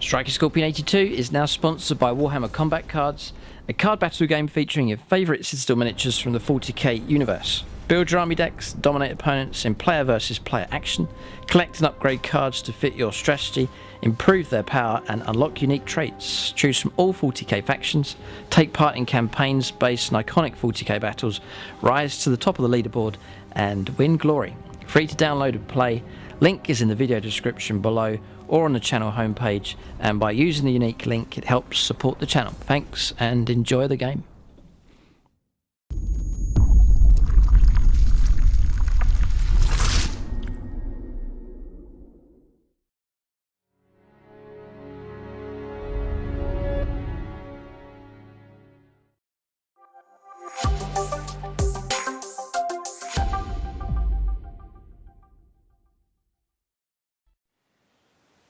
Striker Scorpion 82 is now sponsored by Warhammer Combat Cards, a card battle game featuring your favourite Citadel miniatures from the 40k universe. Build your army decks, dominate opponents in player versus player action, collect and upgrade cards to fit your strategy, improve their power and unlock unique traits. Choose from all 40k factions, take part in campaigns based on iconic 40k battles, rise to the top of the leaderboard and win glory. Free to download and play. Link is in the video description below or on the channel homepage, and by using the unique link it helps support the channel. Thanks and enjoy the game.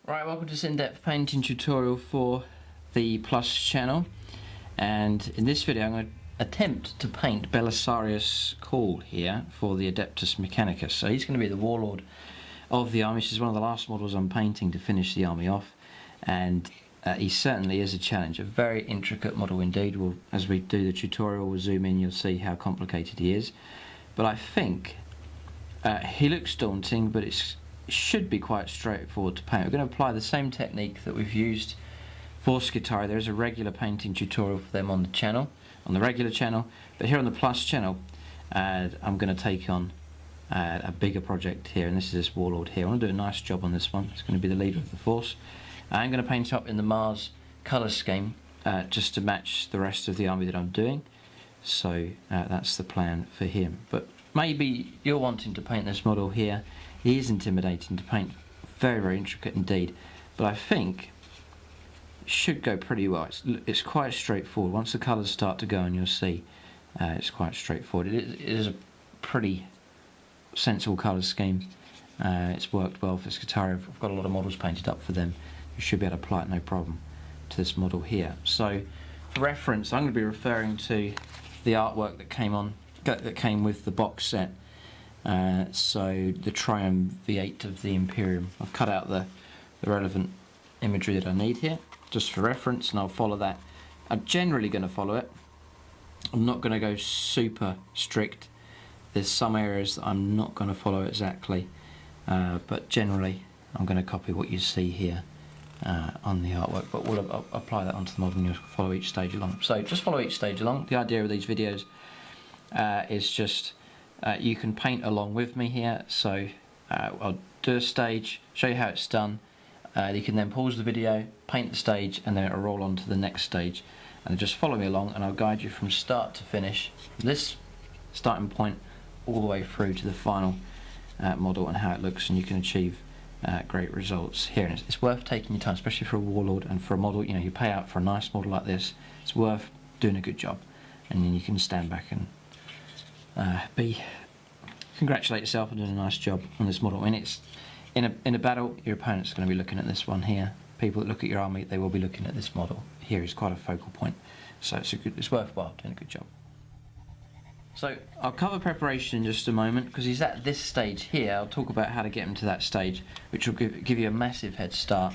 Right, welcome to this in-depth painting tutorial for the Plus channel, and in this video I'm going to attempt to paint Belisarius CAWL here for the Adeptus Mechanicus. So he's going to be the warlord of the army. This is one of the last models I'm painting to finish the army off, and he certainly is a challenge, a very intricate model indeed. As we do the tutorial, we'll zoom in, you'll see how complicated he is, but I think he looks daunting, but it should be quite straightforward to paint. We're going to apply the same technique that we've used for Skitarii. There is a regular painting tutorial for them on the channel, on the regular channel, but here on the Plus channel I'm going to take on a bigger project here, and this is this warlord here. I want to do a nice job on this one. It's going to be the leader of the force. I'm going to paint up in the Mars colour scheme just to match the rest of the army that I'm doing, so that's the plan for him. But maybe you're wanting to paint this model here. He is intimidating to paint, very, very intricate indeed, but I think it should go pretty well. It's quite straightforward. Once the colours start to go on, you'll see it's quite straightforward. It is a pretty sensible colour scheme. It's worked well for Skitarii. I've got a lot of models painted up for them. You should be able to apply it no problem to this model here. So, for reference, I'm going to be referring to the artwork that came with the box set. So the Triumvirate of the Imperium. I've cut out the relevant imagery that I need here, just for reference, and I'll follow that. I'm generally going to follow it. I'm not going to go super strict. There's some areas that I'm not going to follow exactly, but generally I'm going to copy what you see here on the artwork, but we'll apply that onto the model and you'll follow each stage along. So just follow each stage along. The idea of these videos is just you can paint along with me here, so I'll do a stage, show you how it's done. You can then pause the video, paint the stage, and then it'll roll on to the next stage. And just follow me along and I'll guide you from start to finish, this starting point all the way through to the final model and how it looks, and you can achieve great results here. And it's worth taking your time, especially for a warlord and for a model. You know, you pay out for a nice model like this, it's worth doing a good job, and then you can stand back and congratulate yourself on doing a nice job on this model. I mean, it's in a battle, your opponent's going to be looking at this one here. People that look at your army, they will be looking at this model here. Is quite a focal point, so it's worthwhile doing a good job. So I'll cover preparation in just a moment, because he's at this stage here. I'll talk about how to get him to that stage, which will give you a massive head start.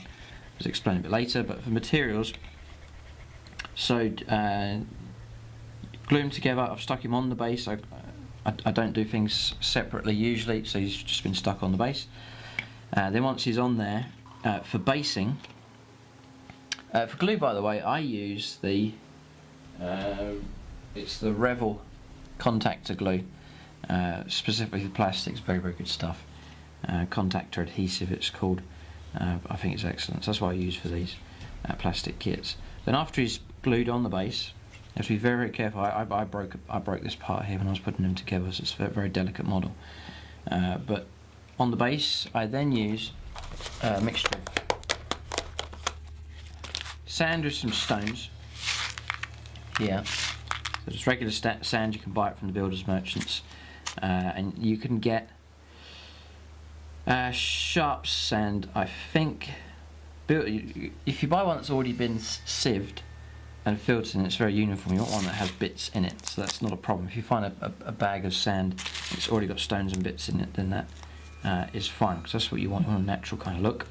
I'll explain a bit later. But for materials, so glue him together. I've stuck him on the base. I don't do things separately usually, so he's just been stuck on the base. Then once he's on there, for basing, for glue, by the way, I use the it's the Revel contactor glue, specifically for plastics. Very, very good stuff. Contactor adhesive, it's called. I think it's excellent. So that's what I use for these plastic kits. Then after he's glued on the base, you have to be very, very careful. I broke this part here when I was putting them together, so it's a very delicate model. But on the base, I then use a mixture of sand with some stones here. So just regular sand, you can buy it from the builders merchants, and you can get sharp sand, I think. If you buy one that's already been sieved and filtered and it's very uniform, you want one that has bits in it, so that's not a problem. If you find a bag of sand that's already got stones and bits in it, then that is fine, because that's what you want. You want a natural kind of look.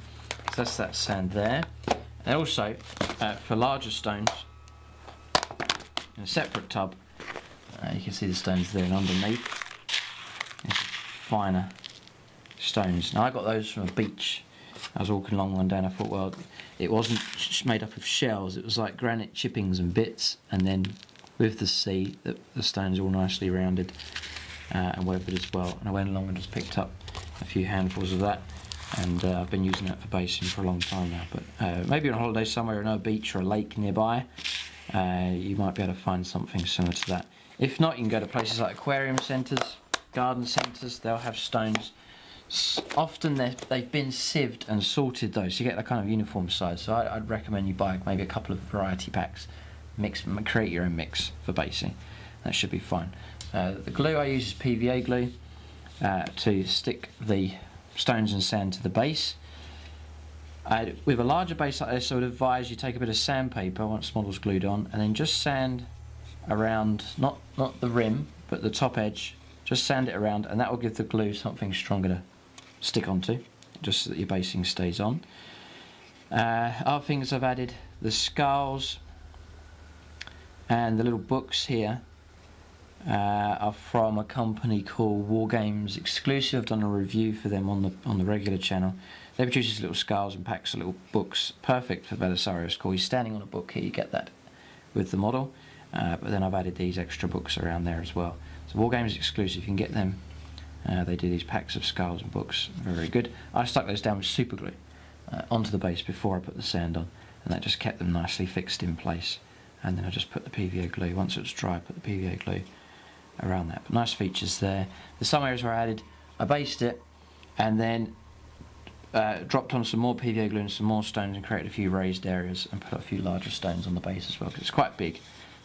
So that's that sand there. And also, for larger stones, in a separate tub, you can see the stones there, and underneath, finer stones. Now I got those from a beach. I was walking along one day and I thought, well, it wasn't made up of shells, it was like granite chippings and bits, and then with the sea, the stones all nicely rounded and weathered as well. And I went along and just picked up a few handfuls of that, and I've been using that for basing for a long time now. But maybe on holiday somewhere on a beach or a lake nearby, you might be able to find something similar to that. If not, you can go to places like aquarium centres, garden centres. They'll have stones. Often they've been sieved and sorted though, so you get that kind of uniform size. So I'd recommend you buy maybe a couple of variety packs, create your own mix for basing. That should be fine. The glue I use is PVA glue to stick the stones and sand to the base. With a larger base like this, I would advise you take a bit of sandpaper once the model's glued on, and then just sand around, not the rim, but the top edge. Just sand it around, and that will give the glue something stronger to stick onto, just so that your basing stays on. Other things I've added, the skulls and the little books here are from a company called Wargames Exclusive. I've done a review for them on the regular channel. They produce these little skulls and packs of little books, perfect for Belisarius CAWL. He's standing on a book here, you get that with the model, but then I've added these extra books around there as well. So Wargames Exclusive, you can get them. They do these packs of skulls and books, very good. I stuck those down with super glue onto the base before I put the sand on, and that just kept them nicely fixed in place. And then I just put the PVA glue, once it was dry, I put the PVA glue around that. But nice features there. There's some areas where I based it, and then dropped on some more PVA glue and some more stones and created a few raised areas and put a few larger stones on the base as well, because it's quite big.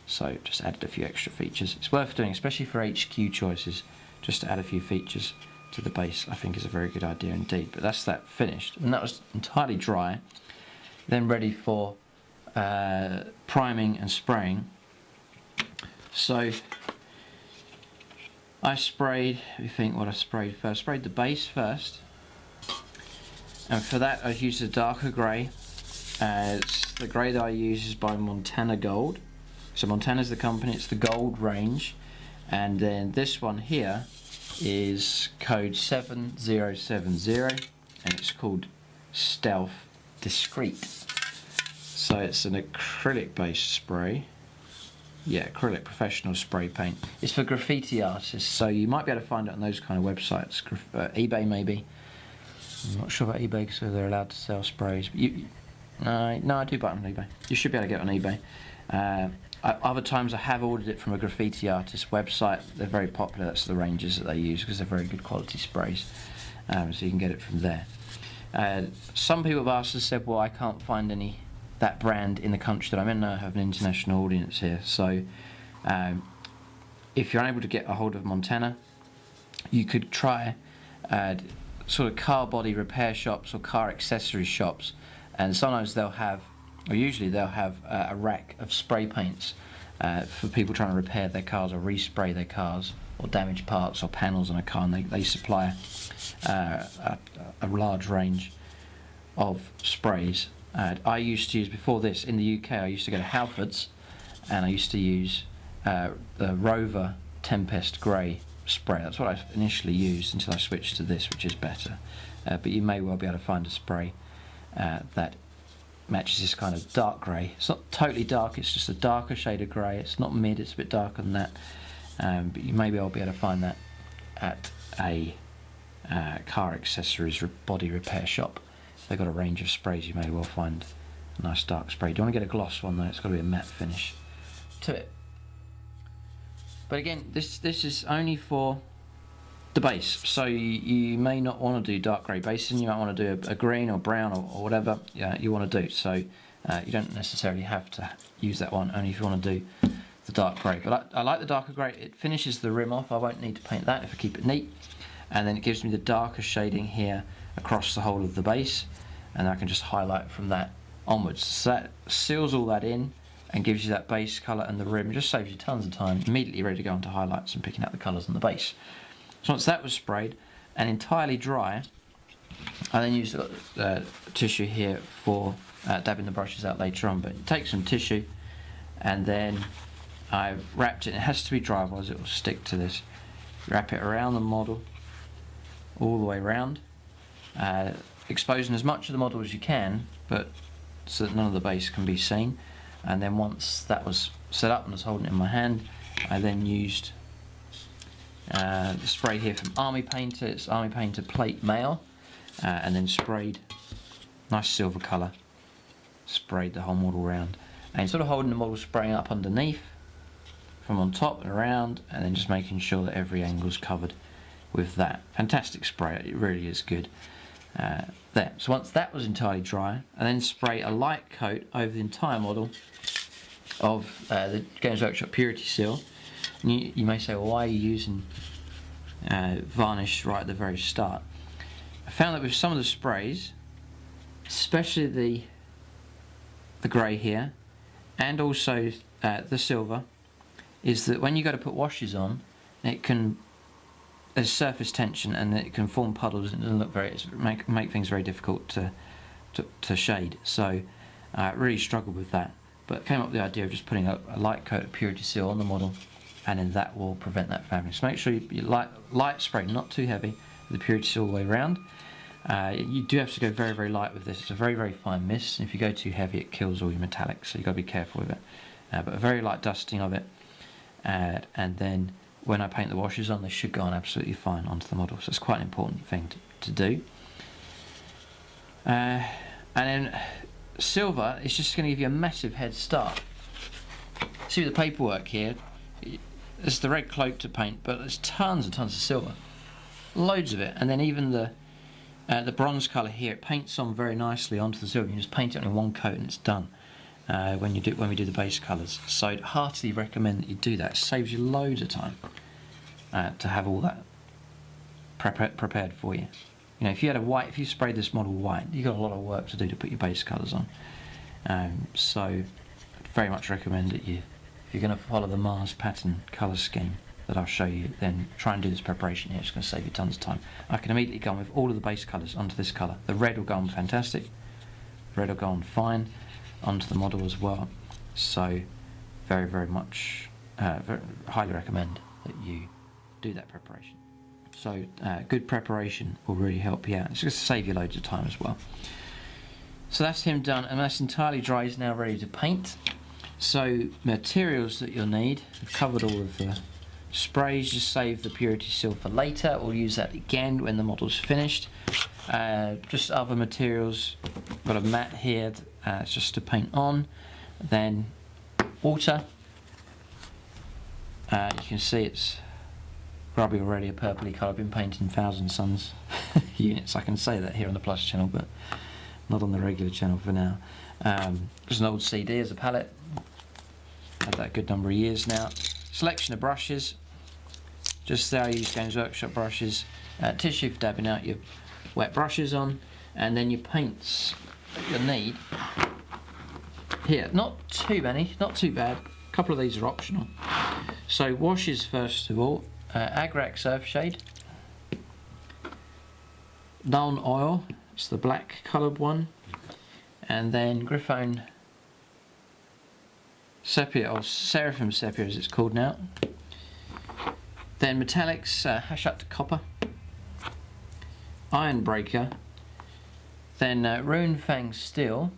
So just added a few extra features. It's worth doing, especially for HQ choices, just to add a few features to the base. I think is a very good idea indeed. But that's that finished, and that was entirely dry, then ready for priming and spraying. So I sprayed, let me think what I sprayed first. I sprayed the base first, and for that I used a darker grey. The grey that I use is by Montano Gold. So Montana's the company, it's the gold range. And then this one here is code 7070, and it's called Stealth Discreet. So it's an acrylic based spray. Yeah, acrylic professional spray paint. It's for graffiti artists, so you might be able to find it on those kind of websites. eBay maybe. I'm not sure about eBay because they're allowed to sell sprays. But no, I do buy it on eBay. You should be able to get it on eBay. Other times I have ordered it from a graffiti artist website. They're very popular. That's the ranges that they use because they're very good quality sprays. So you can get it from there. Some people have asked and said, well, I can't find that brand in the country that I'm in. I have an international audience here. So if you're unable to get a hold of Montana, you could try sort of car body repair shops or car accessory shops, and sometimes they'll have, or usually they'll have a rack of spray paints for people trying to repair their cars or respray their cars or damage parts or panels on a car, and they supply a large range of sprays. I used to use, before this, in the UK, I used to go to Halfords, and I used to use the Rover Tempest Grey spray. That's what I initially used until I switched to this, which is better. But you may well be able to find a spray that matches this kind of dark grey. It's not totally dark, it's just a darker shade of grey. It's not mid, it's a bit darker than that. But you may well be able to find that at a car accessories body repair shop. They've got a range of sprays. You may well find a nice dark spray. Do you want to get a gloss one though? It's got to be a matte finish to it. But again, this is only for the base, so you may not want to do dark grey basing. You might want to do a green or brown or whatever you want to do. So you don't necessarily have to use that one, only if you want to do the dark grey. But I like the darker grey. It finishes the rim off. I won't need to paint that if I keep it neat. And then it gives me the darker shading here across the whole of the base, and I can just highlight from that onwards. So that seals all that in and gives you that base colour, and the rim just saves you tons of time, immediately ready to go into highlights and picking out the colours on the base. So once that was sprayed and entirely dry, I then use the tissue here for dabbing the brushes out later on, but you take some tissue and then I wrapped it. It has to be dry, otherwise it will stick to this. Wrap it around the model, all the way around, exposing as much of the model as you can, but so that none of the base can be seen. And then once that was set up and I was holding it in my hand, I then used the spray here from Army Painter. It's Army Painter Plate Mail, and then sprayed nice silver colour, sprayed the whole model around, and sort of holding the model, spraying up underneath from on top and around, and then just making sure that every angle's covered with that. Fantastic spray, it really is good. There. So once that was entirely dry, I then spray a light coat over the entire model of the Games Workshop Purity Seal. And you may say, well, why are you using varnish right at the very start? I found that with some of the sprays, especially the grey here, and also the silver, is that when you go to put washes on, there's surface tension and it can form puddles and it doesn't look make things very difficult to shade. So I really struggled with that, but came up with the idea of just putting a light coat of Purity Seal on the model, and then that will prevent that from happening. So make sure you light spray, not too heavy, with the Purity Seal all the way around. You do have to go very, very light with this. It's a very, very fine mist, and if you go too heavy it kills all your metallics, so you've got to be careful with it. But a very light dusting of it, and then when I paint the washes on, they should go on absolutely fine onto the model. So it's quite an important thing to do. And then silver is just going to give you a massive head start. See with the paperwork here, there's the red cloak to paint, but there's tons and tons of silver, loads of it. And then even the bronze colour here, it paints on very nicely onto the silver. You just paint it on in one coat and it's done. When we do the base colours, so I'd heartily recommend that you do that. It saves you loads of time to have all that prepared for you. You know, if you sprayed this model white, you've got a lot of work to do to put your base colours on. So I'd very much recommend that if you're going to follow the Mars pattern colour scheme that I'll show you, then try and do this preparation here. It's going to save you tons of time. I can immediately go on with all of the base colours onto this colour. The red will go on fantastic, the red will go on fine onto the model as well. So very, very much highly recommend that you do that preparation. So good preparation will really help you out. It's going to save you loads of time as well. So that's him done, and that's entirely dry. He's now ready to paint. So materials that you'll need, I've covered all of the sprays. Just save the Purity Seal for later, or use that again when the model's finished. Just other materials, got a mat here, it's just to paint on. Then water, you can see it's grubby already, a purpley colour. I've been painting Thousand Suns units, I can say that here on the Plus channel, but not on the regular channel for now. Just an old CD as a palette, had that a good number of years now. Selection of brushes, just there I use Games Workshop brushes, tissue for dabbing out your wet brushes on, and then your paints that you'll need here. Not too many, not too bad. A couple of these are optional. So washes first of all, Agrax Earthshade, Nuln oil, it's the black coloured one, and then Griffon Sepia, or Seraphim Sepia as it's called now. Then metallics, Hashut copper, Ironbreaker, then Runefang steel.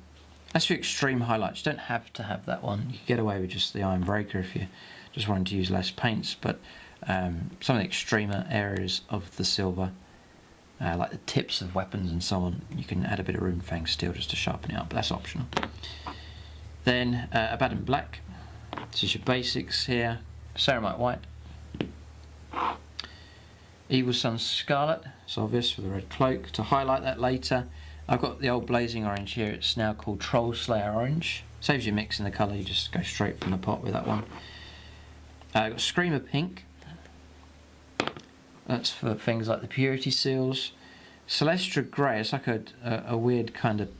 That's for extreme highlights. You don't have to have that one. You can get away with just the Ironbreaker if you just wanted to use less paints, but some of the extremer areas of the silver, like the tips of weapons and so on, you can add a bit of Runefang steel just to sharpen it up, but that's optional. Then Abaddon black, this is your basics here. Ceramite white, Evil Sunz Scarlet, it's obvious for the red cloak. To highlight that later, I've got the old blazing orange here, it's now called Troll Slayer orange. Saves you mixing the colour, you just go straight from the pot with that one. I've got Screamer pink, that's for things like the Purity Seals. Celestra grey, it's like a weird kind of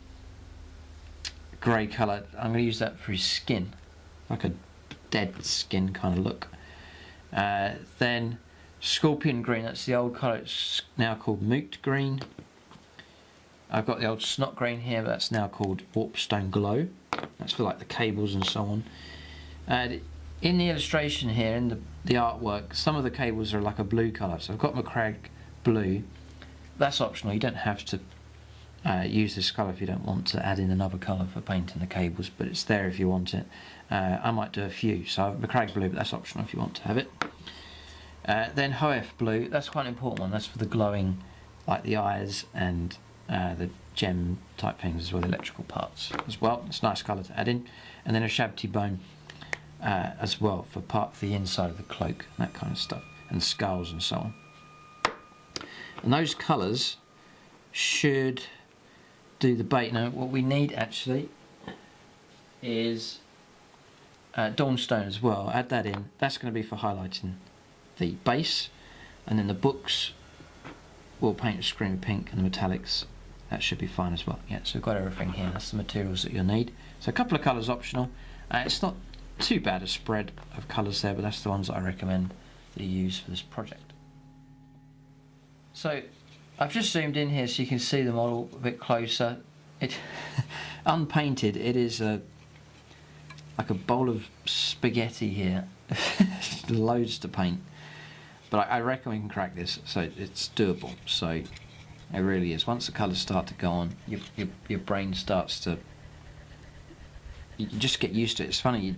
grey colour. I'm going to use that for his skin, like a dead skin kind of look. Then Scorpion green, that's the old colour, it's now called Moot green. I've got the old snot grain here, but that's now called Warpstone Glow. That's for like the cables and so on. And in the illustration here, in the artwork, some of the cables are like a blue colour. So I've got my Crag blue. That's optional. You don't have to use this colour if you don't want to add in another colour for painting the cables, but it's there if you want it. I might do a few. So I've Crag blue, but that's optional if you want to have it. Then Hoef blue. That's quite an important one. That's for the glowing, like the eyes and the gem type things as well, the electrical parts as well. It's a nice colour to add in. And then Uhsabti bone as well for part of the inside of the cloak, that kind of stuff, and skulls and so on. And those colours should do the bait. Now what we need actually is Dawnstone as well. Add that in. That's going to be for highlighting the base, and then the books we'll paint with Scream Pink and the metallics. That should be fine as well. Yeah, so we've got everything here. That's the materials that you'll need. So a couple of colours optional. It's not too bad a spread of colours there, but that's the ones that I recommend that you use for this project. So I've just zoomed in here so you can see the model a bit closer. It unpainted, it is like a bowl of spaghetti here. Loads to paint. But I reckon we can crack this, so it's doable. So it really is. Once the colours start to go on, your brain starts to... You just get used to it. It's funny,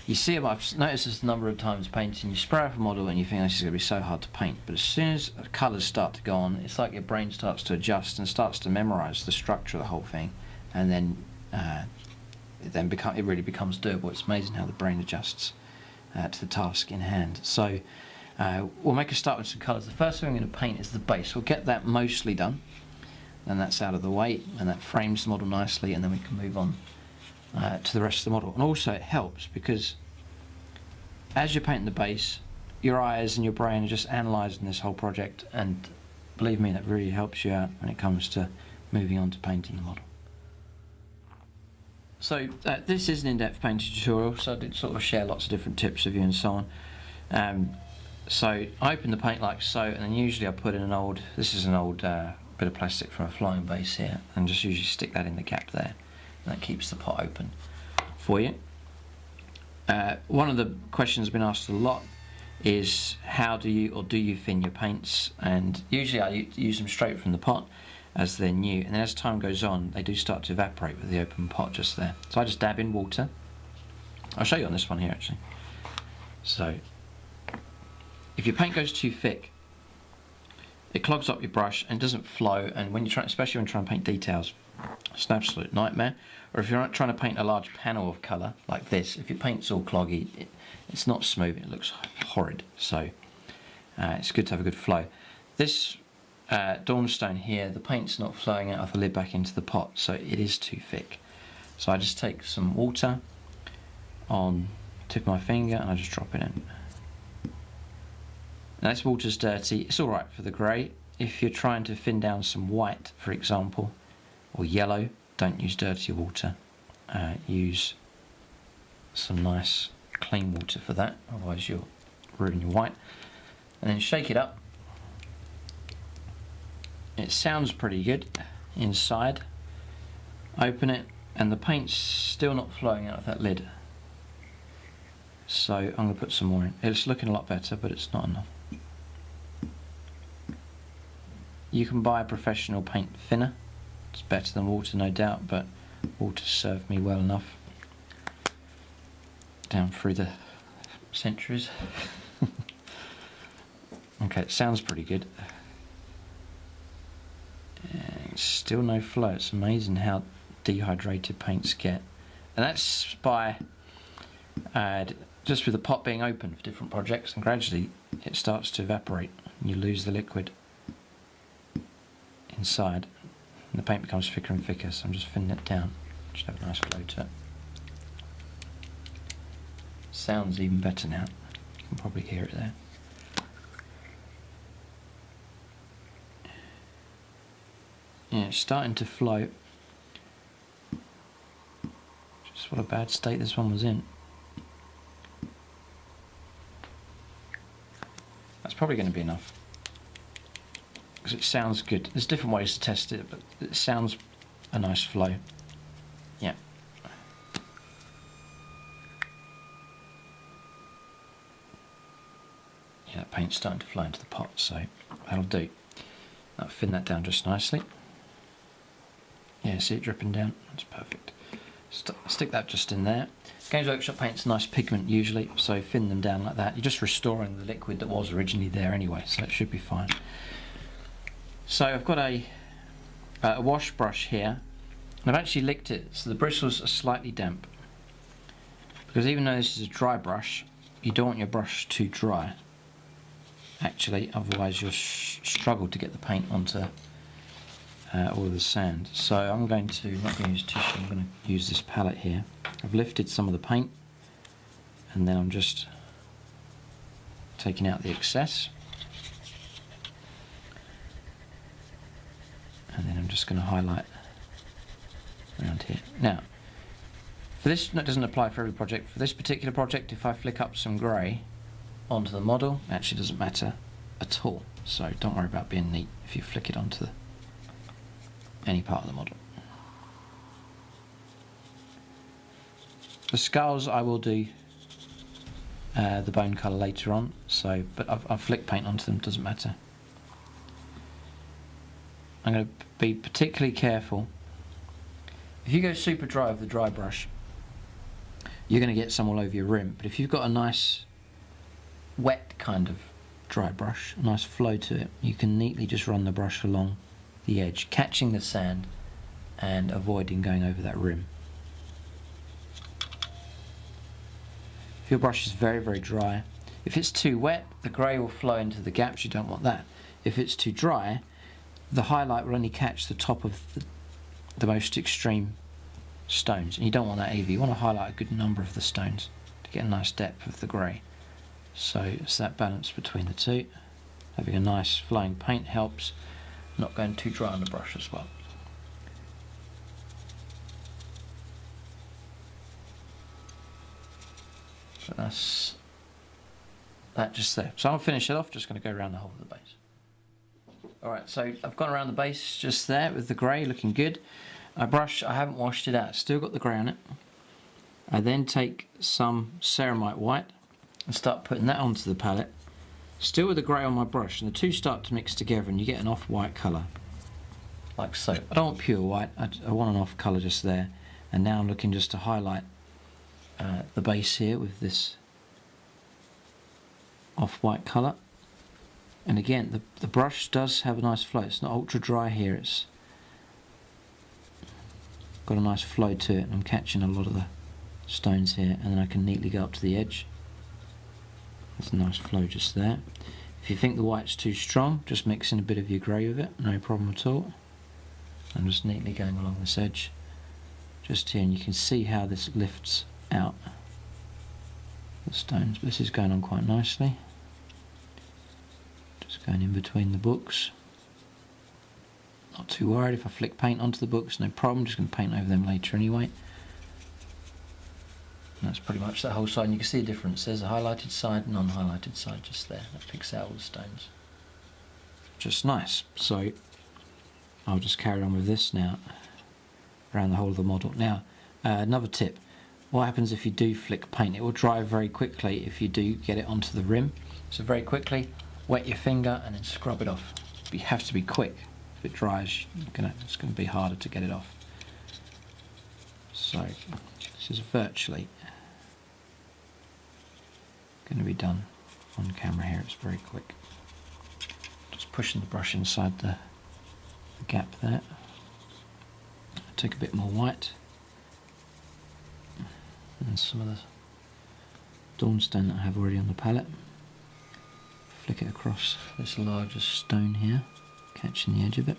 you see them, I've noticed this a number of times painting, you spray up a model and you think this is going to be so hard to paint. But as soon as the colours start to go on, it's like your brain starts to adjust and starts to memorise the structure of the whole thing. And then, it really becomes doable. It's amazing how the brain adjusts to the task in hand. So we'll make a start with some colours. The first thing I'm going to paint is the base. We'll get that mostly done, and that's out of the way, and that frames the model nicely, and then we can move on to the rest of the model. And also it helps because as you're painting the base, your eyes and your brain are just analysing this whole project, and believe me, that really helps you out when it comes to moving on to painting the model. So this is an in-depth painting tutorial, so I did sort of share lots of different tips with you and so on. So I open the paint like so, and then usually I put in this is an old bit of plastic from a flying base here, and just usually stick that in the gap there. That keeps the pot open for you. One of the questions I've been asked a lot is how do you thin your paints? And usually I use them straight from the pot as they're new, and then as time goes on they do start to evaporate with the open pot just there. So I just dab in water. I'll show you on this one here actually. So if your paint goes too thick, it clogs up your brush and doesn't flow, and when you're trying, especially when you're trying to paint details, it's an absolute nightmare. Or if you're trying to paint a large panel of colour like this, if your paint's all cloggy, it's not smooth, it looks horrid. So it's good to have a good flow. This Dawnstone here, the paint's not flowing out of the lid back into the pot, so it is too thick. So I just take some water on the tip of my finger and I just drop it in. Now this water's dirty, it's alright for the grey. If you're trying to thin down some white, for example, or yellow, don't use dirty water. Use some nice clean water for that, otherwise you'll ruin your white. And then shake it up. It sounds pretty good inside. Open it, and the paint's still not flowing out of that lid. So I'm going to put some more in. It's looking a lot better, but it's not enough. You can buy a professional paint thinner. It's better than water, no doubt, but water served me well enough down through the centuries. Okay, it sounds pretty good. Still no flow. It's amazing how dehydrated paints get, and that's by just with the pot being open for different projects, and gradually it starts to evaporate and you lose the liquid inside and the paint becomes thicker and thicker. So I'm just thinning it down. Should have a nice flow to it. Sounds even better now. You can probably hear it there. Yeah, it's starting to flow. Just what a bad state this one was in. That's probably going to be enough. because it sounds good. There's different ways to test it, but it sounds a nice flow. Yeah. Yeah, that paint's starting to flow into the pot, so that'll do. I'll thin that down just nicely. Yeah, see it dripping down? That's perfect. Stick that just in there. Games Workshop paint's nice pigment usually, so thin them down like that. You're just restoring the liquid that was originally there anyway, so it should be fine. So I've got a wash brush here, and I've actually licked it, so the bristles are slightly damp. Because even though this is a dry brush, you don't want your brush too dry. Actually, otherwise you'll struggle to get the paint onto all of the sand. So I'm going to, not going to use tissue, I'm going to use this palette here. I've lifted some of the paint, and then I'm just taking out the excess. And then I'm just going to highlight around here. Now, for this, that doesn't apply for every project. For this particular project, if I flick up some grey onto the model, it actually doesn't matter at all. So don't worry about being neat if you flick it onto any part of the model. The skulls I will do the bone colour later on, so but I've flicked paint onto them, doesn't matter. I'm going to be particularly careful. If you go super dry with the dry brush, you're going to get some all over your rim, but if you've got a nice wet kind of dry brush, a nice flow to it, you can neatly just run the brush along the edge, catching the sand and avoiding going over that rim. If your brush is very, very dry, if it's too wet, the grey will flow into the gaps, you don't want that. If it's too dry, the highlight will only catch the top of the most extreme stones, and you don't want that either. You want to highlight a good number of the stones to get a nice depth of the grey. So it's that balance between the two. Having a nice flowing paint helps, not going too dry on the brush as well. So that's that just there. So I'll finish it off, just going to go around the whole of the base. Alright, so I've gone around the base just there with the grey, looking good. My brush, I haven't washed it out, still got the grey on it. I then take some Ceramite white and start putting that onto the palette, still with the grey on my brush, and the two start to mix together and you get an off-white colour, like so. I don't want pure white, I want an off colour just there. And now I'm looking just to highlight the base here with this off-white colour. And again, the brush does have a nice flow. It's not ultra dry here, it's got a nice flow to it, and I'm catching a lot of the stones here, and then I can neatly go up to the edge. There's a nice flow just there. If you think the white's too strong, just mix in a bit of your grey with it, no problem at all. I'm just neatly going along this edge just here, and you can see how this lifts out the stones. But this is going on quite nicely. Just going in between the books. Not too worried if I flick paint onto the books, no problem, just going to paint over them later anyway. And that's pretty much that whole side, and you can see the difference. There's a highlighted side and non-highlighted side just there. That picks out all the stones. Just nice. So I'll just carry on with this now around the whole of the model. Now, another tip. What happens if you do flick paint? It will dry very quickly if you do get it onto the rim. So very quickly, wet your finger and then scrub it off. But you have to be quick. If it dries, it's going to be harder to get it off. So this is virtually going to be done on camera here. It's very quick. Just pushing the brush inside the gap there. Take a bit more white and some of the Dawnstone that I have already on the palette. Flick it across this larger stone here, catching the edge of it.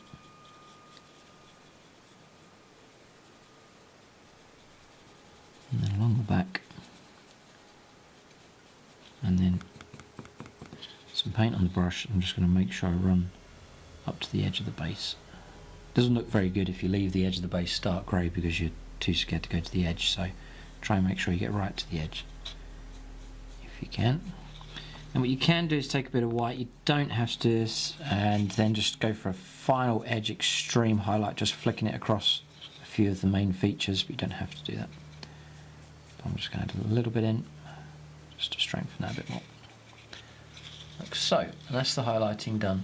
And then along the back, and then some paint on the brush. I'm just going to make sure I run up to the edge of the base. Doesn't look very good if you leave the edge of the base stark grey because you're too scared to go to the edge, so try and make sure you get right to the edge if you can. And what you can do is take a bit of white, you don't have to do this, and then just go for a final edge extreme highlight, just flicking it across a few of the main features, but you don't have to do that. I'm just going to add a little bit in, just to strengthen that a bit more. Like so, and that's the highlighting done,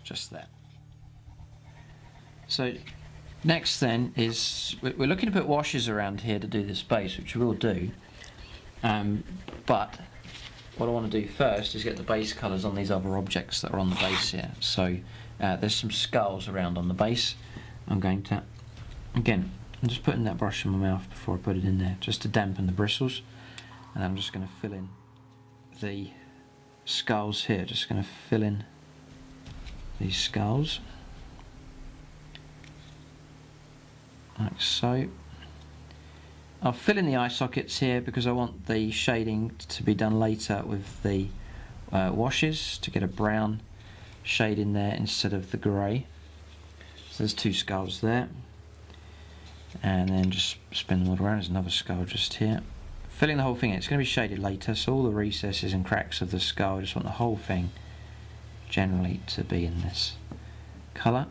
just there. So next then is, we're looking to put washes around here to do this base, which we will do, but what I want to do first is get the base colours on these other objects that are on the base here. So there's some skulls around on the base. I'm going to, again, I'm just putting that brush in my mouth before I put it in there, just to dampen the bristles. And I'm just going to fill in the skulls here, just going to fill in these skulls. Like so. I'll fill in the eye sockets here because I want the shading to be done later with the washes to get a brown shade in there instead of the grey. So there's two skulls there, and then just spin them all around. There's another skull just here. Filling the whole thing in. It's going to be shaded later, so all the recesses and cracks of the skull, I just want the whole thing generally to be in this colour.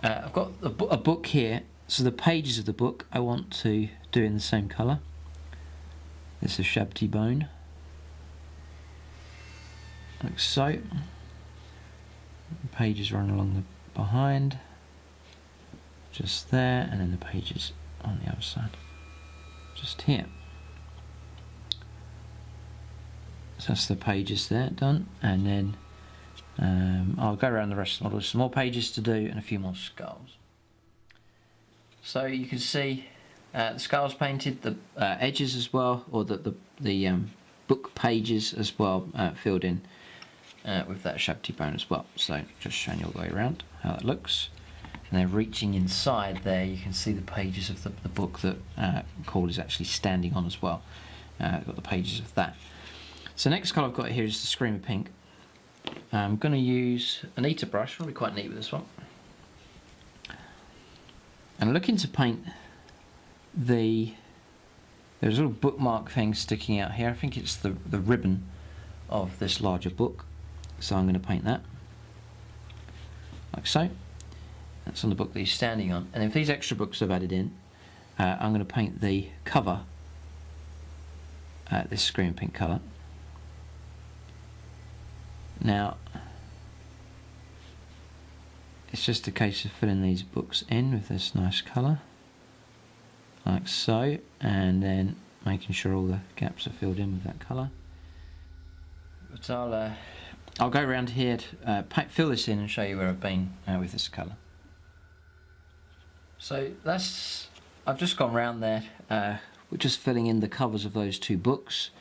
I've got a book here. So the pages of the book I want to do in the same colour. This is Uhsabti bone, like so. The pages run along the behind, just there, and then the pages on the other side, just here. So that's the pages there done, and then I'll go around the rest of the model. There's some more pages to do and a few more skulls. So you can see the skulls painted, the edges as well, or the book pages as well, filled in with that Uhsabti bone as well. So just showing you all the way around how that looks. And then reaching inside there, you can see the pages of the book that Cawl is actually standing on as well. Got the pages of that. So next colour I've got here is the Screamer Pink. I'm going to use a neater brush. I'll be quite neat with this one. And I'm looking to paint there's a little bookmark thing sticking out here. I think it's the ribbon of this larger book. So I'm going to paint that, like so. That's on the book that he's standing on. And if these extra books I've added in, I'm going to paint the cover this Screaming Pink colour. Now, it's just a case of filling these books in with this nice colour, like so, and then making sure all the gaps are filled in with that colour. But I'll go around here to fill this in and show you where I've been with this colour. So I've just gone round there, we're just filling in the covers of those two books,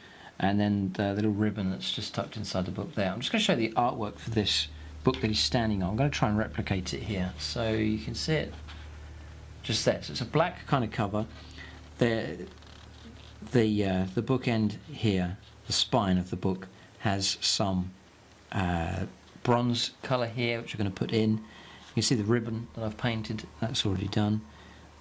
and then the little ribbon that's just tucked inside the book there. I'm just going to show you the artwork for this book that he's standing on. I'm going to try and replicate it here so you can see it just there. So it's a black kind of cover. The book end here, the spine of the book, has some bronze colour here which I'm going to put in. You can see the ribbon that I've painted, that's already done.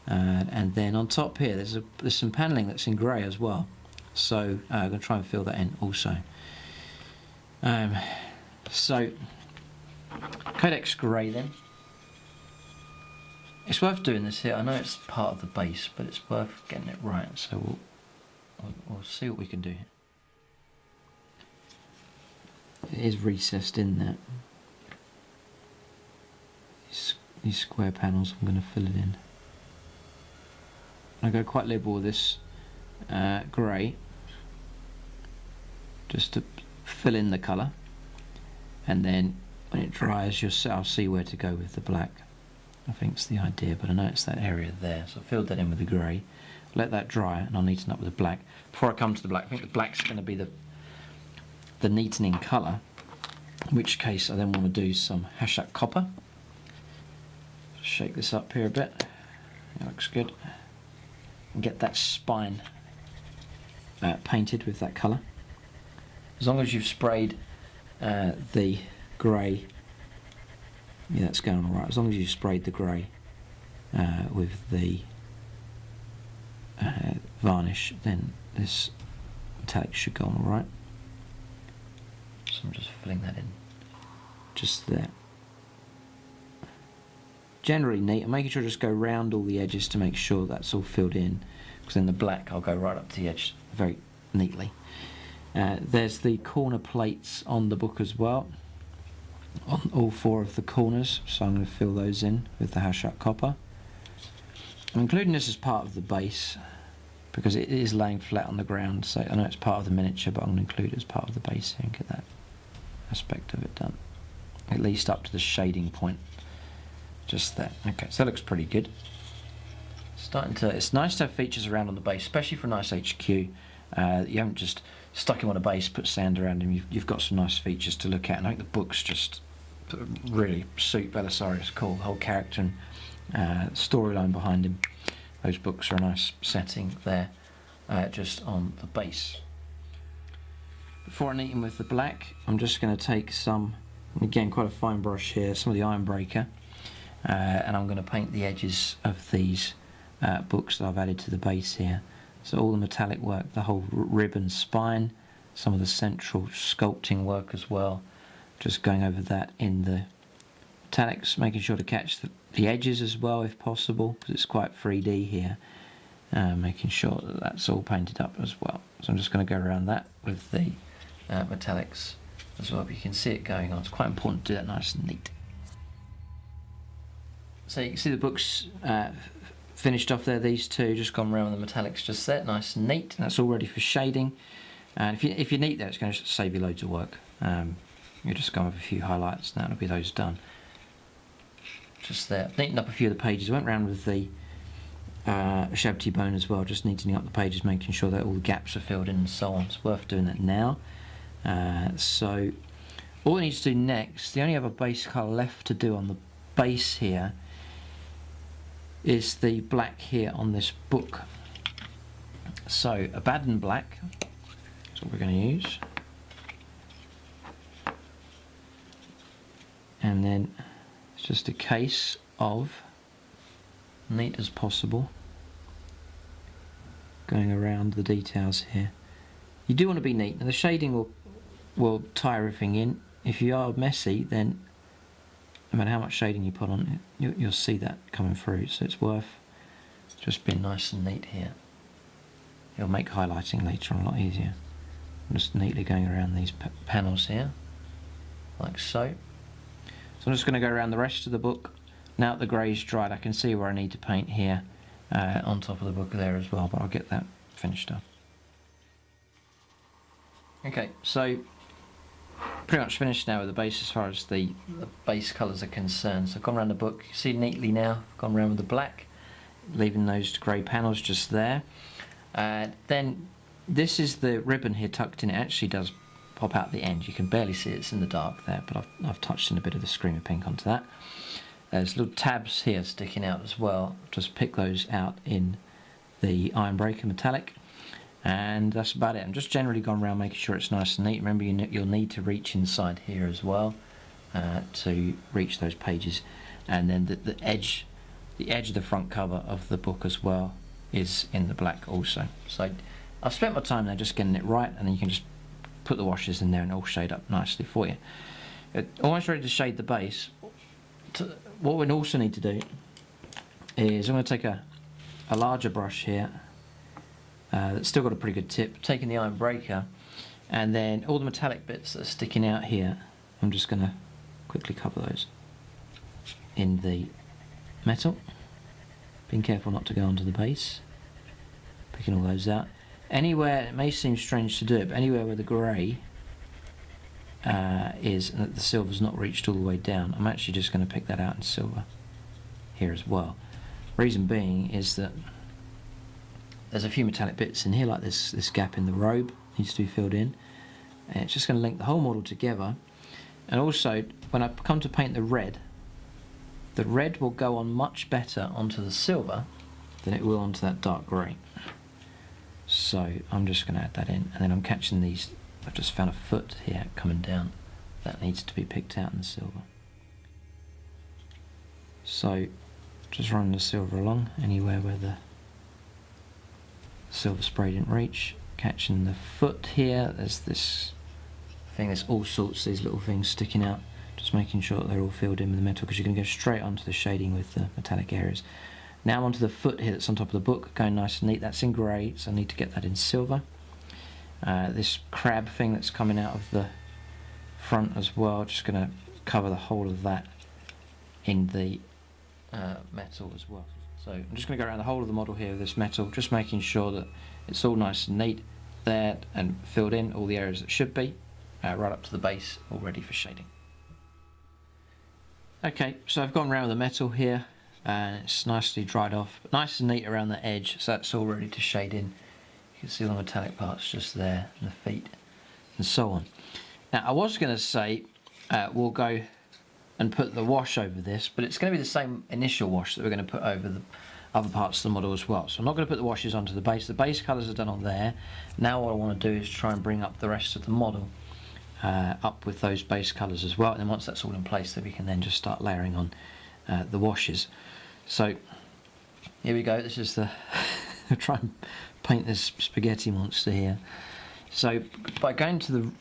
And then on top here there's some panelling that's in grey as well. So I'm going to try and fill that in also. So Codex Grey then. It's worth doing this here. I know it's part of the base, but it's worth getting it right. So we'll see what we can do here. It is recessed in there. These square panels, I'm going to fill it in. I go quite liberal with this grey, just to fill in the colour, and then when it dries I'll see where to go with the black. I think it's the idea, but I know it's that area there, so I filled that in with the grey, let that dry, and I'll neaten up with the black. Before I come to the black, I think the black's going to be the neatening colour, in which case I then want to do some Hashut copper. Shake this up here a bit, it looks good, and get that spine painted with that colour. As long as you've sprayed the grey, yeah, that's going all right. As long as you've sprayed the grey with the varnish, then this metallic should go on all right. so I'm just filling that in just there. Generally neat. I'm making sure I just go round all the edges to make sure that's all filled in, because then the black I'll go right up to the edge very neatly. There's the corner plates on the book as well, on all 4 of the corners, so I'm going to fill those in with the Hashut copper. I'm including this as part of the base because it is laying flat on the ground, so I know it's part of the miniature, but I'm going to include it as part of the base here and get that aspect of it done, at least up to the shading point, just there. Okay, so that looks pretty good. It's nice to have features around on the base, especially for a nice HQ. You haven't just stuck him on a base, put sand around him. You've got some nice features to look at, and I think the books just really suit Belisarius CAWL, the whole character and storyline behind him. Those books are a nice setting there, just on the base. Before I neat him with the black, I'm just going to take some, again quite a fine brush here, some of the Ironbreaker, and I'm going to paint the edges of these books that I've added to the base here. So all the metallic work, the whole rib and spine, some of the central sculpting work as well, just going over that in the metallics, making sure to catch the edges as well if possible, because it's quite 3D here, making sure that that's all painted up as well. So I'm just going to go around that with the metallics as well, but you can see it going on. It's quite important to do that nice and neat. So you can see the books finished off there, these 2, just gone around with the metallics just there, nice and neat. That's all ready for shading. And if you're neat there, it's going to save you loads of work. You'll just go with a few highlights and that'll be those done. Just there. Neatened up a few of the pages. Went round with the Uhsabti bone as well, just neatening up the pages, making sure that all the gaps are filled in and so on. It's worth doing that now. So all we need to do next, the only other base colour left to do on the base here is the black here on this book. So Abaddon black is what we're going to use, and then it's just a case of neat as possible going around the details here. You do want to be neat, and the shading will tie everything in. If you are messy, then no matter how much shading you put on it, you'll see that coming through, so it's worth just being nice and neat here. It'll make highlighting later on a lot easier. I'm just neatly going around these panels here, like so. So I'm just going to go around the rest of the book. Now that the grey's dried, I can see where I need to paint here on top of the book there as well, but I'll get that finished up. Okay, so pretty much finished now with the base as far as the base colours are concerned. So I've gone around the book, you see neatly now, I've gone around with the black, leaving those grey panels just there. Then this is the ribbon here tucked in. It actually does pop out the end. You can barely see it's in the dark there, but I've touched in a bit of the Screamer pink onto that. There's little tabs here sticking out as well. Just pick those out in the Ironbreaker metallic. And that's about it. I'm just generally gone around making sure it's nice and neat. Remember, you'll need to reach inside here as well to reach those pages. And then the edge of the front cover of the book as well is in the black also. So I've spent my time there just getting it right, and then you can just put the washes in there and it'll shade up nicely for you. Almost ready to shade the base. What we also need to do is I'm going to take a larger brush here that's still got a pretty good tip, taking the Ironbreaker, and then all the metallic bits that are sticking out here, I'm just going to quickly cover those in the metal, being careful not to go onto the base, picking all those out. Anywhere, it may seem strange to do it, but anywhere where the grey is and that the silver's not reached all the way down, I'm actually just going to pick that out in silver here as well. Reason being is that there's a few metallic bits in here, like this gap in the robe needs to be filled in, and it's just going to link the whole model together. And also, when I come to paint the red will go on much better onto the silver than it will onto that dark grey. So I'm just going to add that in, and then I'm catching these. I've just found a foot here coming down that needs to be picked out in the silver. So just running the silver along anywhere where the silver spray didn't reach, catching the foot here. There's this thing. There's all sorts of these little things sticking out. Just making sure that they're all filled in with the metal, because you're going to go straight onto the shading with the metallic areas. Now onto the foot here that's on top of the book, going nice and neat. That's in grey, so I need to get that in silver. This crab thing that's coming out of the front as well, just going to cover the whole of that in the metal as well. So I'm just going to go around the whole of the model here with this metal, just making sure that it's all nice and neat there and filled in all the areas that should be, right up to the base, all ready for shading. Okay, so I've gone around with the metal here and it's nicely dried off, but nice and neat around the edge, so that's all ready to shade in. You can see all the metallic parts just there, and the feet, and so on. Now I was going to say we'll go and put the wash over this, but it's going to be the same initial wash that we're going to put over the other parts of the model as well. So I'm not going to put the washes onto the base. The base colours are done on there. Now what I want to do is try and bring up the rest of the model up with those base colours as well, and then once that's all in place, then we can then just start layering on the washes. So here we go. This is the I'll try and paint this spaghetti monster here. So by going to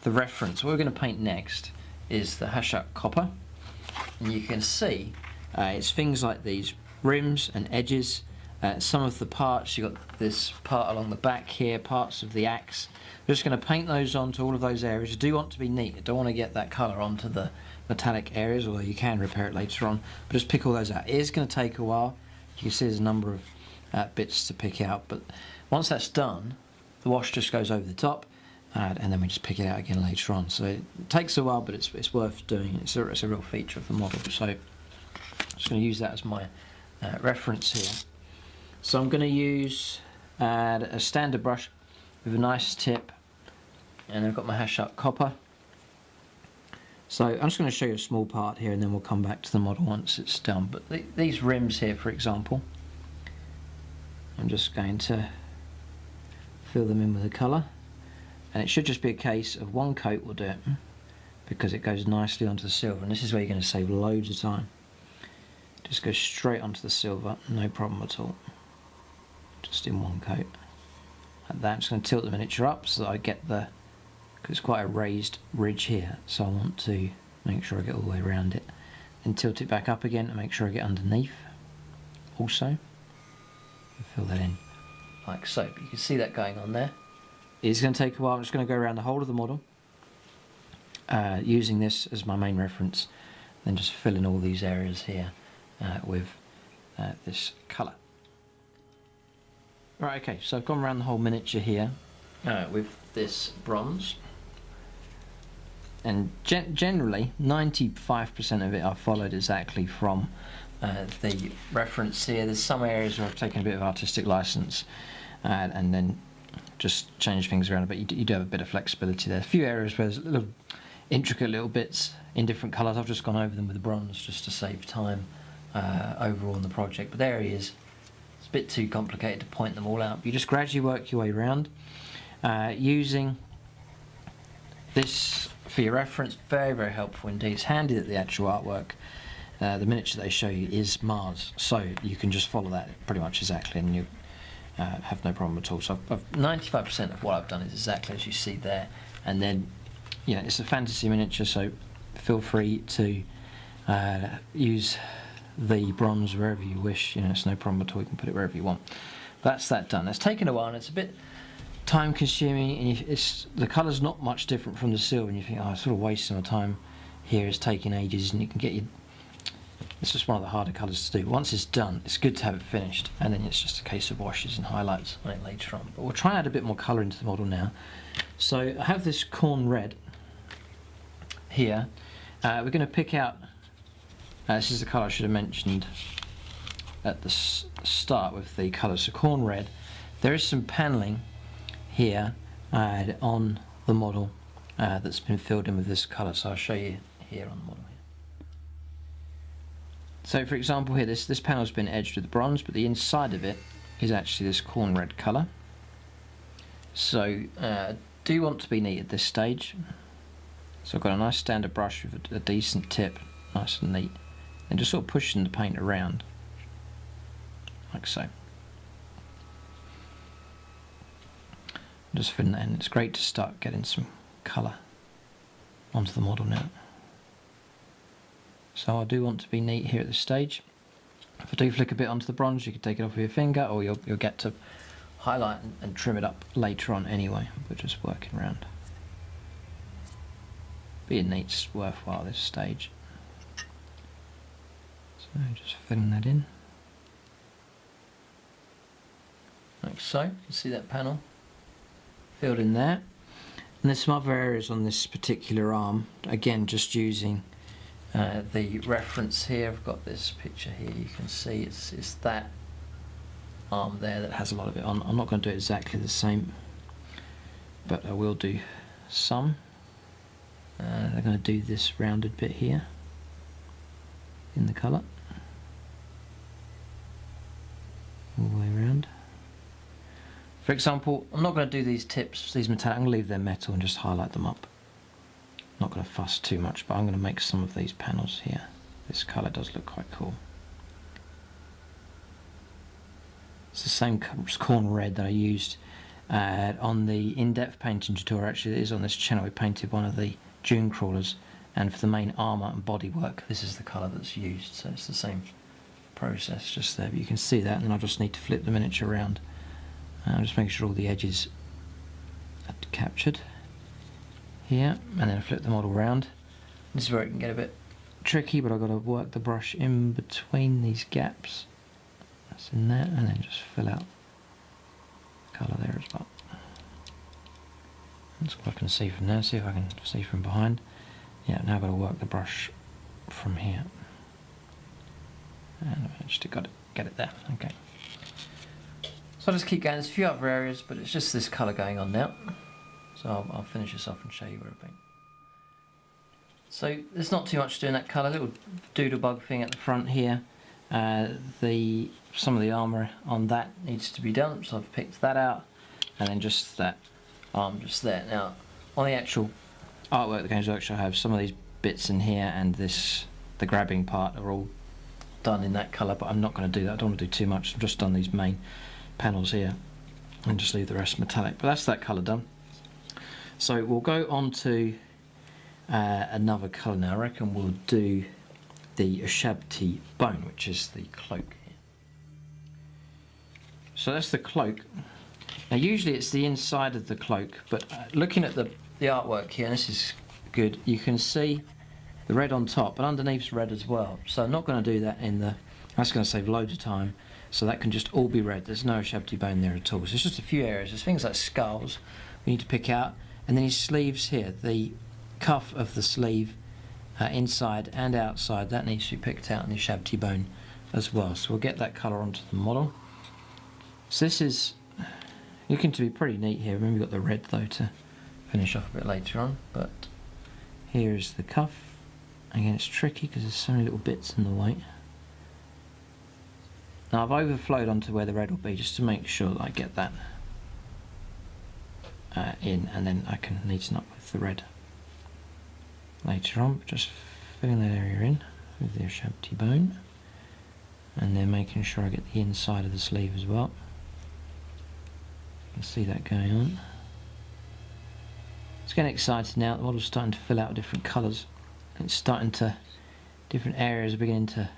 the reference, what we're going to paint next is the Hashut copper, and you can see it's things like these rims and edges. Some of the parts, you've got this part along the back here, parts of the axe. We're just going to paint those onto all of those areas. You do want to be neat. You don't want to get that colour onto the metallic areas, although you can repair it later on. But just pick all those out. It is going to take a while. You can see there's a number of bits to pick out, but once that's done, the wash just goes over the top, and then we just pick it out again later on. So it takes a while, but it's worth doing. It's a real feature of the model. So I'm just going to use that as my reference here. So I'm going to use a standard brush with a nice tip, and I've got my Hashut copper. So I'm just going to show you a small part here, and then we'll come back to the model once it's done. But these rims here, for example, I'm just going to fill them in with a colour, and it should just be a case of one coat will do it, because it goes nicely onto the silver, and this is where you're going to save loads of time. Just go straight onto the silver, no problem at all, just in one coat like that. I'm just going to tilt the miniature up so that I get the, because it's quite a raised ridge here, so I want to make sure I get all the way around it, then tilt it back up again and make sure I get underneath also. Fill that in like so. You can see that going on there. It's going to take a while. I'm just going to go around the whole of the model using this as my main reference, then just fill in all these areas here with this colour. Right, okay, so I've gone around the whole miniature here with this bronze, and generally 95% of it I've followed exactly from the reference here. There's some areas where I've taken a bit of artistic license and then just changed things around, but you do have a bit of flexibility there. A few areas where there's little intricate little bits in different colours, I've just gone over them with the bronze just to save time overall in the project. But there he is. It's a bit too complicated to point them all out. You just gradually work your way around using this for your reference. Very, very helpful indeed. It's handy that the actual artwork, the miniature they show you, is Mars, so you can just follow that pretty much exactly, and you have no problem at all. So 95% of what I've done is exactly as you see there, and then it's a fantasy miniature, so feel free to use the bronze wherever you wish. It's no problem at all. You can put it wherever you want. That's that done. It's taken a while, and it's a bit time consuming, and the colour's not much different from the silver, and you think, oh, I'm sort of wasting my time here, it's taking ages, and you can get your, it's just one of the harder colours to do. Once it's done, it's good to have it finished, and then it's just a case of washes and highlights on it later on. But we'll try and add a bit more colour into the model now. So I have this Khorne red here. We're going to pick out, this is the colour I should have mentioned at the start with the colour, so Khorne red. There is some panelling here on the model that's been filled in with this colour, so I'll show you here on the model here. So for example here, this panel's been edged with bronze, but the inside of it is actually this Khorne red colour. So do want to be neat at this stage. So I've got a nice standard brush with a decent tip, nice and neat, and just sort of pushing the paint around like so. Just filling that in. It's great to start getting some colour onto the model now. So I do want to be neat here at this stage. If I do flick a bit onto the bronze, you can take it off with your finger, or you'll get to highlight and trim it up later on anyway. We're just working around. Being neat's worthwhile at this stage. So just filling that in. Like so, you can see that panel filled in there. And there's some other areas on this particular arm, again just using the reference here. I've got this picture here, you can see it's that arm there that has a lot of it on. I'm not going to do it exactly the same, but I will do some. They're going to do this rounded bit here in the colour all the way around. For example, I'm not going to do these tips, these metallic, I'm going to leave them metal and just highlight them up. Not going to fuss too much, but I'm going to make some of these panels here. This colour does look quite cool. It's the same Khorne red that I used on the in-depth painting tutorial. Actually, it is on this channel. We painted one of the Dune crawlers, and for the main armour and bodywork, this is the colour that's used. So it's the same process just there, but you can see that, and then I just need to flip the miniature around. I'm just making sure all the edges are captured here, and then I flip the model around. This is where it can get a bit tricky, but I've got to work the brush in between these gaps. That's in there, and then just fill out the colour there as well. That's what I can see from there. See if I can see from behind. Yeah, now I've got to work the brush from here. And I've just got to get it there. Okay. So I'll just keep going. There's a few other areas, but it's just this colour going on now. So I'll finish this off and show you where I've been. So there's not too much to do in that colour. Little doodlebug thing at the front here. Some of the armour on that needs to be done, so I've picked that out, and then just that arm just there. Now on the actual artwork, the Games Workshop, I have some of these bits in here, and the grabbing part are all done in that colour, but I'm not going to do that. I don't want to do too much. I've just done these main panels here and just leave the rest metallic, but that's that colour done. So we'll go on to another colour now. I reckon we'll do the Uhsabti bone, which is the cloak here. So that's the cloak. Now usually it's the inside of the cloak, but looking at the artwork here, and this is good, you can see the red on top, but underneath's red as well. So I'm not going to do that in the, that's going to save loads of time. So that can just all be red. There's no Uhsabti bone there at all. So it's just a few areas. There's things like skulls we need to pick out, and then his sleeves here, the cuff of the sleeve inside and outside, that needs to be picked out in the Uhsabti bone as well. So we'll get that colour onto the model. So this is looking to be pretty neat here. Remember, we've got the red though to finish off a bit later on, but here is the cuff. Again, it's tricky because there's so many little bits in the way. Now I've overflowed onto where the red will be just to make sure that I get that in, and then I can neaten up with the red later on. But just filling that area in with the Uhsabti bone, and then making sure I get the inside of the sleeve as well. You can see that going on. It's getting excited now. The model's starting to fill out different colours. It's starting to, different areas are beginning to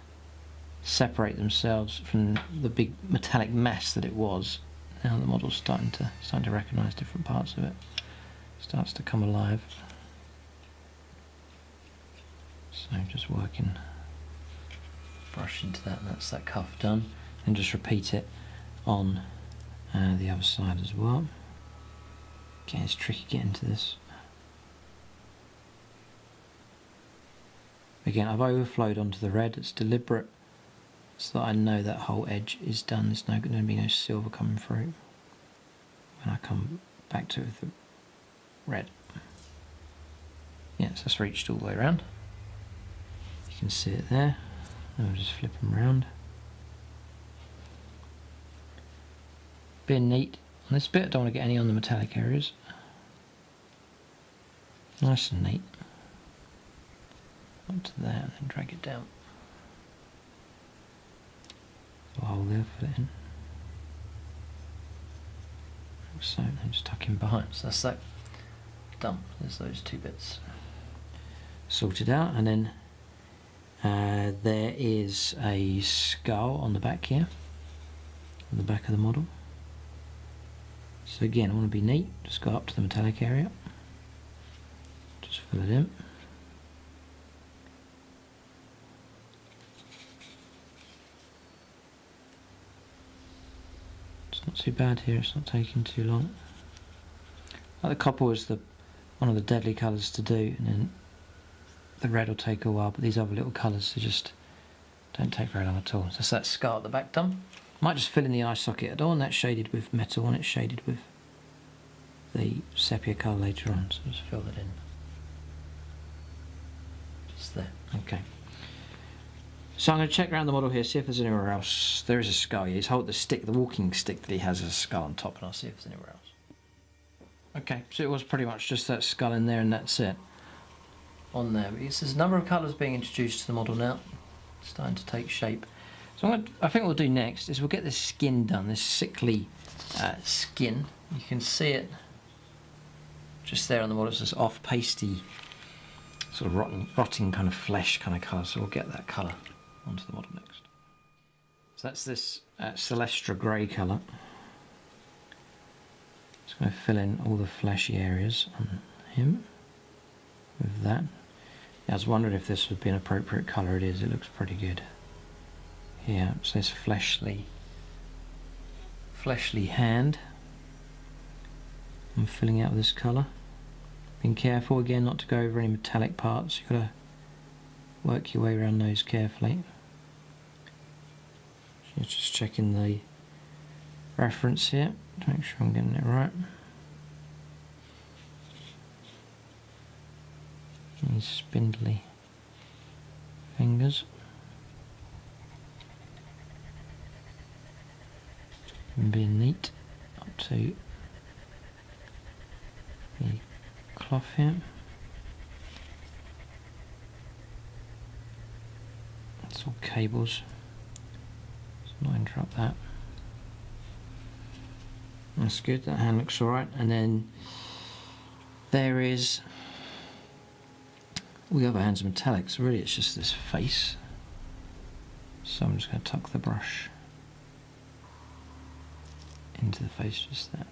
separate themselves from the big metallic mass that it was. Now the model's starting to recognise different parts of it. Starts to come alive. So just working brush into that, and that's that cuff done. And just repeat it on the other side as well. Okay, it's tricky getting to this. Again, I've overflowed onto the red. It's deliberate, so that I know that whole edge is done. There's going to be no silver coming through when I come back to it with the red. Yes, that's reached all the way around. You can see it there. I'll just flip them around. Being neat on this bit, I don't want to get any on the metallic areas. Nice and neat. Onto there and then drag it down. A hole there, fill it in. Like so, and then just tuck in behind. So that's that done. There's those two bits. sorted out, and then there is a skull on the back here, on the back of the model. So again, I want to be neat, just go up to the metallic area, just fill it in. It's not too bad here, it's not taking too long. Like the copper was one of the deadly colours to do, and then the red will take a while, but these other little colours they just don't take very long at all. So that's that scar at the back done. Might just fill in the eye socket. I don't want that shaded with metal, I want it shaded with the sepia colour later on, so just fill that in. Just there. Okay. So I'm going to check around the model here, see if there's anywhere else. There is a skull here. He's holding the walking stick that he has as a skull on top, and I'll see if there's anywhere else. Okay, so it was pretty much just that skull in there and that's it. On there, but there's a number of colours being introduced to the model now. It's starting to take shape. So I think what we'll do next is we'll get this skin done, this sickly skin. You can see it just there on the model. It's this off pasty, sort of rotting kind of flesh kind of colour. So we'll get that colour onto the model next. So that's this Celestra grey colour. Just going to fill in all the fleshy areas on him with that. Yeah, I was wondering if this would be an appropriate colour. It is, it looks pretty good. Here, so this fleshly hand. I'm filling out with this colour. Being careful again not to go over any metallic parts. You've got to work your way around those carefully. Just checking the reference here to make sure I'm getting it right. These spindly fingers. And being neat up to the cloth here. It's all cables, so not interrupt that. That's good, that hand looks alright. And then there is all the other hands are metallic, so really it's just this face. So I'm just going to tuck the brush into the face, just that.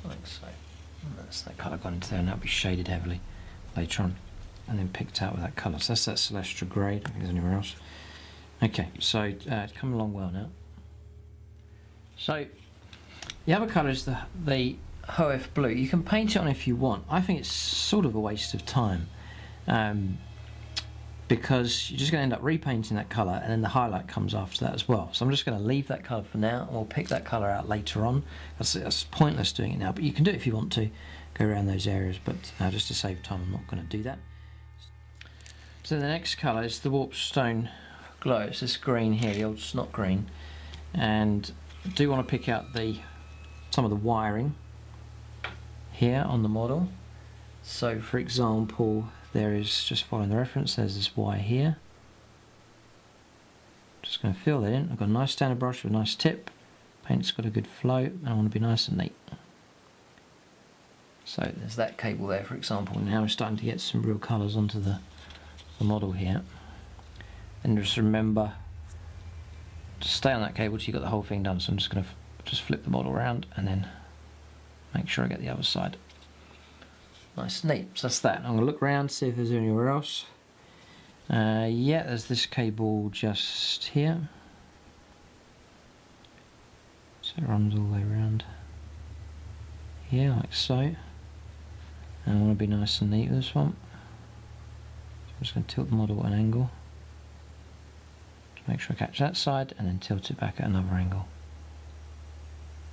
Like so. And that's that colour gone into there, and that'll be shaded heavily later on and then picked out with that colour. So that's that Celestra grey, I don't think there's anywhere else. Okay, so it's come along well now. So the other colour is the HOF blue. You can paint it on if you want. I think it's sort of a waste of time because you're just going to end up repainting that colour and then the highlight comes after that as well. So I'm just going to leave that colour for now and we'll pick that colour out later on. That's pointless doing it now, but you can do it if you want to, go around those areas, but just to save time I'm not going to do that. So the next colour is the Warpstone Glow. It's this green here, the old snot green, and I do want to pick out some of the wiring here on the model. So for example, there is, just following the reference, there's this wire here. Just going to fill that in. I've got a nice standard brush with a nice tip. Paint's got a good flow and I want to be nice and neat. So there's that cable there, for example. Now we're starting to get some real colours onto the model here. And just remember to stay on that cable till you got the whole thing done. So I'm just going to just flip the model around and then make sure I get the other side. Nice and neat. So that's that. I'm going to look around, see if there's anywhere else. Yeah, there's this cable just here. So it runs all the way around here, like so. And I want to be nice and neat with this one. So I'm just going to tilt the model at an angle to make sure I catch that side, and then tilt it back at another angle.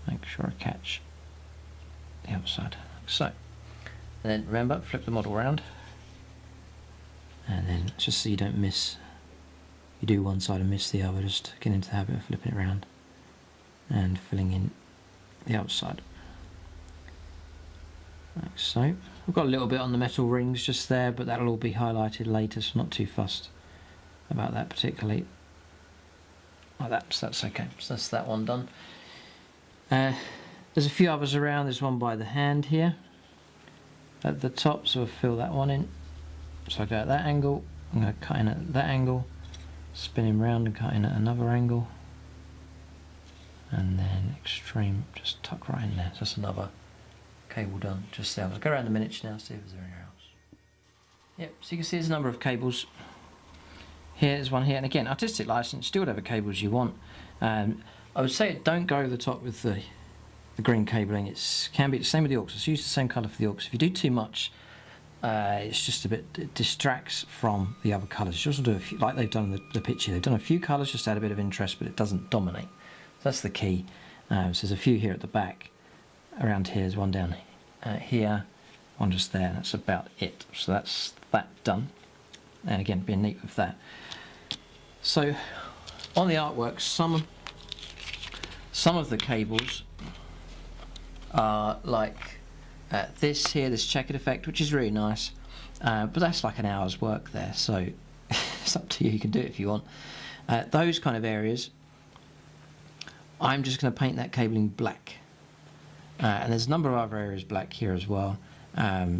Make sure I catch the other side, like so. And then remember, flip the model around, and then just so you don't miss, you do one side and miss the other, just get into the habit of flipping it around and filling in the outside, like so. We've got a little bit on the metal rings just there, but that'll all be highlighted later, so not too fussed about that particularly. Like that, so that's okay. So that's that one done. There's a few others around. There's one by the hand here at the top, so we'll fill that one in So I go at that angle, I'm going to cut in at that angle, spin him round and cut in at another angle, and then extreme, just tuck right in there. So that's another cable done just there. I'll go around the miniature now, see if there's anywhere else. Yep, so you can see there's a number of cables. Here's one here, and again, artistic license, do whatever cables you want. I would say don't go over the top with the green cabling. It can be the same with the Orcs. Let's use the same colour for the Orcs. If you do too much, it's just a bit, it distracts from the other colours. You also do a few, like they've done in the picture. They've done a few colours just to add a bit of interest, but it doesn't dominate. So that's the key. So there's a few here at the back. Around here, there's one down here, one just there. That's about it. So that's that done. And again, being neat with that. So on the artwork, some of the cables are like this here, this checkered effect, which is really nice, but that's like an hour's work there, so it's up to you. You can do it if you want. Those kind of areas, I'm just going to paint that cabling black, and there's a number of other areas black here as well.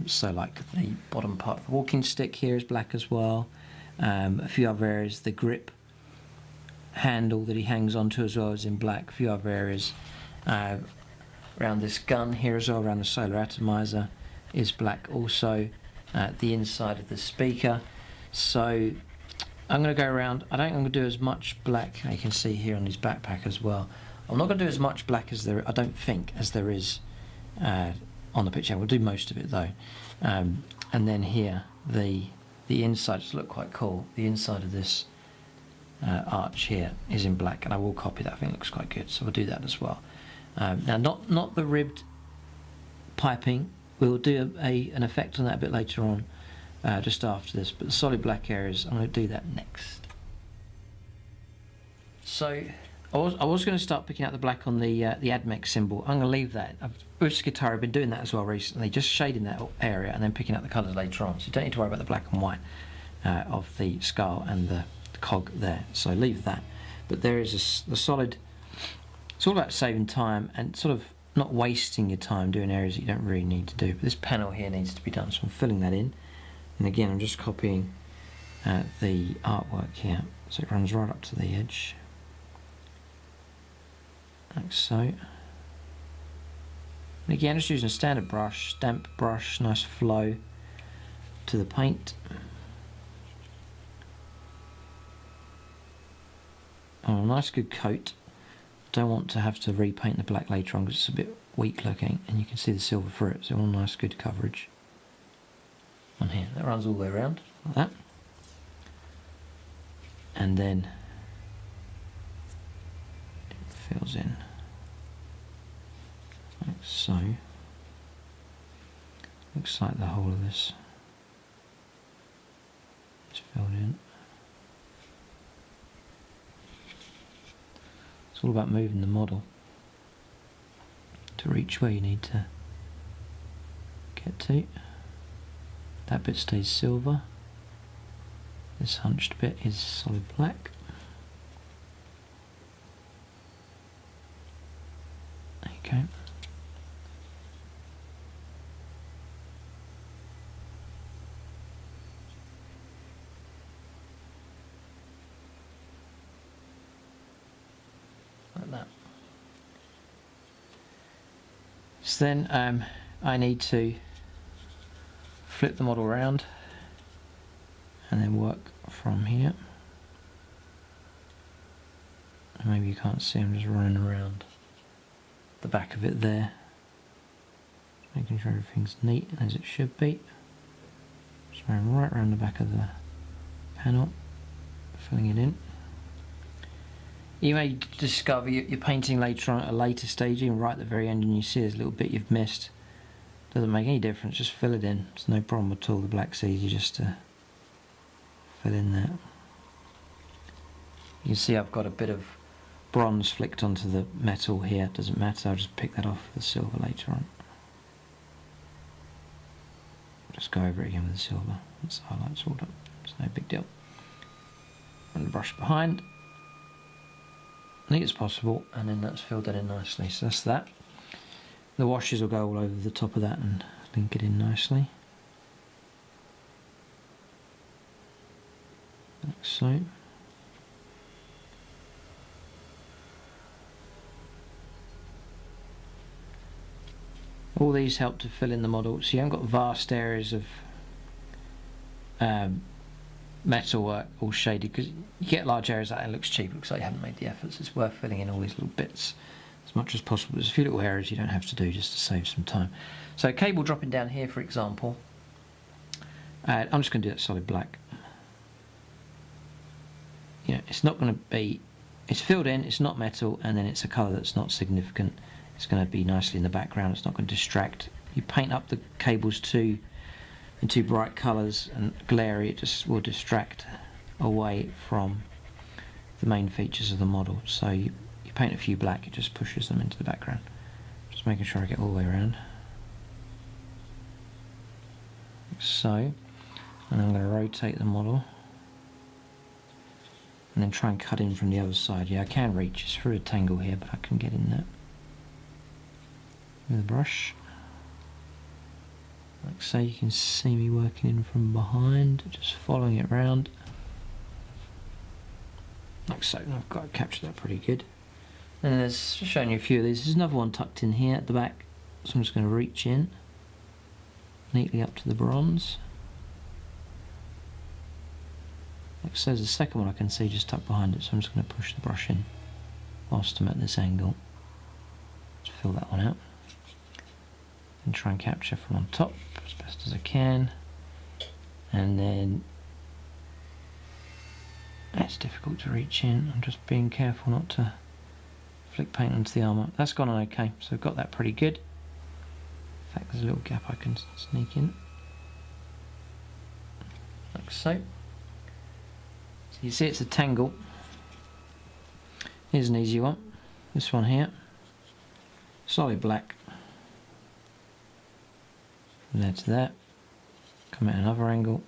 So like the bottom part of the walking stick here is black as well. A few other areas, the grip handle that he hangs onto as well is in black. A few other areas around this gun here as well, around the solar atomizer, is black also. The inside of the speaker. So I'm going to go around. I don't think I'm going to do as much black. You can see here on his backpack as well. I'm not going to do as much black as there, I don't think, as there is on the picture. We'll do most of it though. And then here, the inside just look quite cool. The inside of this arch here is in black, and I will copy that. I think it looks quite good, so we'll do that as well. Now, not the ribbed piping. We'll do an effect on that a bit later on, just after this. But the solid black areas, I'm going to do that next. So I was going to start picking out the black on the AdMech symbol. I'm going to leave that. With this guitar, I've been doing that as well recently, just shading that area and then picking out the colours later on. So you don't need to worry about the black and white of the skull and the cog there. So leave that. But there is the solid. It's all about saving time and sort of not wasting your time doing areas that you don't really need to do. But this panel here needs to be done, so I'm filling that in. And again, I'm just copying the artwork here, so it runs right up to the edge, like so. And again, just using a standard brush, damp brush, nice flow to the paint. Oh, a nice good coat. Don't want to have to repaint the black later on because it's a bit weak looking, and you can see the silver through it, so all nice good coverage on here. That runs all the way around like that, and then it fills in like so. Looks like the whole of this is filled in. It's all about moving the model to reach where you need to get to. That bit stays silver. This hunched bit is solid black. Okay. Like that. So then I need to flip the model around and then work from here. Maybe you can't see, I'm just running around the back of it there, making sure everything's neat as it should be. Just running right around the back of the panel, filling it in. You may discover you're painting later on at a later stage, even right at the very end, and you see there's a little bit you've missed. Doesn't make any difference, just fill it in. It's no problem at all. The black's easy just to fill in there. You can see I've got a bit of bronze flicked onto the metal here. Doesn't matter, I'll just pick that off with the silver later on. Just go over it again with the silver. That's the highlights all done. It's no big deal. Run the brush behind, neat as possible, and then that's filled that in nicely. So that's that. The washes will go all over the top of that and link it in nicely. like so. All these help to fill in the model, so you haven't got vast areas of metalwork all shaded, because you get large areas like that, it looks cheap, it looks like you haven't made the efforts. It's worth filling in all these little bits as much as possible. There's a few little areas you don't have to do just to save some time. So cable dropping down here, for example, I'm just going to do that solid black. You know, it's not going to be, it's filled in, it's not metal, and then it's a colour that's not significant. It's going to be nicely in the background, it's not going to distract. You paint up the cables in two bright colours and glary, it just will distract away from the main features of the model. So you paint a few black, it just pushes them into the background. Just making sure I get all the way around. Like so. And I'm going to rotate the model. And then try and cut in from the other side. Yeah, I can reach, it's through a tangle here, but I can get in there with a brush. Like so, you can see me working in from behind, just following it round. Like so, and I've got to capture that pretty good. And there's, just showing you a few of these, there's another one tucked in here at the back, so I'm just going to reach in neatly up to the bronze. Like so, there's a second one I can see just tucked behind it, so I'm just going to push the brush in whilst I'm at this angle. Just fill that one out. And try and capture from on top as best as I can. And then it's difficult to reach in. I'm just being careful not to flick paint onto the armour. That's gone on okay, so I've got that pretty good. In fact, there's a little gap I can sneak in. Like so. So you see it's a tangle. Here's an easy one. This one here. Solid black. From there to there, come at another angle,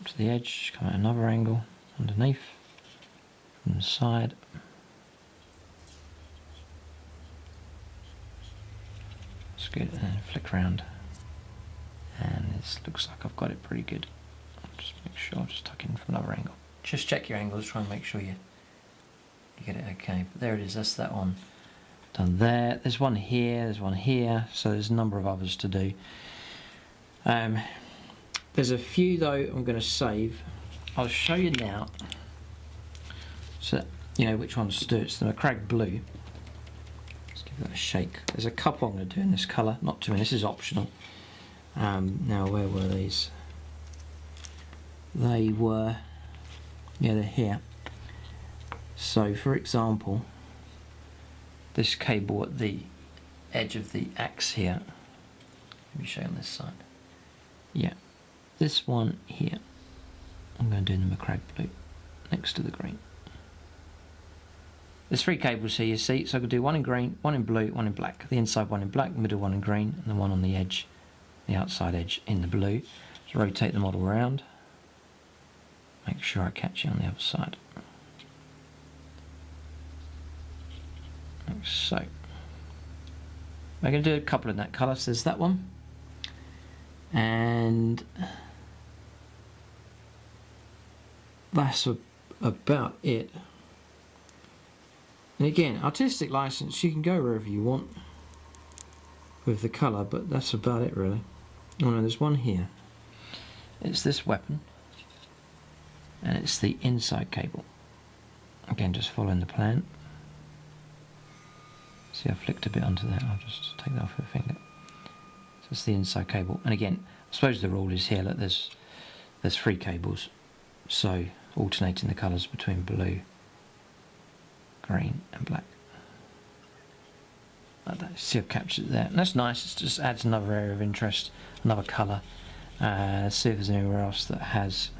to the edge, come at another angle, underneath, from the side. That's good, and then flick around. And this looks like I've got it pretty good. I'll just make sure, just tuck in from another angle. Just check your angles, try and make sure you get it okay. But there it is, that's that one. Done there. There's one here, there's one here, so there's a number of others to do. There's a few though I'm going to save. I'll show you now, so you know which ones to do. It's the Macragge Blue. Let's give that a shake. There's a couple I'm going to do in this colour, not too many, this is optional. Now where were these? They were, yeah, they're here. So for example, this cable at the edge of the axe here, let me show you on this side. Yeah, this one here, I'm going to do in the Macragge Blue, next to the green. There's three cables here, you see, so I could do one in green, one in blue, one in black. The inside one in black, the middle one in green, and the one on the edge, the outside edge, in the blue. Just rotate the model around, make sure I catch it on the other side. Like so. I'm going to do a couple in that colour, so there's that one. And that's about it. And again, artistic license, you can go wherever you want with the colour, but that's about it really. Oh no, there's one here. It's this weapon, and it's the inside cable. Again, just following the plan. See, I flicked a bit onto that, I'll just take that off with a finger. So it's the inside cable, and again, I suppose the rule is here that there's three cables, so alternating the colours between blue, green and black. Like that. See, I've captured it there, and that's nice, it just adds another area of interest, another colour. See if there's anywhere else that has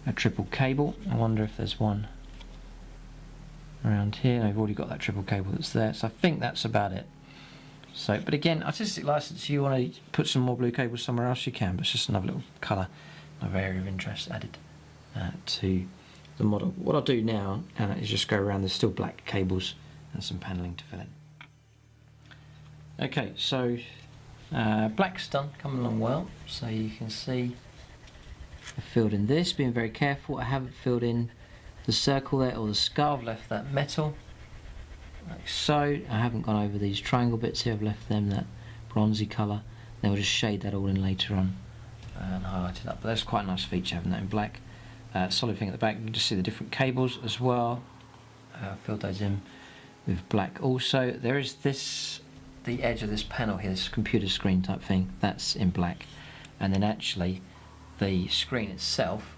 a triple cable. I wonder if there's one around here. I've already got that triple cable that's there, so I think that's about it. So, but again, artistic license, you want to put some more blue cables somewhere else, you can, but it's just another little colour, another area of interest added to the model. What I'll do now is just go around, there's still black cables and some panelling to fill in. Okay, so black's done, coming along well, so you can see I've filled in this, being very careful. I haven't filled in the circle there or the skull. I've left that metal like so. I haven't gone over these triangle bits here. I've left them that bronzy colour. Then we'll just shade that all in later on and highlight it up. But that's quite a nice feature, having that in black. Solid thing at the back. You can just see the different cables as well. Filled those in with black. Also, there is this, the edge of this panel here, this computer screen type thing. That's in black, and then actually the screen itself,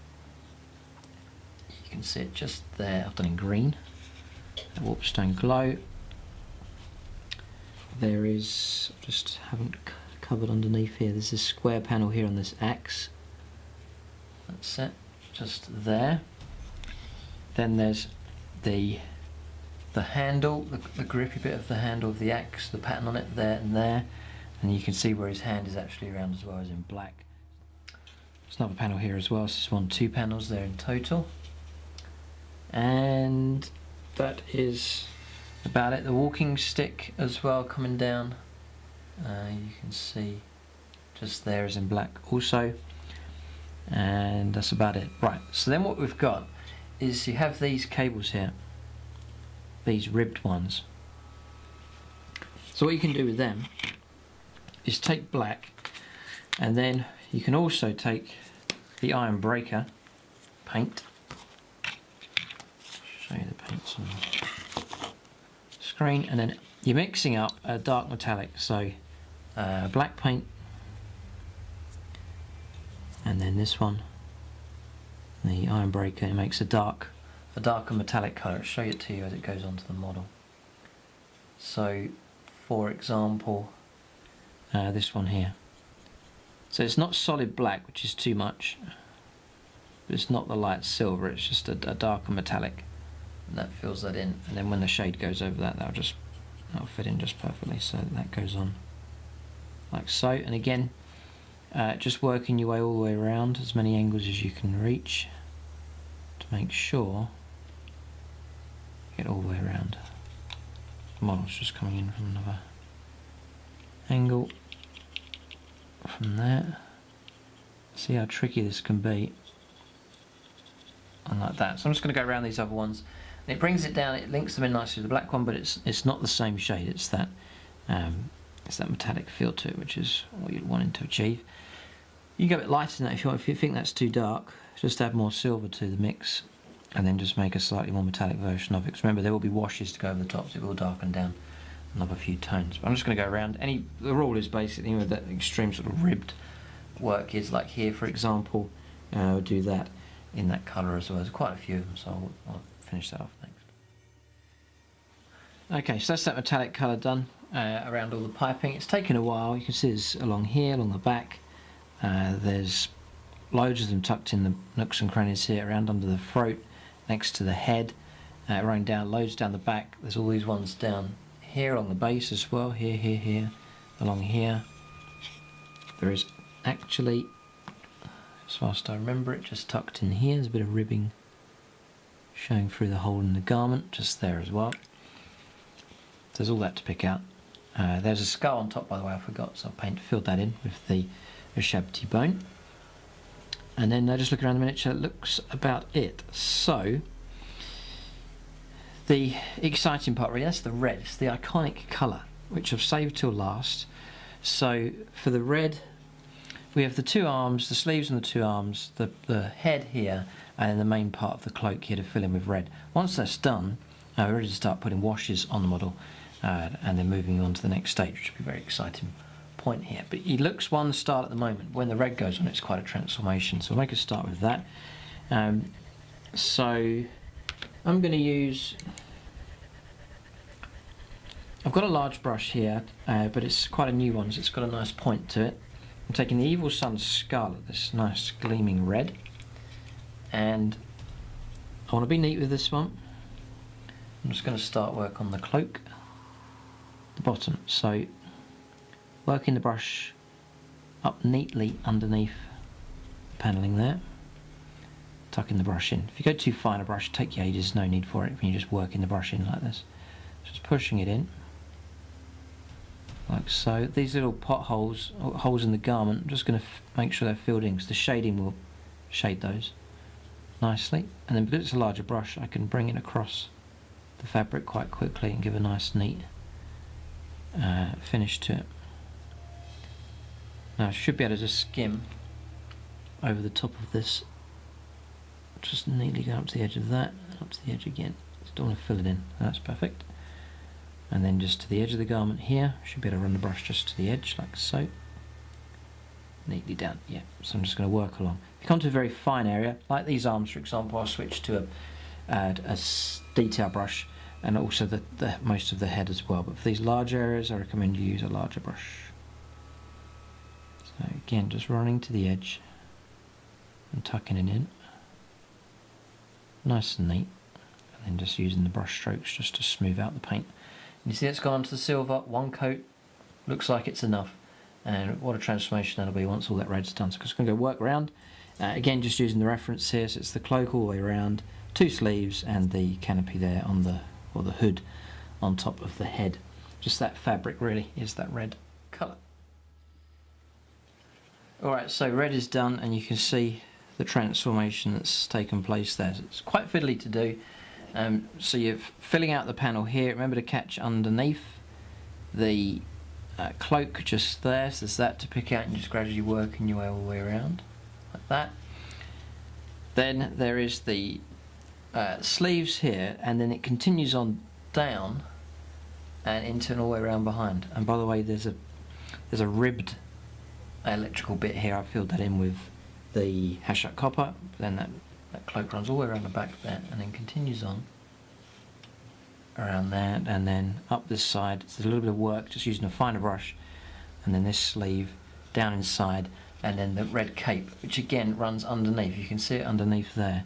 you can see it just there. I've done in green. A Warpstone glow. There is, just haven't covered underneath here. There's this square panel here on this axe. That's it, just there. Then there's the handle, the grippy bit of the handle of the axe, the pattern on it there and there, and you can see where his hand is actually around as well as in black. There's another panel here as well, so there's 2 panels there in total. And that is about it. The walking stick as well coming down, you can see just there is in black also, and that's about it. Right, so then what we've got is you have these cables here, these ribbed ones. So what you can do with them is take black, and then you can also take the Ironbreaker paint. Show you the paints on the screen, and then you're mixing up a dark metallic, so black paint, and then this one, the Ironbreaker. It makes a darker metallic colour. I'll show it to you as it goes onto the model. So, for example, this one here. So it's not solid black, which is too much, but it's not the light silver. It's just a darker metallic, and that fills that in. And then when the shade goes over that, that'll fit in just perfectly. So that goes on like so. And again, just working your way all the way around, as many angles as you can reach, to make sure you get all the way around. The model's just coming in from another angle from there. See how tricky this can be, and like that. So I'm just going to go around these other ones, and it brings it down. It links them in nicely with the black one, but it's not the same shade. It's that metallic feel to it, which is what you're wanting to achieve. You can go a bit lighter than that if you want. If you think that's too dark, just add more silver to the mix, and then just make a slightly more metallic version of it. Because remember, there will be washes to go over the top, so it will darken down another few tones. But I'm just going to go around. The rule is basically with that extreme sort of ribbed work is like here, for example. I'll do that in that colour as well. There's quite a few of them, so I'll finish that off next. Okay, so that's that metallic colour done around all the piping. It's taken a while. You can see there's along here, along the back. There's loads of them tucked in the nooks and crannies here, around under the throat, next to the head, running down, loads down the back. There's all these ones down here along the base as well, here, along here. There is actually, as far as I remember it, just tucked in here. There's a bit of ribbing showing through the hole in the garment, just there as well. There's all that to pick out. There's a skull on top, by the way, I forgot, so I filled that in with the Uhsabti bone. And then just looking around the miniature, it looks about it. So, the exciting part really, that's the red. It's the iconic colour, which I've saved till last. So, for the red, we have the 2 arms, the sleeves and the 2 arms, the head here, and then the main part of the cloak here to fill in with red. Once that's done, we're ready to start putting washes on the model, and then moving on to the next stage, which will be a very exciting point here. But he looks one style at the moment. When the red goes on, it's quite a transformation. So we'll make a start with that. So I'm going to use, I've got a large brush here, but it's quite a new one, so it's got a nice point to it. I'm taking the Evil Sunz Scarlet, this nice gleaming red, and I want to be neat with this one. I'm just going to start work on the cloak, the bottom. So working the brush up neatly underneath the panelling there, tucking the brush in. If you go too fine a brush, take your ages, no need for it when you're just working the brush in like this. Just pushing it in, like so. These little potholes, holes in the garment, I'm just going to make sure they're filled in, because the shading will shade those nicely, and then because it's a larger brush I can bring it across the fabric quite quickly and give a nice neat finish to it. Now I should be able to just skim over the top of this, just neatly go up to the edge of that, and up to the edge again. Just don't want to fill it in. That's perfect. And then just to the edge of the garment here, should be able to run the brush just to the edge like so. Neatly down, yeah. So I'm just going to work along. If you come to a very fine area, like these arms for example, I'll switch to a detail brush, and also the most of the head as well. But for these large areas I recommend you use a larger brush. So again, just running to the edge and tucking it in. Nice and neat. And then just using the brush strokes just to smooth out the paint. And you see it's gone to the silver, one coat, looks like it's enough. And what a transformation that'll be once all that red's done. So I'm just going to go work around. Again, just using the reference here, so it's the cloak all the way around, 2 sleeves and the canopy there on the, or the hood on top of the head. Just that fabric really is that red colour. Alright, so red is done and you can see the transformation that's taken place there. So it's quite fiddly to do. So you're filling out the panel here. Remember to catch underneath the cloak just there, so there's that to pick out, and just gradually working your way all the way around like that. Then there is the sleeves here, and then it continues on down and into and all the way around behind. And by the way, there's a ribbed electrical bit here. I filled that in with the Hashut copper. Then that cloak runs all the way around the back there and then continues on around there, and then up this side. It's a little bit of work just using a finer brush, and then this sleeve down inside, and then the red cape, which again runs underneath. You can see it underneath there.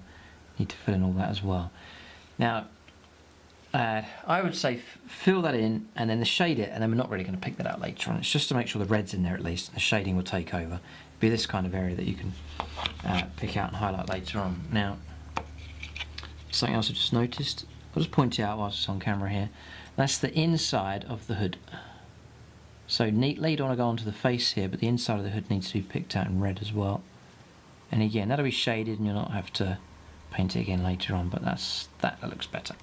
Need to fill in all that as well. Now I would say fill that in and then shade it, and then we're not really going to pick that out later on. It's just to make sure the red's in there at least, and the shading will take over. It'll be this kind of area that you can pick out and highlight later on. Now, something else I just noticed, I'll just point it out whilst it's on camera here. That's the inside of the hood. So neatly, you don't want to go onto the face here, but the inside of the hood needs to be picked out in red as well. And again, that'll be shaded and you'll not have to paint it again later on, but that looks better.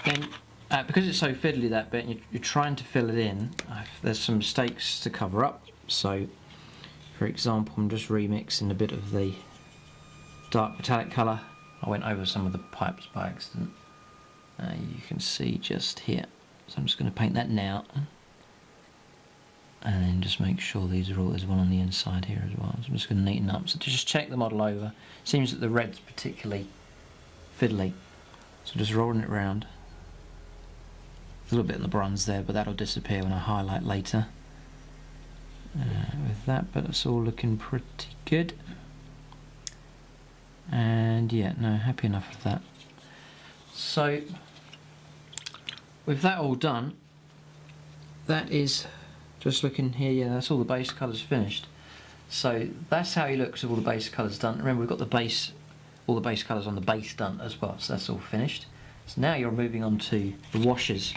Then, because it's so fiddly that bit, you're trying to fill it in, there's some mistakes to cover up. So, for example, I'm just remixing a bit of the dark metallic colour. I went over some of the pipes by accident. You can see just here. So I'm just going to paint that now. And then just make sure these are all, there's one on the inside here as well. So I'm just going to neaten up. So to just check the model over. Seems that the red's particularly fiddly. So just rolling it round. A little bit in the bronze there, but that'll disappear when I highlight later. With that, but it's all looking pretty good. And yeah, no, happy enough with that. So with that all done, that is just looking here, yeah, that's all the base colours finished. So that's how he looks with all the base colours done. Remember, we've got the base, all the base colours on the base done as well, so that's all finished. So now you're moving on to the washes.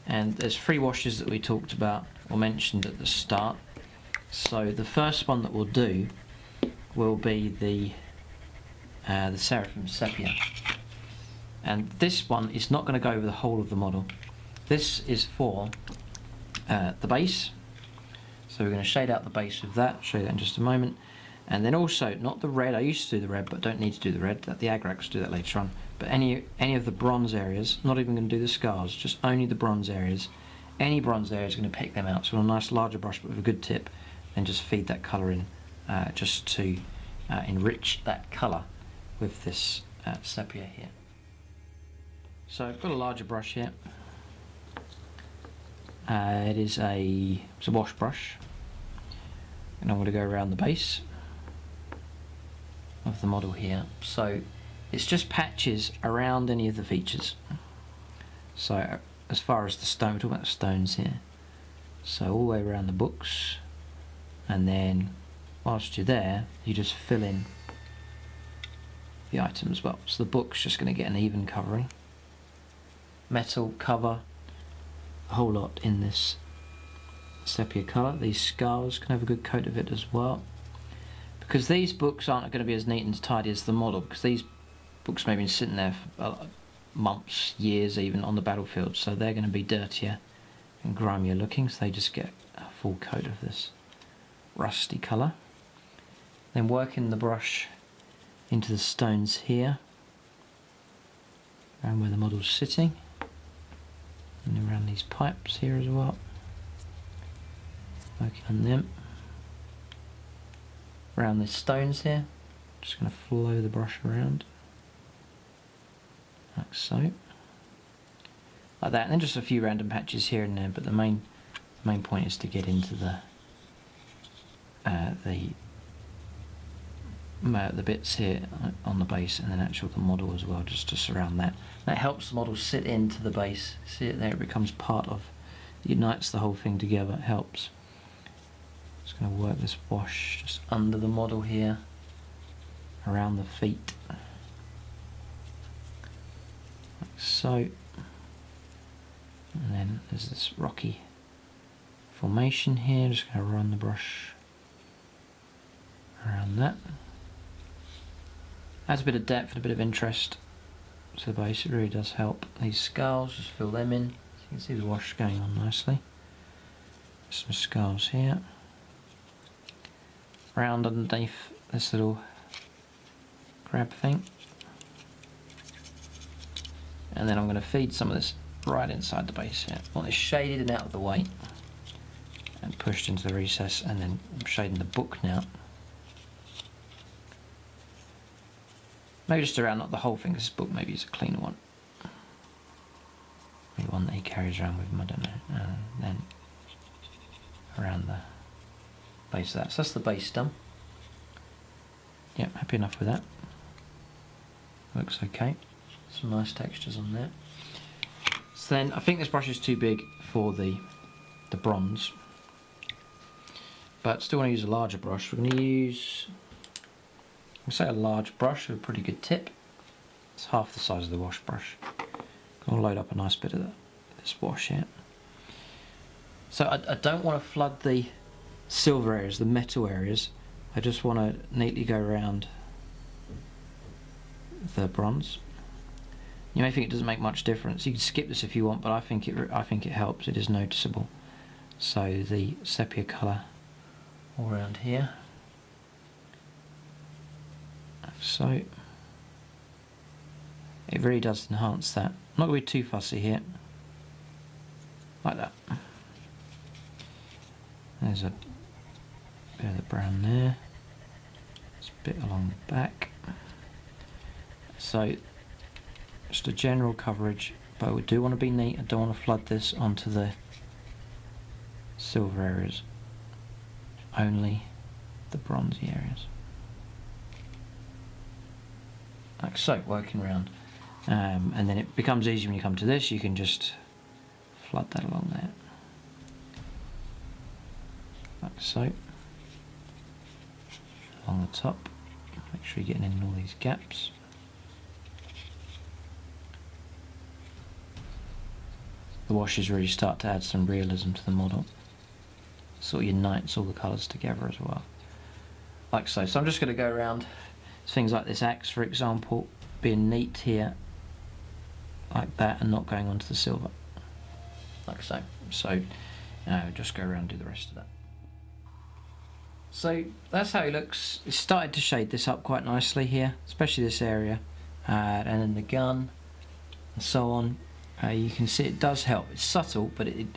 And there's 3 washes that we talked about or mentioned at the start. So the first one that we'll do will be the Seraphim Sepia. And this one is not going to go over the whole of the model. This is for the base. So we're going to shade out the base with that. I'll show you that in just a moment. And then also, not the red, I used to do the red, but don't need to do the red. The Agrax do that later on. But any of the bronze areas, not even going to do the scars, just only the bronze areas. Any bronze area is going to pick them out. So on a nice larger brush, but with a good tip, then just feed that colour in, just to enrich that colour with this sepia here. So I've got a larger brush here. It's a wash brush, and I'm going to go around the base of the model here. So it's just patches around any of the features. So as far as the stone, we're talking about the stones here. So all the way around the books, and then whilst you're there, you just fill in the item as well. So the book's just going to get an even covering. Metal cover, a whole lot in this sepia colour. These scars can have a good coat of it as well. because these books aren't going to be as neat and tidy as the model, because these books may have been sitting there for months, years even, on the battlefield, so they're going to be dirtier and grimier looking, so they just get a full coat of this rusty colour. Then working the brush into the stones here, around where the model's sitting, and around these pipes here as well, working on them. Around the stones here, just going to flow the brush around, like so, like that, and then just a few random patches here and there. But the main point is to get into the bits here on the base, and then actually the model as well, just to surround that. That helps the model sit into the base. See it there? It becomes part of, it unites the whole thing together. It helps. Just going to work this wash just under the model here, around the feet, like so. And then there's this rocky formation here. Just going to run the brush around that. Adds a bit of depth and a bit of interest to the base. It really does help. These skulls, just fill them in. So you can see the wash going on nicely. Some skulls here. Round underneath this little grab thing. And then I'm going to feed some of this right inside the base here. I want this shaded and out of the way, and pushed into the recess, and then I'm shading the book now. Maybe just around, not the whole thing, because this book maybe is a cleaner one. Maybe one that he carries around with him, I don't know. And then around the base of that. So that's the base done. Yep, happy enough with that. Looks okay. Some nice textures on there. So then I think this brush is too big for the bronze, but still want to use a larger brush. We're going to use, I'll say, a large brush with a pretty good tip. It's half the size of the wash brush. Going to load up a nice bit of this wash here. So I don't want to flood the silver areas, the metal areas. I just want to neatly go around the bronze. You may think it doesn't make much difference. You can skip this if you want, but I think it helps. It is noticeable. So the sepia colour all around here, like so. It really does enhance that. I'm not going to be too fussy here, like that. There's a bit of the brown there. There's a bit along the back. So just a general coverage, but we do want to be neat. I don't want to flood this onto the silver areas, only the bronzy areas, like so, working around. And then it becomes easy when you come to this. You can just flood that along there, like so, along the top. Make sure you're getting in all these gaps. The washes really start to add some realism to the model. Sort of unites all the colours together as well, like so. So I'm just going to go around things like this axe, for example, being neat here, like that, and not going onto the silver, like so. So just go around and do the rest of that. So that's how it looks. It's started to shade this up quite nicely here, especially this area, and then the gun and so on. You can see it does help. It's subtle, but it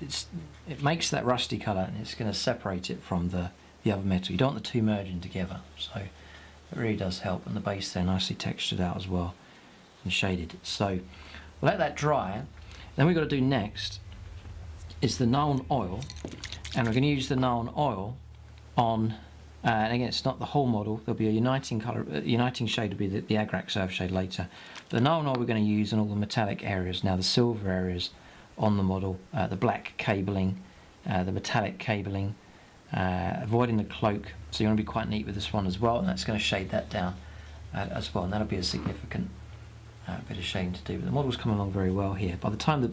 makes that rusty colour, and it's going to separate it from the other metal. You don't want the two merging together, so it really does help. And the base there nicely textured out as well and shaded. So we'll let that dry. Then we've got to do next is the Nuln oil, and we're going to use the Nuln oil on. And again, it's not the whole model. There'll be a uniting colour. Uniting shade will be the Agrax Earthshade later. But the Nuln oil we're going to use on all the metallic areas. Now the silver areas on the model, the black cabling, the metallic cabling, avoiding the cloak. So you want to be quite neat with this one as well, and that's going to shade that down as well. And that'll be a significant bit of shading to do. But the model's come along very well here. By the time that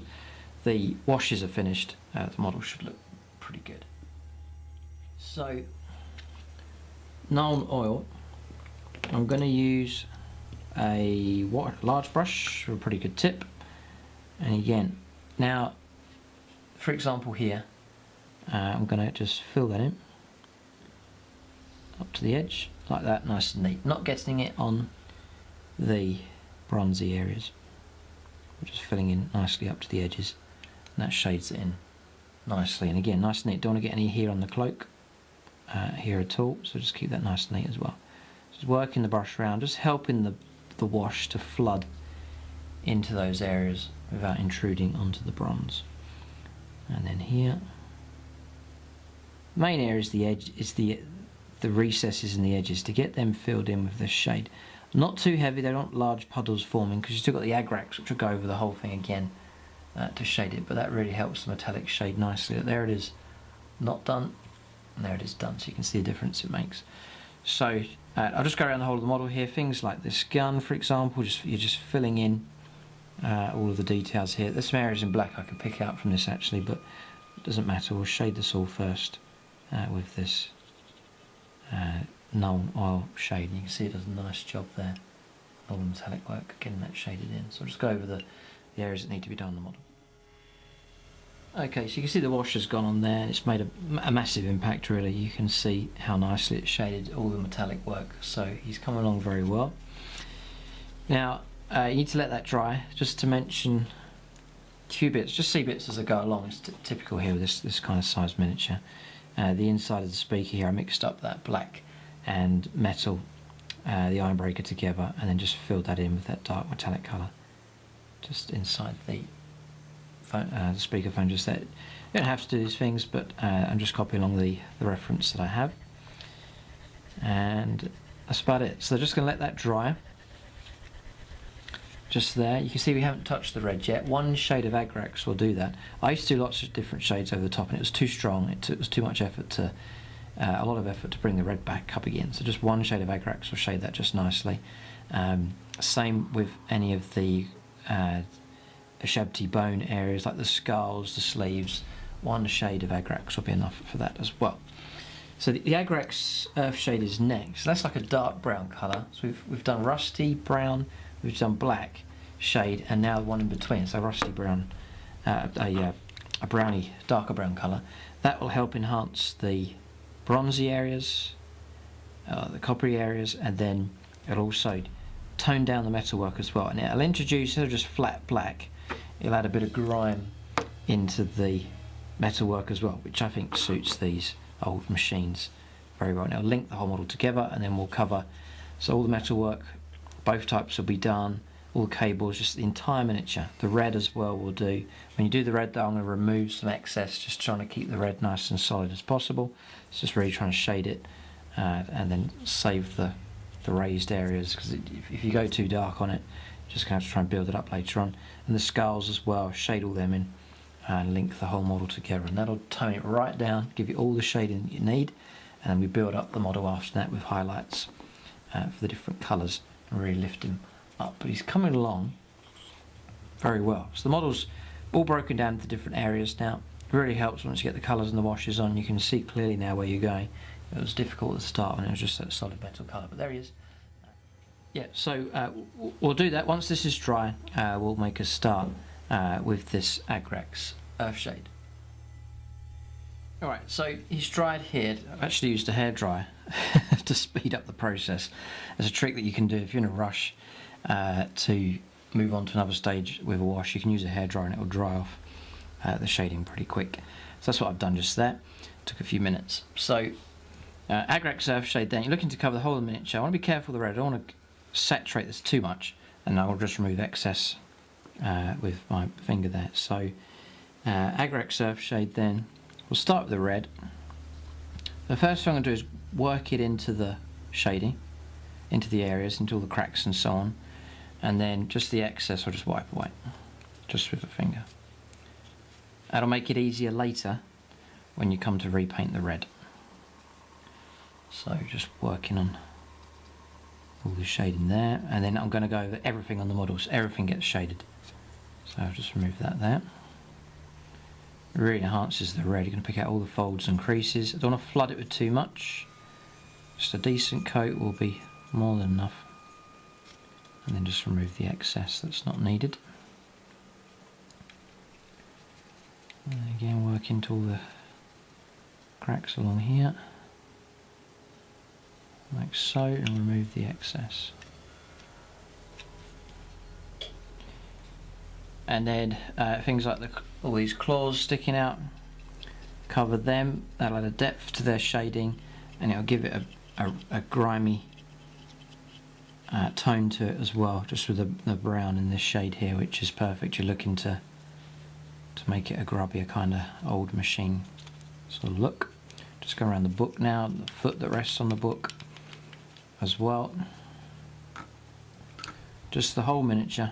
the washes are finished, the model should look pretty good. So Nuln oil, I'm going to use a large brush with a pretty good tip. And again, now, for example here, I'm going to just fill that in up to the edge, like that, nice and neat. Not getting it on the bronzy areas. We're just filling in nicely up to the edges, and that shades it in nicely. And again, nice and neat. Don't want to get any here on the cloak here at all, so just keep that nice and neat as well. Just working the brush around, just helping the wash to flood into those areas without intruding onto the bronze. And then here, main area is the edge, is the recesses in the edges, to get them filled in with this shade. Not too heavy, they don't want large puddles forming, because you've still got the Agrax, which will go over the whole thing again to shade it, but that really helps the metallic shade nicely. There it is, not done, and there it is done, so you can see the difference it makes. So I'll just go around the whole of the model here. Things like this gun, for example, you're just filling in all of the details here. There's some areas in black I can pick out from this actually, but it doesn't matter. We'll shade this all first with this Nuln oil shade, and you can see it does a nice job there. All the metallic work, getting that shaded in. So I'll just go over the areas that need to be done on the model. Okay, so you can see the wash has gone on there, and it's made a massive impact really. You can see how nicely it's shaded all the metallic work, so he's come along very well. Now you need to let that dry. Just to mention a few bits, just see bits as I go along. It's typical here with this kind of size miniature. The inside of the speaker here, I mixed up that black and metal, the Ironbreaker together, and then just filled that in with that dark metallic colour just inside the speakerphone just there. You don't have to do these things, but I'm just copying along the reference that I have, and that's about it. So just going to let that dry just there. You can see we haven't touched the red yet. One shade of Agrax will do that. I used to do lots of different shades over the top, and it was too strong. It was too much effort to a lot of effort to bring the red back up again. So just one shade of Agrax will shade that just nicely. Same with any of the Uhsabti bone areas like the skulls, the sleeves. One shade of Agrax will be enough for that as well. So the Agrax Earthshade is next. So that's like a dark brown colour. So we've done rusty brown, we've done black shade, and now the one in between. So rusty brown, a browny, darker brown colour. That will help enhance the bronzy areas, the coppery areas, and then it'll also tone down the metalwork as well. And it'll introduce, instead of just flat black, it'll add a bit of grime into the metalwork as well, which I think suits these old machines very well. Now link the whole model together, and then we'll cover, so all the metalwork, both types will be done, all the cables, just the entire miniature. The red as well will do. When you do the red though, I'm going to remove some excess, just trying to keep the red nice and solid as possible. It's just really trying to shade it and then save the raised areas, because if you go too dark on it, you're just going to have to try and build it up later on. And the skulls as well, shade all them in and link the whole model together, and that'll tone it right down, give you all the shading that you need, and then we build up the model after that with highlights for the different colours and really lift him up. But he's coming along very well. So the model's all broken down into different areas now. It really helps once you get the colours and the washes on. You can see clearly now where you're going. It was difficult at the start when it was just that solid metal colour, but there he is. Yeah, so we'll do that. Once this is dry, we'll make a start with this Agrax Earthshade. Alright, so he's dried here. I've actually used a hairdryer to speed up the process. There's a trick that you can do if you're in a rush to move on to another stage with a wash. You can use a hairdryer and it will dry off the shading pretty quick. So that's what I've done just there. Took a few minutes. So Agrax Earthshade then, you're looking to cover the whole of the miniature. I want to be careful with the red. I don't want to saturate this too much, and I will just remove excess with my finger there. So Agrax Earthshade then, we'll start with the red. The first thing I'm going to do is work it into the shading, into the areas, into all the cracks and so on, and then just the excess I'll just wipe away, just with a finger. That'll make it easier later when you come to repaint the red. So just working on all the shading there, and then I'm going to go over everything on the model so everything gets shaded. So I'll just remove that there. It really enhances the red. You're going to pick out all the folds and creases. I don't want to flood it with too much, Just a decent coat will be more than enough. And then just remove the excess that's not needed. And again, work into all the cracks along here, like so, and remove the excess. And then things like all these claws sticking out, cover them. That'll add a depth to their shading, and it'll give it a grimy tone to it as well, just with the brown in this shade here, which is perfect. You're looking to make it a grubbier kind of old machine sort of look. Just go around the book now, the foot that rests on the book as well. Just the whole miniature.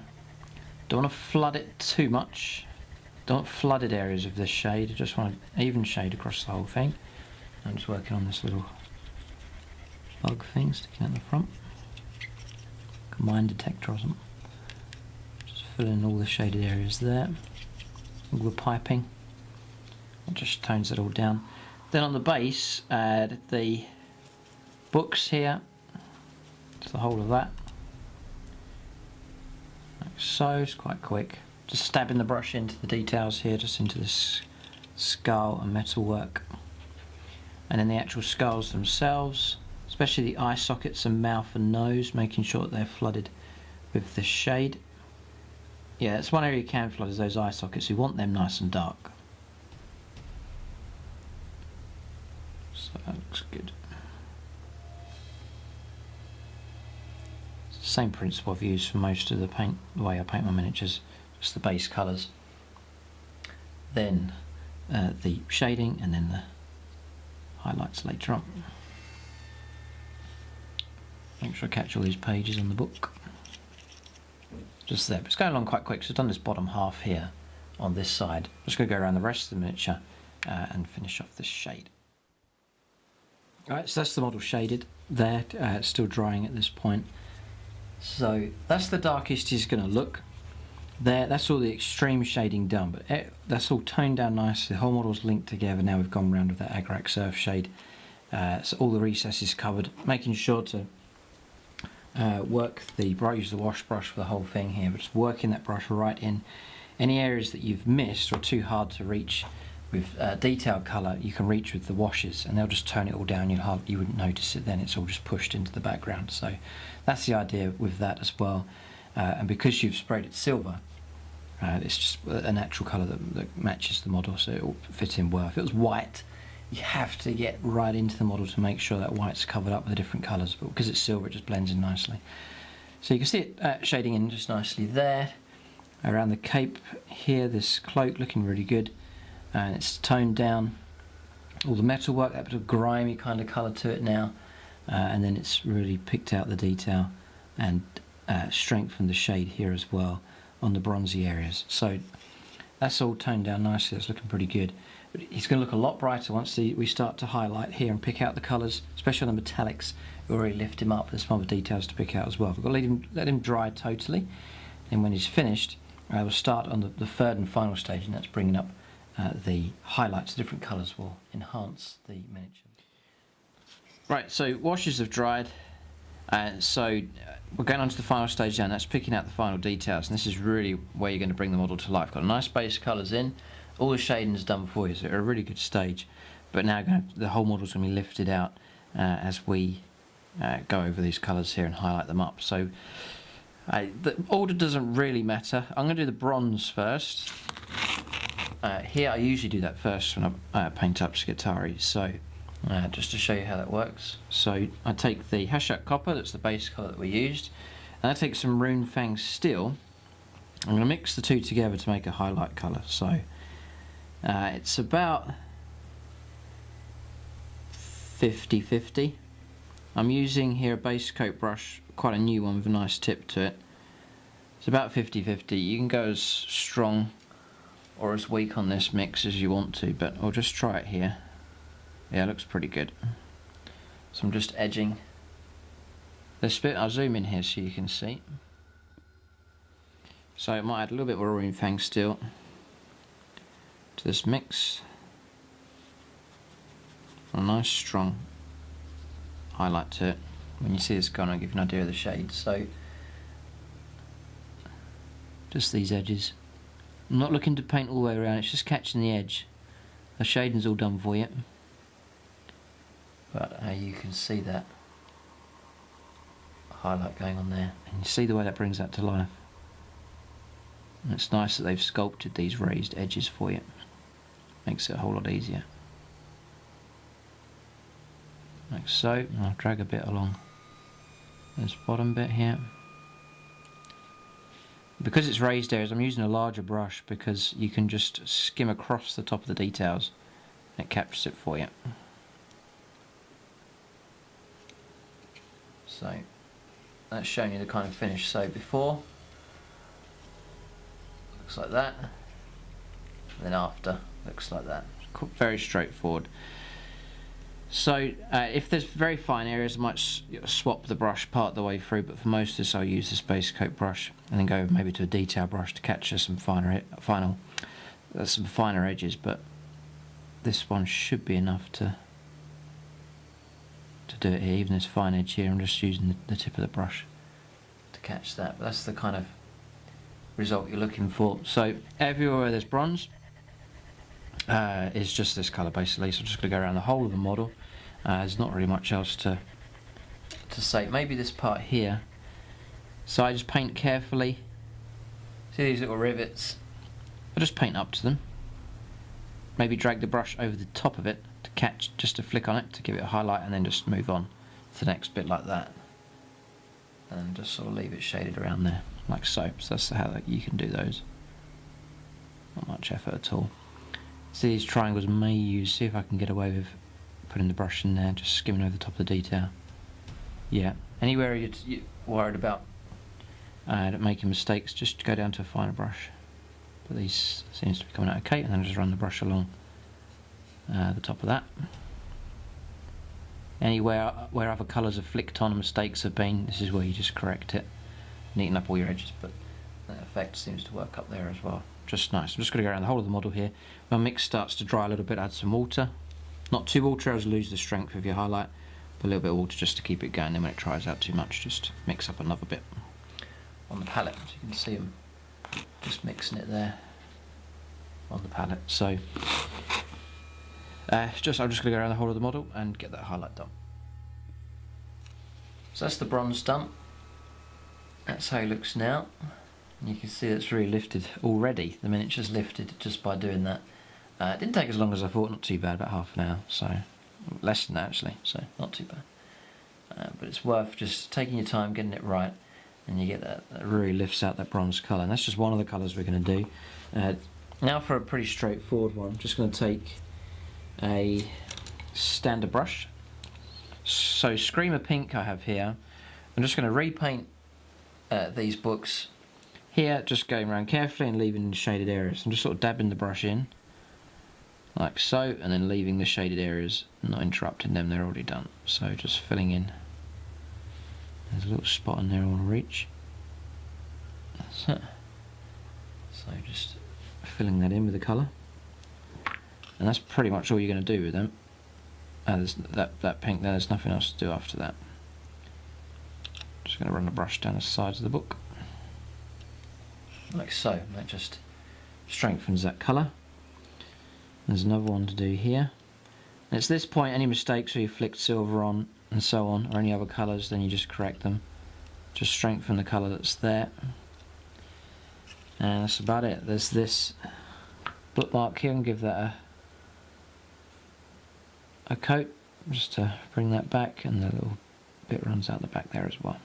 Don't want to flood it too much. Don't want flooded areas of this shade. I just want an even shade across the whole thing. I'm just working on this little bug thing sticking out the front. Combine detector or something. Just fill in all the shaded areas there. All the piping. It just tones it all down. Then on the base, add the books here. Just the whole of that. Like so, it's quite quick. Just stabbing the brush into the details here, just into this skull and metalwork. And then the actual skulls themselves, especially the eye sockets and mouth and nose, making sure that they're flooded with the shade. Yeah, that's one area you can flood, is those eye sockets. You want them nice and dark. So that looks good. It's the same principle I've used for most of the way I paint my miniatures, just the base colours. Then the shading, and then the highlights later on. Make sure I catch all these pages on the book. Just there, but it's going along quite quick, so I've done this bottom half here on this side. I'm just going to go around the rest of the miniature and finish off this shade. Alright, so that's the model shaded there, it's still drying at this point. So that's the darkest he's going to look. There, that's all the extreme shading done, but that's all toned down nicely. The whole model's linked together. Now we've gone around with that Agrax Earthshade. So all the recesses covered, making sure to work the brush, use the wash brush for the whole thing here, but just working that brush right in. Any areas that you've missed or too hard to reach with detailed colour, you can reach with the washes, and they'll just tone it all down. You wouldn't notice it then, it's all just pushed into the background. So that's the idea with that as well. And because you've sprayed it silver, it's just a natural colour that matches the model, so it will fit in well. If it was white, you have to get right into the model to make sure that white's covered up with the different colours, but because it's silver it just blends in nicely. So you can see it shading in just nicely there. Around the cape here, this cloak looking really good, and it's toned down. All the metalwork, that bit of grimy kind of colour to it now, and then it's really picked out the detail and strengthened the shade here as well on the bronzy areas. So that's all toned down nicely, it's looking pretty good. But he's going to look a lot brighter once we start to highlight here and pick out the colours, especially on the metallics. We'll really lift him up. There's some other details to pick out as well. We've got to let him dry totally, and when he's finished, we'll start on the third and final stage, and that's bringing up the highlights. The different colours will enhance the miniature. Right, so washes have dried, so we're going on to the final stage now, and that's picking out the final details, and this is really where you're going to bring the model to life. Got a nice base colours in, all the shading is done for you, so a really good stage. But now the whole model's going to be lifted out as we go over these colours here and highlight them up. So the order doesn't really matter. I'm going to do the bronze first. Here I usually do that first when I paint up Skitarii, so just to show you how that works. So I take the Hashut copper, that's the base colour that we used, and I take some Runefang steel. I'm going to mix the two together to make a highlight colour. So it's about 50-50. I'm using here a base coat brush, quite a new one with a nice tip to it. It's about 50-50. You can go as strong or as weak on this mix as you want to, but I'll just try it here. Yeah, it looks pretty good. So I'm just edging this bit. I'll zoom in here so you can see. So I might add a little bit more Runefang steel to this mix. A nice strong highlight to it. When you see this gone, I'll give you an idea of the shade. So just these edges. I'm not looking to paint all the way around, it's just catching the edge. The shading's all done for you. But you can see that highlight going on there, and you see the way that brings that to life. And it's nice that they've sculpted these raised edges for you. Makes it a whole lot easier. Like so, and I'll drag a bit along this bottom bit here. Because it's raised areas, I'm using a larger brush because you can just skim across the top of the details and it captures it for you. So that's showing you the kind of finish. So before, looks like that, and then after, looks like that. Very straightforward. So if there's very fine areas, I might swap the brush part the way through, but for most of this I'll use this base coat brush and then go maybe to a detail brush to capture some finer edges, but this one should be enough to do it here. Even this fine edge here, I'm just using the tip of the brush to catch that, but that's the kind of result you're looking for. So everywhere there's bronze is just this colour basically, so I'm just going to go around the whole of the model. There's not really much else to say. Maybe this part here, so I just paint carefully. See these little rivets? I just paint up to them, maybe drag the brush over the top of it to catch, just to flick on it to give it a highlight, and then just move on to the next bit like that, and just sort of leave it shaded around there like so. So that's how you can do those. Not much effort at all. See these triangles may use, see if I can get away with putting the brush in there, just skimming over the top of the detail. Yeah, anywhere you're worried about making mistakes, just go down to a finer brush. But these seems to be coming out okay, and then just run the brush along the top of that. Anywhere where other colours have flicked on and mistakes have been, this is where you just correct it, neaten up all your edges, but that effect seems to work up there as well. Just nice. I'm just going to go around the whole of the model here. When my mix starts to dry a little bit, add some water. Not too water as lose the strength of your highlight, but a little bit of water just to keep it going. Then when it dries out too much, just mix up another bit on the palette. So you can see them just mixing it there on the palette. So I'm just going to go around the whole of the model and get that highlight done. So that's the bronze done. That's how it looks now. You can see it's really lifted already. The miniature's lifted just by doing that. It didn't take as long as I thought, not too bad, about half an hour, so less than that actually, so not too bad. But it's worth just taking your time, getting it right, and you get that really lifts out that bronze colour. And that's just one of the colours we're going to do. Now for a pretty straightforward one, I'm just going to take a standard brush. So Screamer Pink I have here. I'm just going to repaint these books. Here, just going around carefully and leaving the shaded areas. I'm just sort of dabbing the brush in, like so, and then leaving the shaded areas, not interrupting them, they're already done. So just filling in. There's a little spot in there I want to reach. That's it. So just filling that in with the colour. And that's pretty much all you're going to do with them. There's that pink there, there's nothing else to do after that. Just going to run the brush down the sides of the book. Like so, that just strengthens that colour. There's another one to do here. And it's this point, any mistakes where you flicked silver on and so on, or any other colours, then you just correct them. Just strengthen the colour that's there. And that's about it. There's this bookmark here, and give that a coat, just to bring that back, and the little bit runs out the back there as well.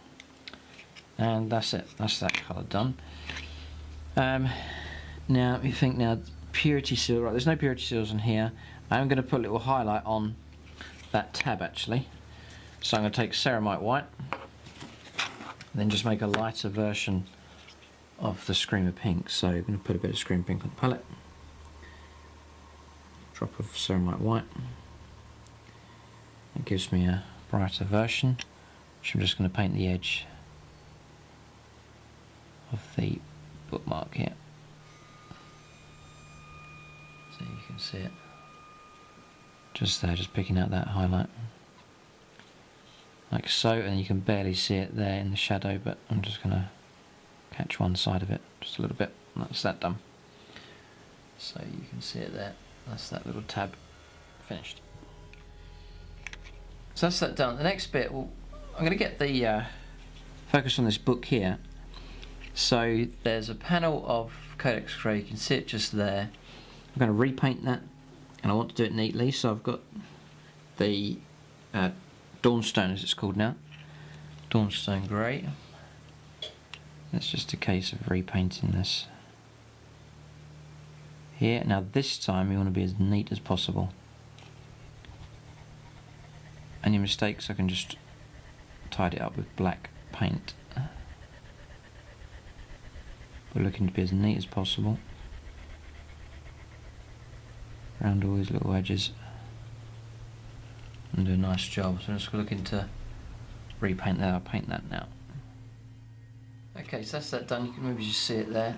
And that's it, that's that colour done. Now, you think now, purity seal, right, there's no purity seals on here. I'm going to put a little highlight on that tab actually. So I'm going to take Ceramite white, and then just make a lighter version of the Screamer Pink. So I'm going to put a bit of Screamer Pink on the palette. Drop of Ceramite white. It gives me a brighter version, which I'm just going to paint the edge of the bookmark here. So you can see it. Just there, just picking out that highlight. like so, and you can barely see it there in the shadow, but I'm just going to catch one side of it just a little bit, and that's that done. So you can see it there, that's that little tab finished. So that's that done. The next bit, well, I'm going to get the focus on this book here. So there's a panel of Codex Grey, you can see it just there. I'm going to repaint that, and I want to do it neatly, so I've got the Dawnstone, as it's called now, Dawnstone Grey. It's just a case of repainting this here. Now this time you want to be as neat as possible. Any mistakes I can just tidy it up with black paint. We're looking to be as neat as possible around all these little edges and do a nice job. So I'm just looking to repaint that. I'll paint that now. Okay, so that's that done. You can maybe just see it there,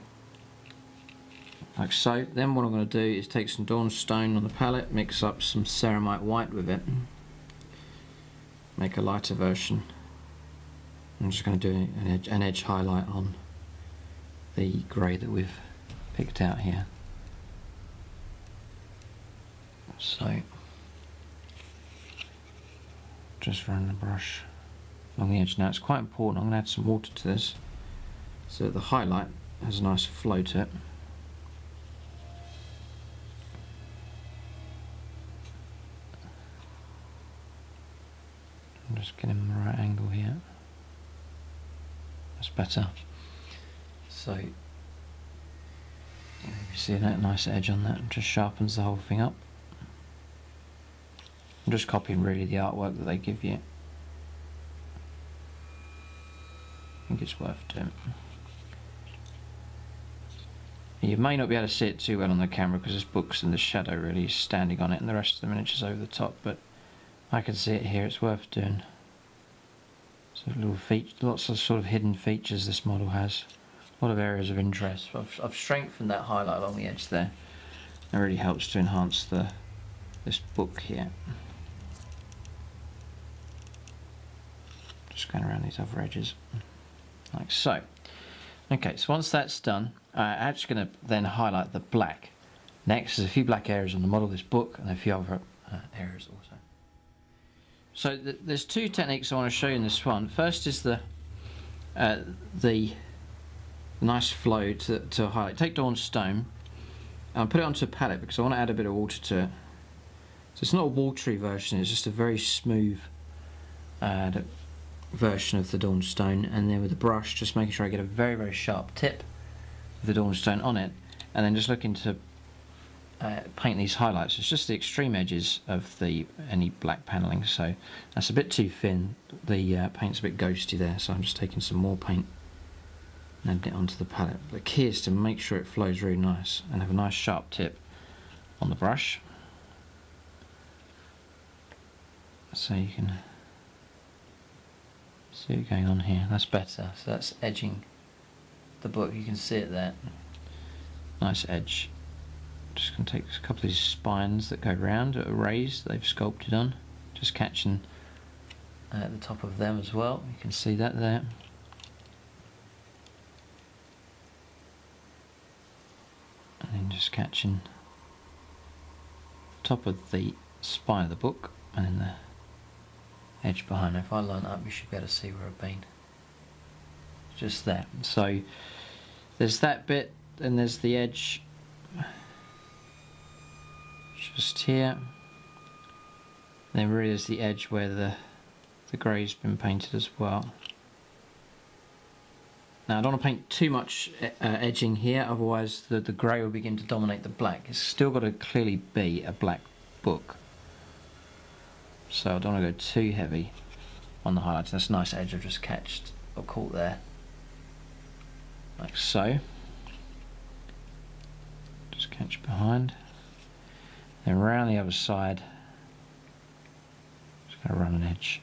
like so. Then what I'm going to do is take some Dawnstone on the palette, mix up some Ceramite white with it, make a lighter version. I'm just going to do an edge highlight on the grey that we've picked out here. So just run the brush along the edge. Now it's quite important, I'm going to add some water to this so that the highlight has a nice flow to it. I'm just getting the right angle here. That's better. So you see that nice edge on that, and just sharpens the whole thing up. I'm just copying really the artwork that they give you. I think it's worth doing. You may not be able to see it too well on the camera because this book's in the shadow really, standing on it, and the rest of the miniature's over the top, but I can see it here, it's worth doing. So little lots of sort of hidden features this model has. A lot of areas of interest. I've strengthened that highlight along the edge there. It really helps to enhance this book here. Just going around these other edges, like so. Okay, so once that's done, I'm actually going to then highlight the black. Next, there's a few black areas on the model of this book, and a few other areas also. So there's two techniques I want to show you in this one. First is the nice flow to highlight. Take Dawnstone and put it onto a palette because I want to add a bit of water to it. So it's not a watery version, it's just a very smooth version of the Dawnstone, and then with the brush just making sure I get a very, very sharp tip of the Dawnstone on it, and then just looking to paint these highlights. It's just the extreme edges of any black panelling, so that's a bit too thin. The paint's a bit ghosty there, so I'm just taking some more paint and adding it onto the palette. The key is to make sure it flows really nice and have a nice sharp tip on the brush, so you can see it going on here. That's better. So that's edging the book, you can see it there. Nice edge. Just going to take a couple of these spines that go round that are raised, that they've sculpted on, just catching at the top of them as well. You can see that there. And then just catching the top of the spine of the book and then the edge behind it. If I line up, you should be able to see where I've been. Just there. So there's that bit, then there's the edge just here. And then really there's the edge where the grey's been painted as well. Now I don't want to paint too much edging here, otherwise the grey will begin to dominate the black. It's still got to clearly be a black book, so I don't want to go too heavy on the highlights. That's a nice edge I've just catched or caught there, like so. Just catch behind, then around the other side. Just going to run an edge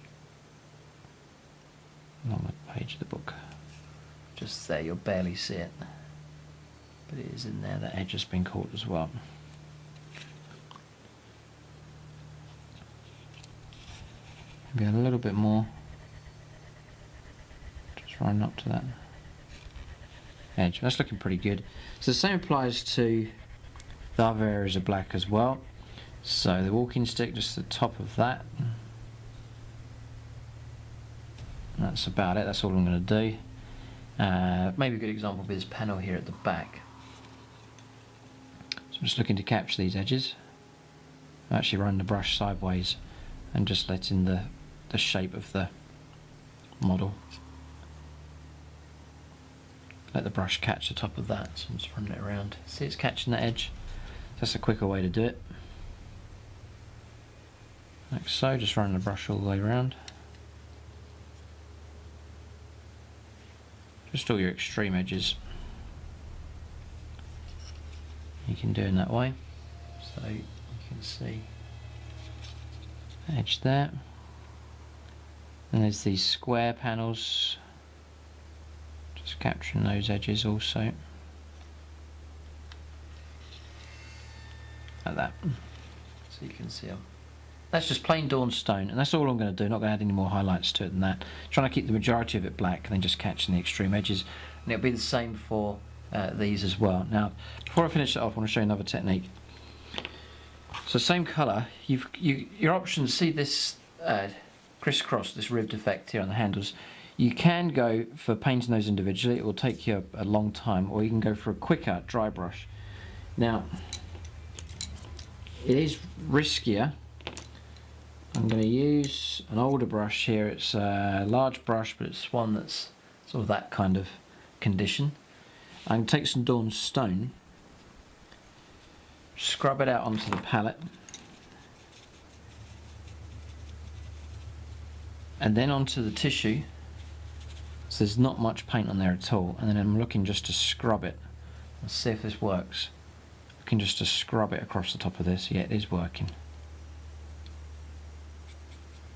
along the page of the book. Just there, you'll barely see it, but it is in there. That edge has been caught as well. Maybe a little bit more Just running up to that edge. That's looking pretty good. So the same applies to the other areas of black as well. So the walking stick, just the top of that. That's about it. That's all I'm going to do. Maybe a good example would be this panel here at the back. So I'm just looking to capture these edges. I'm actually running the brush sideways and just letting the shape of the model, let the brush catch the top of that. So I'm just running it around. See, it's catching that edge. That's a quicker way to do it. Like so, just running the brush all the way around. Just all your extreme edges you can do in that way. So you can see the edge there. And there's these square panels, just capturing those edges also, like that. So you can see them. That's just plain Dawnstone, and that's all I'm going to do. Not going to add any more highlights to it than that. Trying to keep the majority of it black and then just catching the extreme edges. And it'll be the same for these as well. Now, before I finish it off, I want to show you another technique. So same colour, your options, see this crisscross, this ribbed effect here on the handles. You can go for painting those individually. It will take you a long time, or you can go for a quicker dry brush. Now, it is riskier. I'm going to use an older brush here. It's a large brush, but it's one that's sort of that kind of condition. I'm going to take some Dawnstone, scrub it out onto the palette, and then onto the tissue. So there's not much paint on there at all, and then I'm looking just to scrub it. Let's see if this works. Looking just to scrub it across the top of this. Yeah, it is working.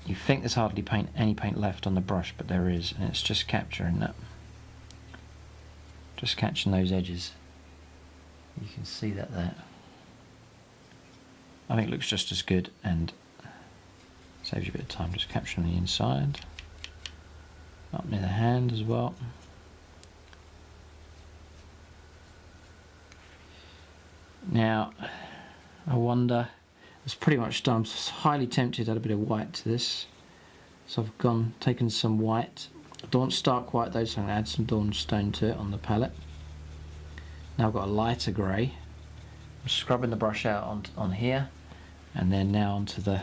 You think there's hardly any paint left on the brush, but there is, and it's just capturing that. Just catching those edges. You can see that there. I think it looks just as good and saves you a bit of time. Just capturing the inside. Up near the hand as well. Now, I wonder, it's pretty much done. I'm highly tempted to add a bit of white to this. So I've taken some white. I don't want stark white though, so I'm going to add some Dawnstone to it on the palette. Now I've got a lighter grey. I'm scrubbing the brush out on here, and then now onto the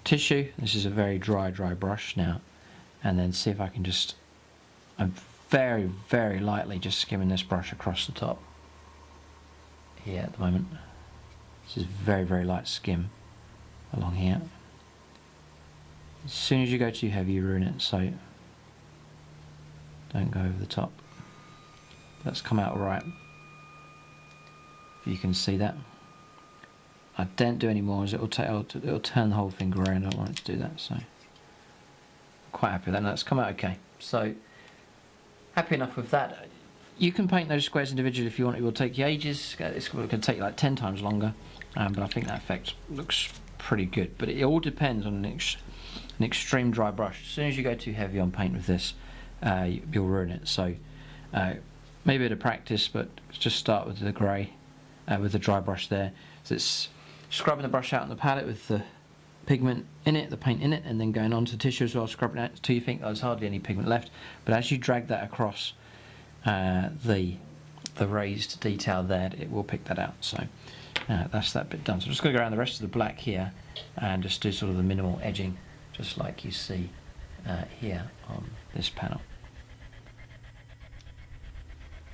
tissue. This is a very dry brush now. And then see if I can just, I'm very, very lightly just skimming this brush across the top here at the moment. This is very, very light skim along here. As soon as you go too heavy, you ruin it, so don't go over the top. That's come out alright. You can see that. I don't do any more, as it'll turn the whole thing grey, and I don't want it to do that, so quite happy with that. No, that's come out okay. So happy enough with that. You can paint those squares individually if you want. It will take you ages. It's going to take like 10 times longer, but I think that effect looks pretty good. But it all depends on an extreme dry brush. As soon as you go too heavy on paint with this, you'll ruin it. So maybe a bit of practice, but just start with the grey, with the dry brush there. So it's scrubbing the brush out on the palette with the pigment in it, the paint in it, and then going on to tissue as well, scrubbing it until you think there's hardly any pigment left. But as you drag that across the raised detail there, it will pick that out. So that's that bit done. So I'm just going to go around the rest of the black here and just do sort of the minimal edging, just like you see here on this panel.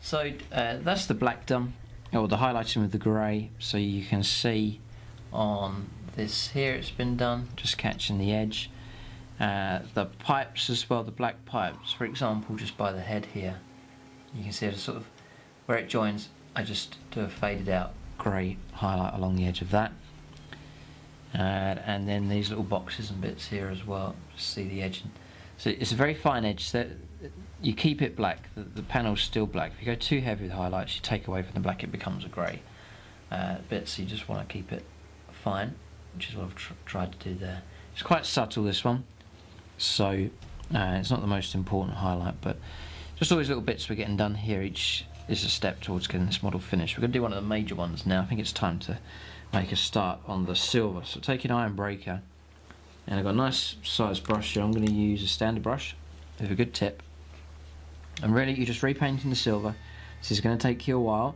So that's the black done, or the highlighting with the grey. So you can see on this here it's been done, just catching the edge. The pipes as well, the black pipes, for example, just by the head here, you can see it sort of where it joins. I just do a faded out grey highlight along the edge of that, and then these little boxes and bits here as well, just see the edge. So it's a very fine edge, so you keep it black, the panel's still black. If you go too heavy with highlights, you take away from the black, it becomes a grey bit, so you just want to keep it fine, which is what I've tried to do there. It's quite subtle, this one, so It's not the most important highlight, but just all these little bits we're getting done here. Each is a step towards getting this model finished. We're going to do one of the major ones now. I think it's time to make a start on the silver. So take an Ironbreaker, and I've got a nice sized brush here. I'm going to use a standard brush with a good tip, and really you're just repainting the silver. This is going to take you a while.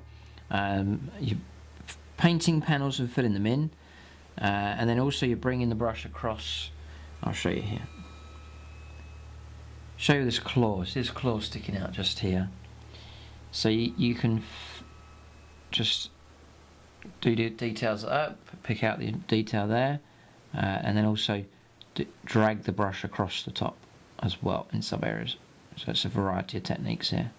You're painting panels and filling them in, and then also you're bringing the brush across. I'll show you here. Show you this claw. See this claw sticking out just here. So you can just do the details up, pick out the detail there, and then also drag the brush across the top as well in some areas. So it's a variety of techniques here.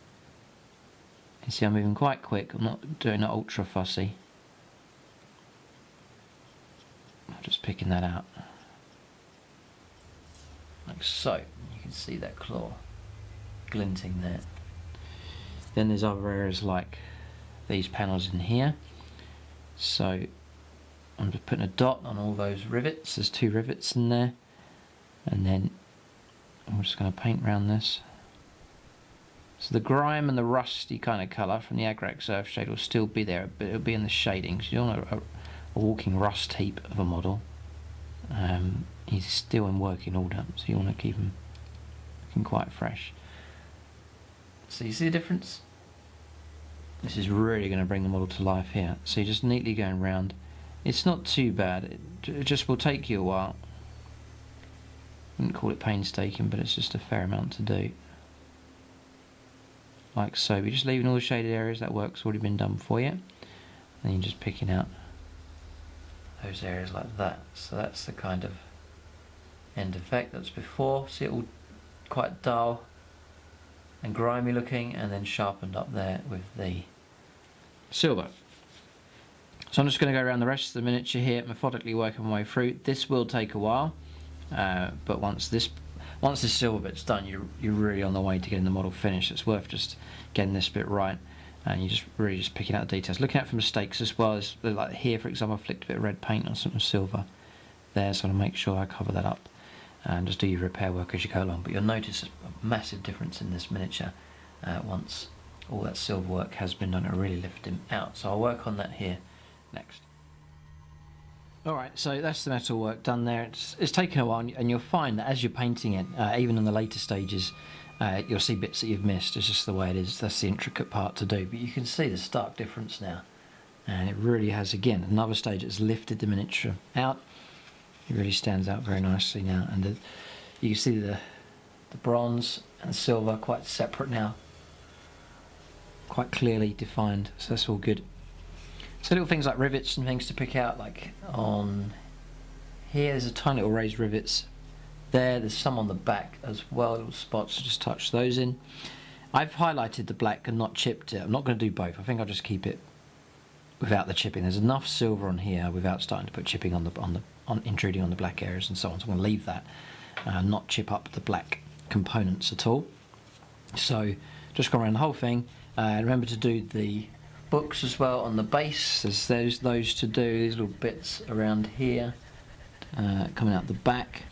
You see I'm moving quite quick, I'm not doing it ultra fussy. I'm just picking that out. Like so. You can see that claw glinting there. Then there's other areas like these panels in here. So I'm just putting a dot on all those rivets. There's 2 rivets in there. And then I'm just going to paint around this. So the grime and the rusty kind of colour from the Agrax Earthshade will still be there, but it'll be in the shadings. You don't want a walking rust heap of a model. He's still in working order, so you want to keep him looking quite fresh. So you see the difference? This is really going to bring the model to life here. So you're just neatly going round. It's not too bad. It just will take you a while. I wouldn't call it painstaking, but it's just a fair amount to do. Like so. We're just leaving all the shaded areas. That work's already been done for you. And then you're just picking out those areas like that. So that's the kind of end effect that's before. See it all quite dull and grimy looking, and then sharpened up there with the silver. So I'm just going to go around the rest of the miniature here, methodically working my way through. This will take a while, but once this silver bit's done, you're really on the way to getting the model finished. It's worth just getting this bit right, and you just really just picking out the details, looking out for mistakes as well. As like here, for example, I flicked a bit of red paint on some silver there, so I'll make sure I cover that up. And just do your repair work as you go along. But you'll notice a massive difference in this miniature once all that silver work has been done. It'll really lift him out. So I'll work on that here next. Alright, so that's the metal work done there. It's taken a while, and you'll find that as you're painting it, even in the later stages, you'll see bits that you've missed. It's just the way it is. That's the intricate part to do. But you can see the stark difference now. And it really has, again, another stage that's lifted the miniature out. It really stands out very nicely now, and you can see the bronze and the silver quite separate now, quite clearly defined, so that's all good. So little things like rivets and things to pick out, like on here there's a tiny little raised rivets there, there's some on the back as well, little spots, so just touch those in. I've highlighted the black and not chipped it. I'm not going to do both. I think I'll just keep it without the chipping. There's enough silver on here without starting to put chipping on intruding on the black areas and so on. So I'm going to leave that, not chip up the black components at all. So just go around the whole thing. Remember to do the books as well on the base. There's those to do. These little bits around here coming out the back,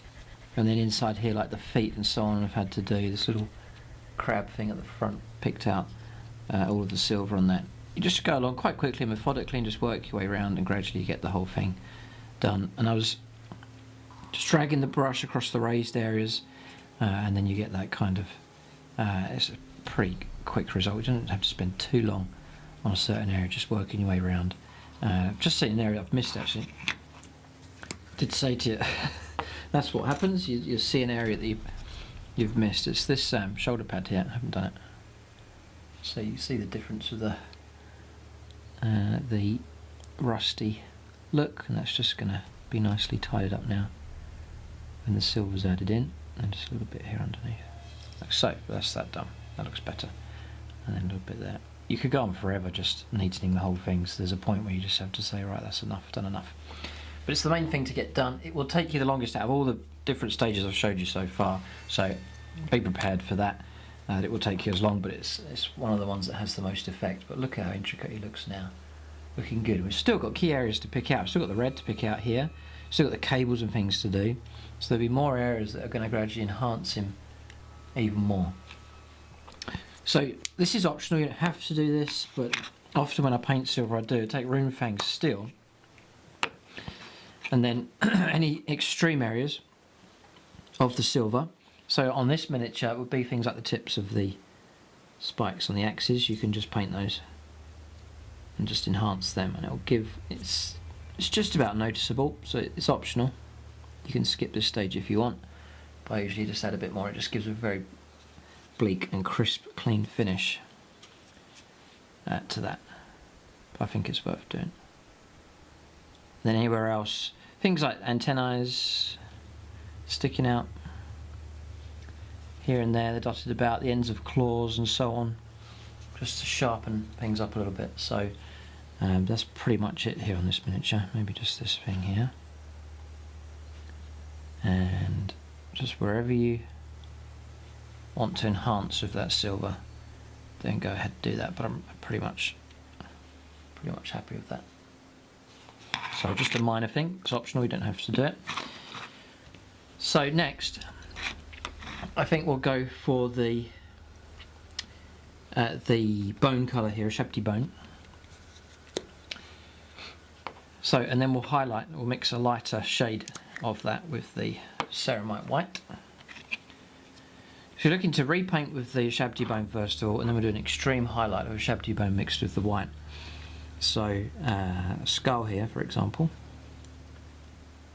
and then inside here like the feet and so on. I've had to do this little crab thing at the front. Picked out all of the silver on that. You just go along quite quickly, methodically, and just work your way around, and gradually you get the whole thing done. And I was just dragging the brush across the raised areas, and then you get that kind of it's a pretty quick result. You don't have to spend too long on a certain area, just working your way around. Just seeing an area I've missed, actually. I did say to you that's what happens. You see an area that you've missed. It's this shoulder pad here. I haven't done it, so you see the difference with the rusty look, and that's just going to be nicely tidied up now when the silver's added in, and just a little bit here underneath like so. That's that done. That looks better. And then a little bit there. You could go on forever just neatening the whole thing, so there's a point where you just have to say, right, that's enough, done enough. But it's the main thing to get done. It will take you the longest out of all the different stages I've showed you so far, so be prepared for that. It will take you as long, but it's one of the ones that has the most effect. But look how intricate he looks now. Looking good. We've still got key areas to pick out. We've still got the red to pick out here. Still got the cables and things to do. So there'll be more areas that are going to gradually enhance him even more. So this is optional, you don't have to do this, but often when I paint silver I do. I take Runefang steel and then any extreme areas of the silver. So on this miniature it would be things like the tips of the spikes on the axes. You can just paint those and just enhance them, and it'll give, it's just about noticeable, so it's optional. You can skip this stage if you want, but I usually just add a bit more. It just gives a very bleak and crisp, clean finish to that. But I think it's worth doing. Then anywhere else, things like antennae sticking out here and there, they're dotted about, the ends of claws and so on, just to sharpen things up a little bit. So that's pretty much it here on this miniature. Maybe just this thing here. And just wherever you want to enhance with that silver, then go ahead and do that, but I'm pretty much happy with that. So just a minor thing, it's optional, you don't have to do it. So next I think we'll go for the bone colour here, Uhsabti bone. So, and then we'll highlight, we'll mix a lighter shade of that with the Ceramite white. If you're looking to repaint with the Uhsabti bone first of all, and then we'll do an extreme highlight of Uhsabti bone mixed with the white. So, a skull here, for example,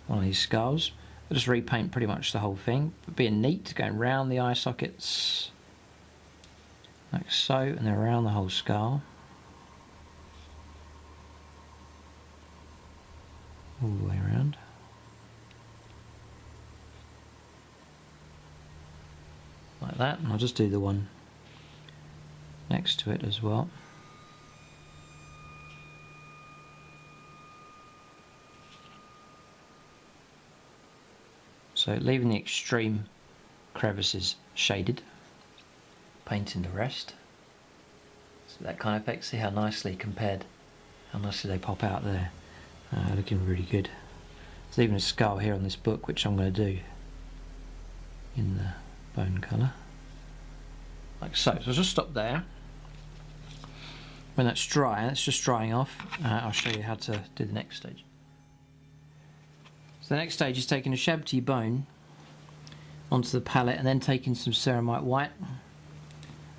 one of these skulls. I'll just repaint pretty much the whole thing, but being neat, going round the eye sockets, like so, and then around the whole skull. All the way around. Like that, and I'll just do the one next to it as well. So leaving the extreme crevices shaded, painting the rest. So that kind of effect, see how nicely compared, how nicely they pop out there. Looking really good. There's even a skull here on this book, which I'm going to do in the bone colour, like so. So I'll just stop there. When that's dry, and it's just drying off, I'll show you how to do the next stage. So the next stage is taking a Uhsabti bone onto the palette and then taking some Ceramite white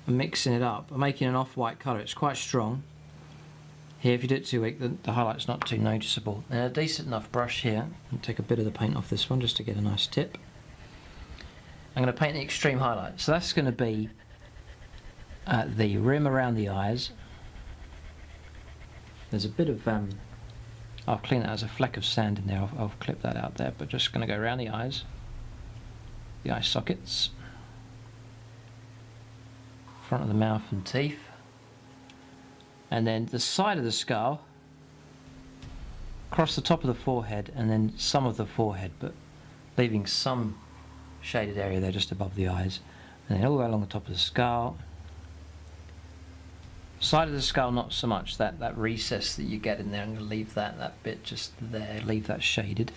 and mixing it up. I'm making an off-white colour, it's quite strong. Here, if you do it too weak, the highlight's not too noticeable. And a decent enough brush here, and take a bit of the paint off this one just to get a nice tip. I'm going to paint the extreme highlight. So that's going to be the rim around the eyes. There's a bit of, I'll clean that, there's a fleck of sand in there, I'll clip that out there, but just going to go around the eyes, the eye sockets, front of the mouth and teeth. And then the side of the skull, across the top of the forehead, and then some of the forehead, but leaving some shaded area there just above the eyes. And then all the way along the top of the skull. Side of the skull, not so much, that recess that you get in there, I'm going to leave that bit just there, leave that shaded.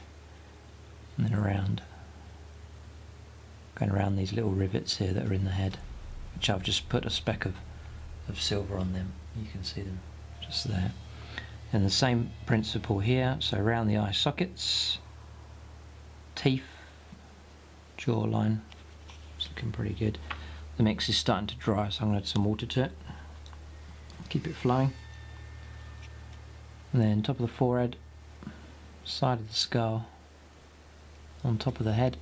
And then around. Going around these little rivets here that are in the head, which I've just put a speck of silver on them. You can see them just there. And the same principle here, so around the eye sockets, teeth, jawline, it's looking pretty good. The mix is starting to dry, so I'm going to add some water to it. Keep it flowing. And then top of the forehead, side of the skull, on top of the head,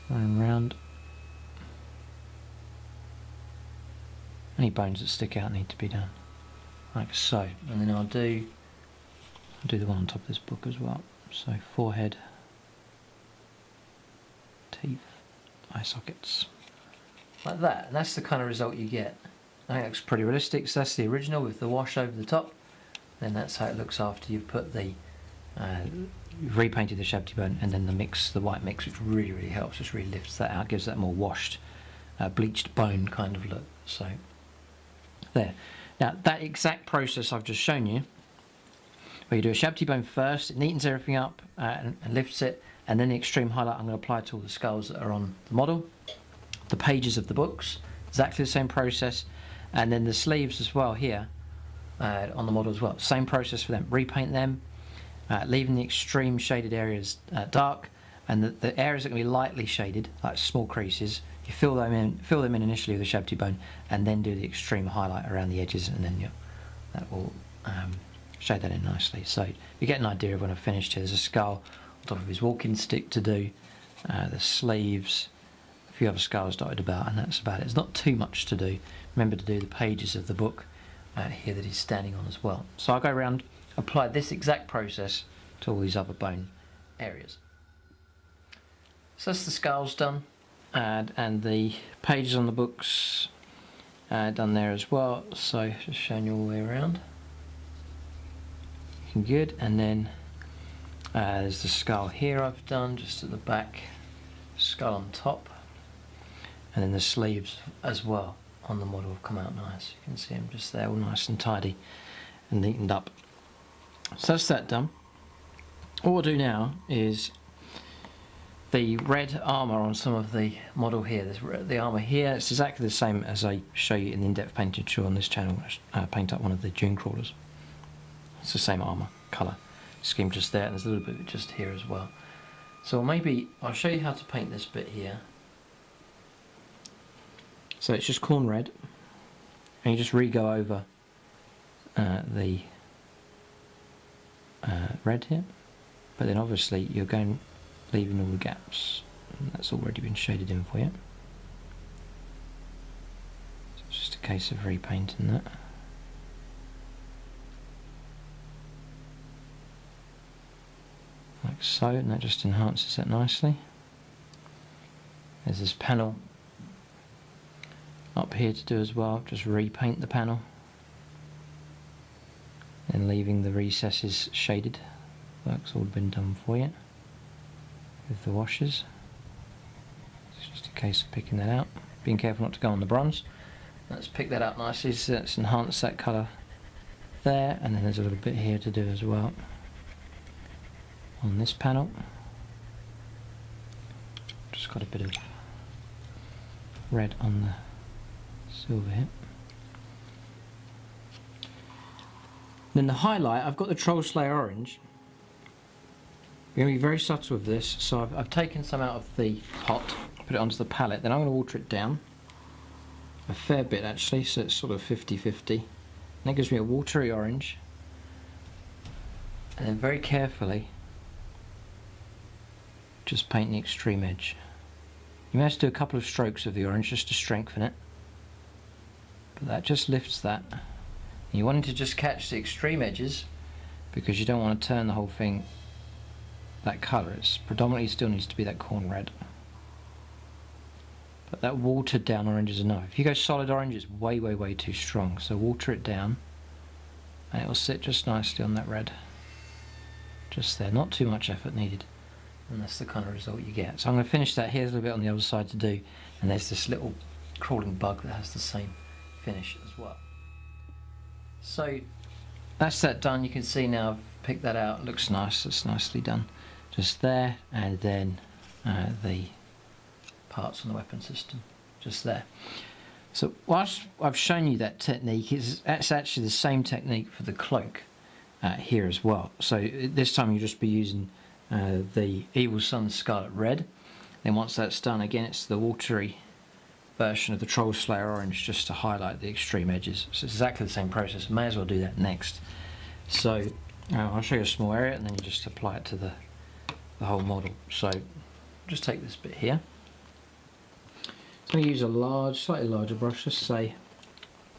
running round. Any bones that stick out need to be done, like so. And then I'll do the one on top of this book as well. So forehead, teeth, eye sockets, like that. And that's the kind of result you get. I think it looks pretty realistic. So that's the original with the wash over the top. Then that's how it looks after you've put the you've repainted the Uhsabti bone, and then the mix, the white mix, which really helps. Just really lifts that out, gives that more washed, bleached bone kind of look. So there. Now that exact process I've just shown you, where you do a Uhsabti bone first, it neatens everything up and lifts it, and then the extreme highlight I'm going to apply to all the skulls that are on the model. The pages of the books, exactly the same process, and then the sleeves as well here on the model as well. Same process for them. Repaint them, leaving the extreme shaded areas dark, and the areas that are going to be lightly shaded, like small creases, you fill them in initially with a Uhsabti bone, and then do the extreme highlight around the edges, and then that will shade that in nicely. So you get an idea of when I've finished here. There's a skull on top of his walking stick to do, the sleeves, a few other skulls dotted about, and that's about it. There's not too much to do. Remember to do the pages of the book here that he's standing on as well. So I'll go around, apply this exact process to all these other bone areas. So that's the skulls done, and the pages on the books done there as well. So just showing you all the way around. Looking good. And then there's the skull here I've done just at the back, skull on top, and then the sleeves as well on the model have come out nice. You can see them just there, all nice and tidy and neatened up. So that's that done. All we'll do now is the red armour on some of the model here. The armour here, it's exactly the same as I show you in the in-depth painting tutorial on this channel. I paint up one of the dune crawlers. It's the same armour colour scheme just there, and there's a little bit just here as well. So maybe I'll show you how to paint this bit here. So it's just Khorne red, and you just re-go over the red here, but then obviously you're leaving all the gaps, and that's already been shaded in for you. So it's just a case of repainting that. Like so, and that just enhances it nicely. There's this panel up here to do as well, just repaint the panel, and leaving the recesses shaded. Work's all been done for you with the washes. It's just a case of picking that out, being careful not to go on the bronze. Let's pick that out nicely, so let's enhance that colour there, and then there's a little bit here to do as well on this panel. Just got a bit of red on the silver here. Then the highlight, I've got the Troll Slayer orange. We're going to be very subtle with this, so I've taken some out of the pot, put it onto the palette, then I'm going to water it down a fair bit actually, so it's sort of 50-50. And that gives me a watery orange, and then very carefully just paint the extreme edge. You may have to do a couple of strokes of the orange just to strengthen it, but that just lifts that. And you want it to just catch the extreme edges, because you don't want to turn the whole thing that colour. It's predominantly still needs to be that Khorne red, but that watered down orange is enough. If you go solid orange, it's way too strong, so water it down and it will sit just nicely on that red just there. Not too much effort needed, and that's the kind of result you get. So I'm going to finish that. Here's a little bit on the other side to do, and there's this little crawling bug that has the same finish as well. So that's that done. You can see now I've picked that out. It looks nice. It's nicely done just there, and then the parts on the weapon system just there. So whilst I've shown you that technique, it's actually the same technique for the cloak here as well. So this time you'll just be using the Evil Sunz Scarlet red. Then once that's done, again it's the watery version of the Troll Slayer orange, just to highlight the extreme edges. So it's exactly the same process. May as well do that next. So I'll show you a small area, and then you just apply it to the whole model. So just take this bit here. So I'm going to use a slightly larger brush. Let's say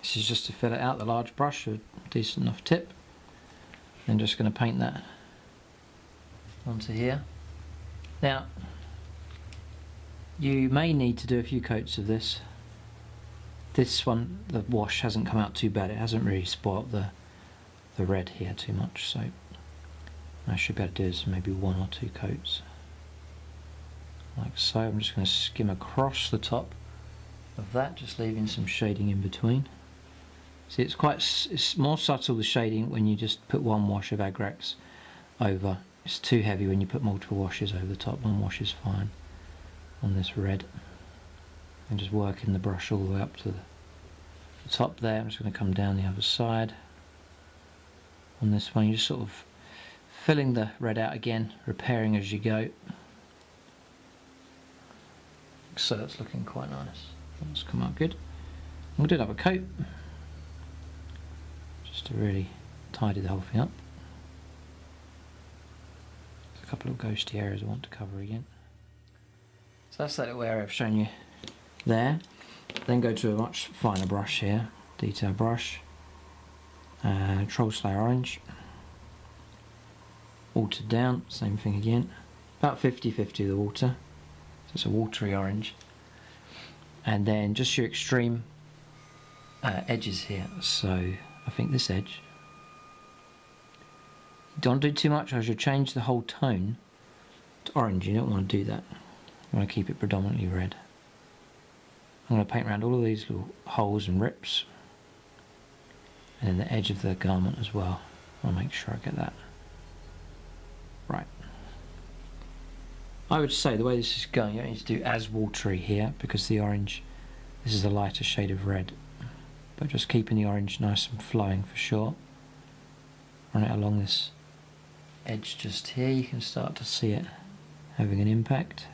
this is just to fill it out, the large brush with a decent enough tip. And just going to paint that onto here. Now, you may need to do a few coats of this. This one, the wash hasn't come out too bad. It hasn't really spoilt the red here too much, so I should be able to do is maybe 1 or 2 coats like so. I'm just going to skim across the top of that, just leaving some shading in between. See, it's more subtle, the shading, when you just put 1 wash of Agrax over It's too heavy when you put multiple washes over the top. One wash is fine on this red. And just working the brush all the way up to the top there. I'm just going to come down the other side on this one. You're just sort of filling the red out again, repairing as you go. So that's looking quite nice. That's come out good. We'll do another coat just to really tidy the whole thing up. There's a couple of ghosty areas I want to cover again. So that's that little area I've shown you there. Then go to a much finer brush here, detail brush, Troll Slayer Orange, watered down, same thing again, about 50-50 the water, so it's a watery orange, and then just your extreme edges here. So I think this edge, don't do too much, or you'll change the whole tone to orange. You don't want to do that. You want to keep it predominantly red. I'm going to paint around all of these little holes and rips, and then the edge of the garment as well. I'll make sure I get that right. I would say the way this is going, you don't need to do as watery here because the orange, this is a lighter shade of red, but just keeping the orange nice and flowing for sure. Run it along this edge just here, you can start to see it having an impact,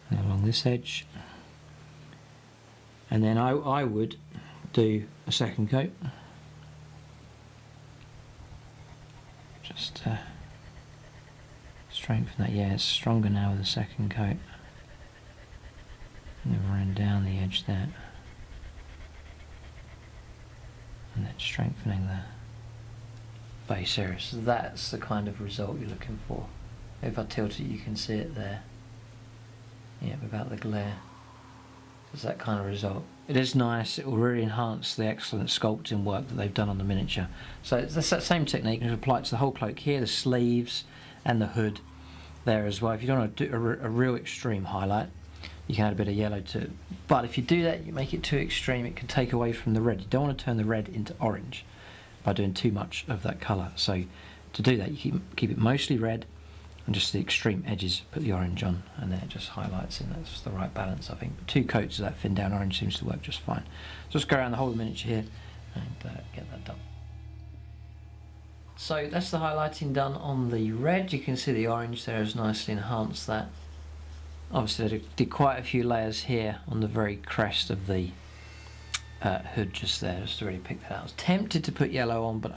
and along this edge. And then I would do a second coat, just to strengthen that. Yeah, it's stronger now with the second coat. And then run down the edge there, and then strengthening the base area. So that's the kind of result you're looking for. If I tilt it, you can see it there. Yeah, without the glare. It's that kind of result. It is nice. It will really enhance the excellent sculpting work that they've done on the miniature. So it's that same technique, and it applies to the whole cloak here, the sleeves and the hood there as well. If you don't want to do a real extreme highlight, you can add a bit of yellow to it. But if you do that, you make it too extreme, it can take away from the red. You don't want to turn the red into orange by doing too much of that colour. So to do that, you keep it mostly red, and just the extreme edges, put the orange on, and then it just highlights it. That's the right balance, I think. But 2 coats of that thin down orange seems to work just fine. So just go around the whole miniature here and get that done. So that's the highlighting done on the red. You can see the orange there has nicely enhanced that. Obviously I did quite a few layers here on the very crest of the hood just there, just to really pick that out. I was tempted to put yellow on, but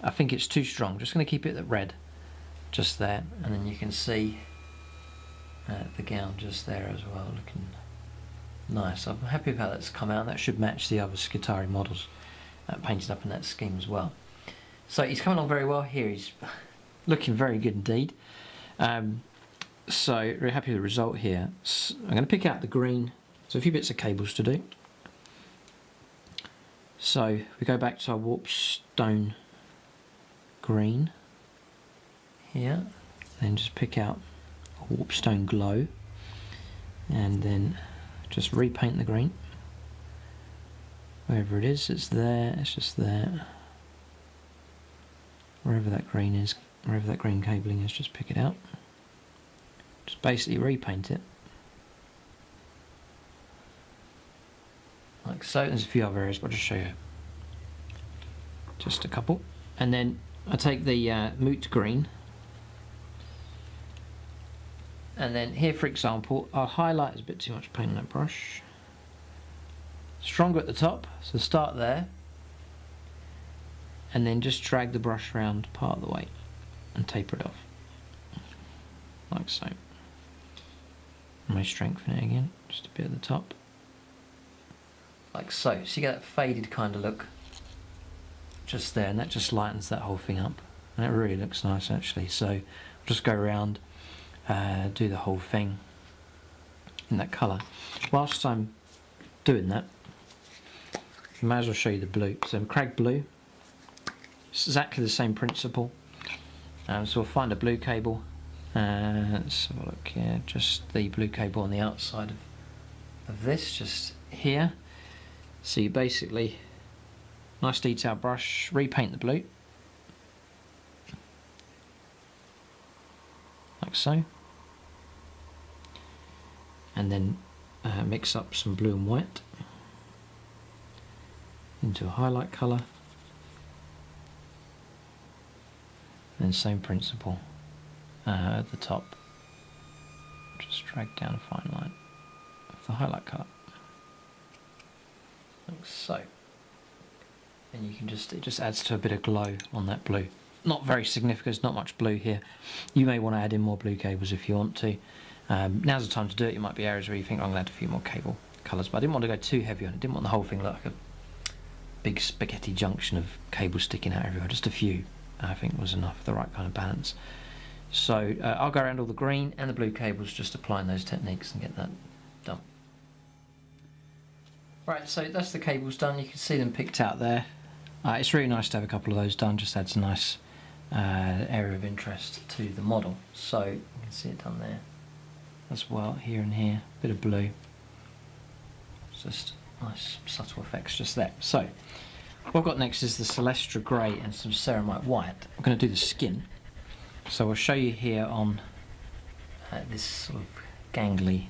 I think it's too strong. Just going to keep it at red just there, and then you can see the gown just there as well, looking nice. I'm happy with how that's come out. That should match the other Skitarii models painted up in that scheme as well. So he's coming along very well here. He's looking very good indeed. So very happy with the result here. So I'm going to pick out the green. So a few bits of cables to do. So we go back to our Warpstone green here, then just pick out a Warpstone glow, and then just repaint the green. Wherever it is, it's there, it's just there. Wherever that green is, wherever that green cabling is, just pick it out. Just basically repaint it. Like so. There's a few other areas, but I'll just show you just a couple. And then I take the Moot green, and then here, for example, I'll highlight. There's a bit too much paint on that brush. Stronger at the top, so start there, and then just drag the brush around part of the way and taper it off, like so. I may strengthen it again, just a bit at the top, like so. So you get that faded kind of look just there, and that just lightens that whole thing up, and it really looks nice actually. So I'll just go around, do the whole thing in that colour. Whilst I'm doing that, I might as well show you the blue. So Crag blue, it's exactly the same principle. So we'll find a blue cable. Let's have a look here, just the blue cable on the outside of this, just here. So you basically, nice detail brush, repaint the blue, like so. And then mix up some blue and white into a highlight colour. And then same principle at the top. Just drag down a fine line of the highlight colour. Like so. And you can just, it just adds to a bit of glow on that blue. Not very significant, there's not much blue here. You may want to add in more blue cables if you want to. Now's the time to do it. You might be areas where you think, I'm going to add a few more cable colours, but I didn't want to go too heavy on it. Didn't want the whole thing like a big spaghetti junction of cables sticking out everywhere. Just a few, I think, was enough, the right kind of balance. So I'll go around all the green and the blue cables, just applying those techniques and get that done. Right, so that's the cables done. You can see them picked out there. It's really nice to have a couple of those done, just adds a nice area of interest to the model. So you can see it done there as well, here and here, bit of blue. It's just nice subtle effects just there. So what I've got next is the Celestra Grey and some Ceramite White. I'm going to do the skin. So I'll show you here on this sort of gangly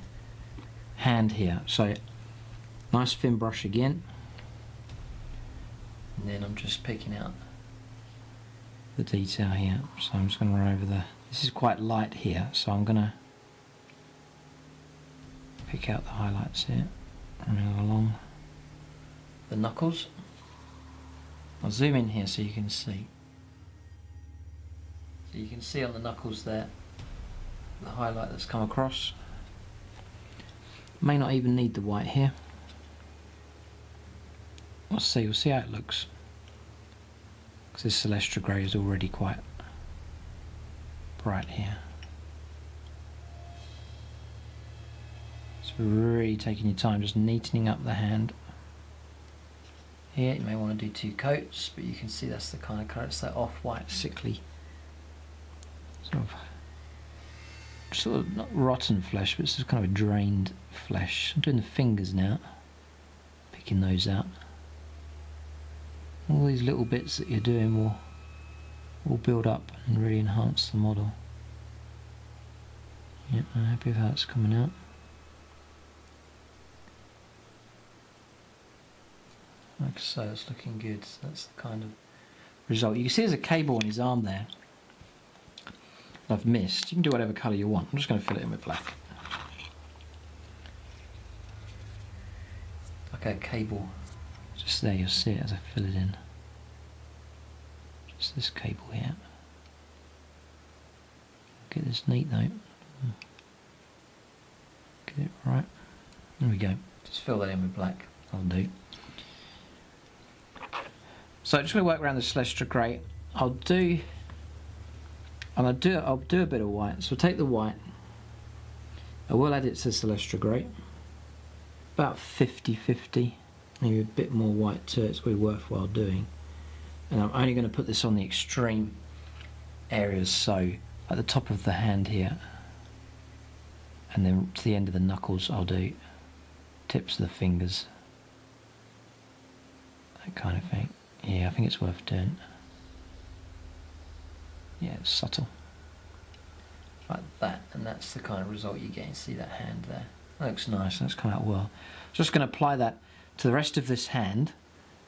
hand here. So nice thin brush again. And then I'm just picking out the detail here. So I'm just going to run over this is quite light here, so I'm going to pick out the highlights here, running along the knuckles. I'll zoom in here so you can see. So you can see on the knuckles there the highlight that's come across. May not even need the white here. We'll see how it looks. Because this Celestra Grey is already quite bright here. So really taking your time, just neatening up the hand. Here you may want to do 2 coats, but you can see that's the kind of colour, it's that off-white, sickly, sort of not rotten flesh, but it's just kind of a drained flesh. I'm doing the fingers now, picking those out. All these little bits that you're doing will build up and really enhance the model. Yep, I'm happy with how it's coming out. Like so, it's looking good. So that's the kind of result. You can see there's a cable on his arm there I've missed. You can do whatever colour you want. I'm just going to fill it in with black. Like a cable. Just there, you'll see it as I fill it in. Just this cable here. Get this neat though. Get it right. There we go. Just fill that in with black. That'll do. So I'm just going to work around the Celestra Grey. I'll do a bit of white. So I'll take the white. I will add it to Celestra Grey. About 50-50. Maybe a bit more white to it. It's going to be worthwhile doing. And I'm only going to put this on the extreme areas, so at the top of the hand here, and then to the end of the knuckles I'll do tips of the fingers, that kind of thing. Yeah, I think it's worth doing. Yeah, it's subtle. Like that, and that's the kind of result you get. You see that hand there? That looks nice, that's come out well. Just going to apply that to the rest of this hand,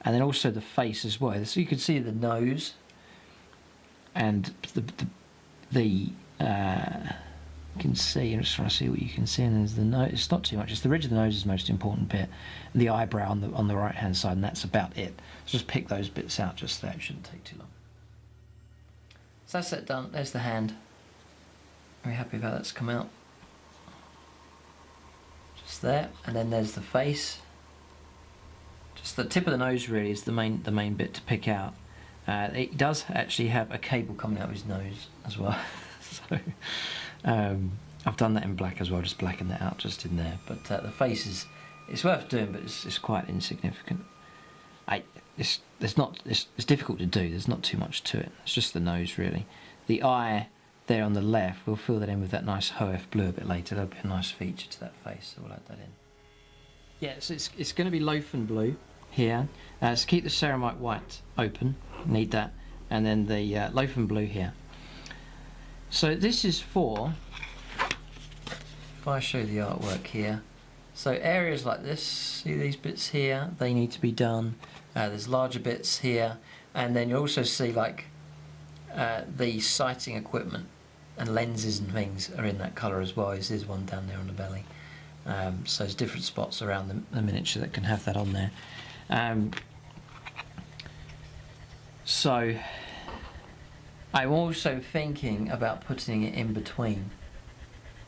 and then also the face as well. So you can see the nose, and you can see, I'm just trying to see what you can see, and there's the nose. It's not too much, it's the ridge of the nose is the most important bit, and the eyebrow on the right hand side, and that's about it. So just pick those bits out just there, it shouldn't take too long. So that's that done, there's the hand. Very happy with how that's come out. Just there, and then there's the face. Just the tip of the nose really is the main bit to pick out. It does actually have a cable coming out of his nose as well. So I've done that in black as well, just blacken that out just in there. But the face it's worth doing, but it's quite insignificant. It's difficult to do. There's not too much to it. It's just the nose really. The eye there on the left, we'll fill that in with that nice HOF blue a bit later. That'll be a nice feature to that face, so we'll add that in. Yeah, so it's going to be Lothern blue here. So keep the Ceramite White open, need that, and then the Lothern blue here. So this is for, if I show the artwork here, so areas like this, see these bits here, they need to be done. There's larger bits here, and then you also see like the sighting equipment and lenses and things are in that colour as well. There's one down there on the belly. So there's different spots around the miniature that can have that on there. So I'm also thinking about putting it in between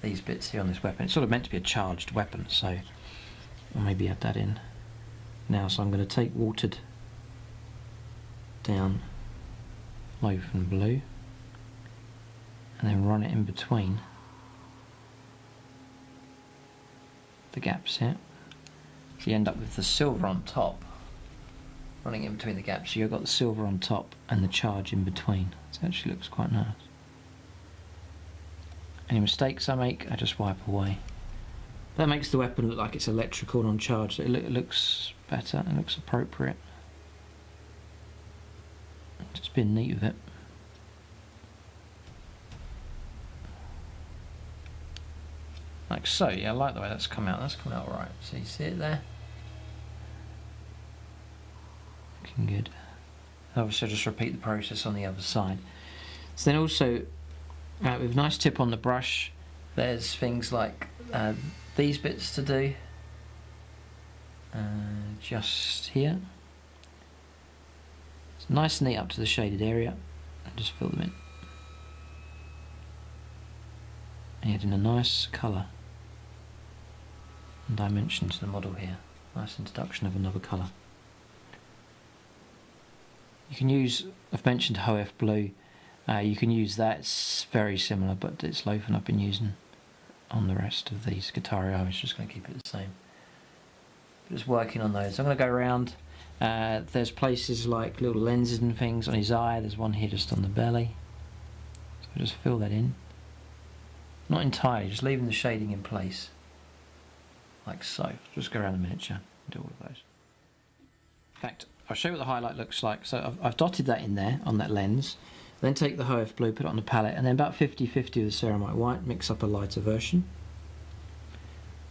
these bits here on this weapon. It's sort of meant to be a charged weapon, so I'll maybe add that in now. So I'm going to take watered down Lothern blue and then run it in between the gaps here. So you end up with the silver on top, running in between the gaps. So you've got the silver on top and the charge in between. So it actually looks quite nice. Any mistakes I make, I just wipe away. That makes the weapon look like it's electrical and on charge. It looks better, it looks appropriate. Just being neat with it. Like so. Yeah, I like the way that's come out. That's come out right. So you see it there? Looking good. Obviously, I'll just repeat the process on the other side. So then also, with a nice tip on the brush, there's things like these bits to do. Just here. It's nice and neat up to the shaded area. And just fill them in. Adding a nice colour and dimension to the model here. Nice introduction of another colour. You can use, I've mentioned HOF blue, you can use that, it's very similar, but it's Lothern I've been using on the rest of these Guitarii. I was just going to keep it the same. Just working on those. I'm going to go around, there's places like little lenses and things on his eye, there's one here just on the belly. So just fill that in. Not entirely, just leaving the shading in place. Like so. Just go around the miniature and do all of those. In fact, I'll show you what the highlight looks like. So I've dotted that in there on that lens. Then take the HOF blue, put it on the palette, and then about 50-50 with the Ceramite white, mix up a lighter version.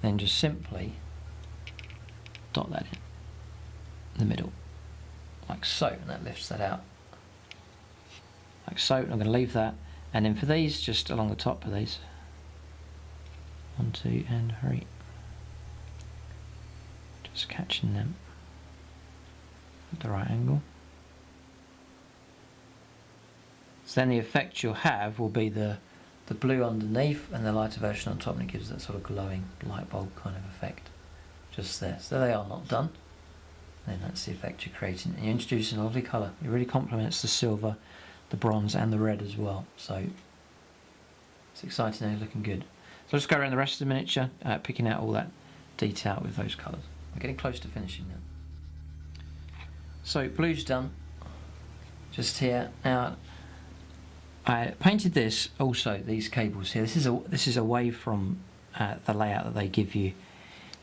Then just simply dot that in the middle. Like so, and that lifts that out. Like so, and I'm going to leave that. And then for these, just along the top of these. 1, 2, and 3. Just catching them at the right angle. So then the effect you'll have will be the blue underneath and the lighter version on top, and it gives that sort of glowing light bulb kind of effect. Just there. So they are not done. Then that's the effect you're creating. And you're introducing a lovely colour. It really complements the silver, the bronze and the red as well. So it's exciting and looking good. So let's go around the rest of the miniature, picking out all that detail with those colours. We're getting close to finishing now. So blue's done. Just here. Now I painted this also, these cables here. This is away from the layout that they give you.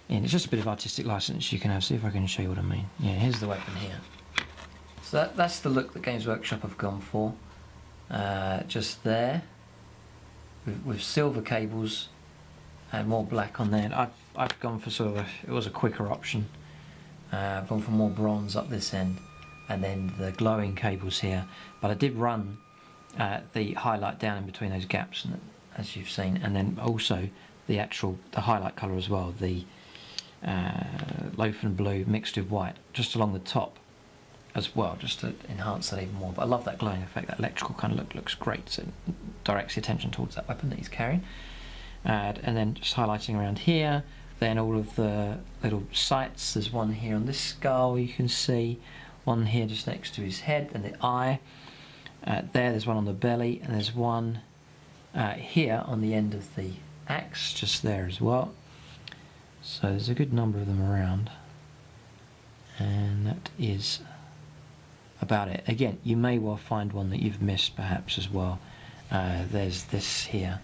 And it's just a bit of artistic license you can have. See if I can show you what I mean. Yeah, here's the weapon here. So that's the look that Games Workshop have gone for. Just there. With silver cables and more black on there. I've gone for sort of it was a quicker option. I've gone for more bronze up this end, and then the glowing cables here. But I did run the highlight down in between those gaps, as you've seen, and then also the highlight colour as well. The Lothern blue mixed with white, just along the top as well, just to enhance that even more. But I love that glowing effect, that electrical kind of look looks great. So it directs the attention towards that weapon that he's carrying. And then just highlighting around here, then all of the little sights. There's one here on this skull you can see, one here just next to his head and the eye. There's one on the belly, and there's one here on the end of the axe, just there as well. So there's a good number of them around, and that is about it. Again, you may well find one that you've missed perhaps as well. There's this here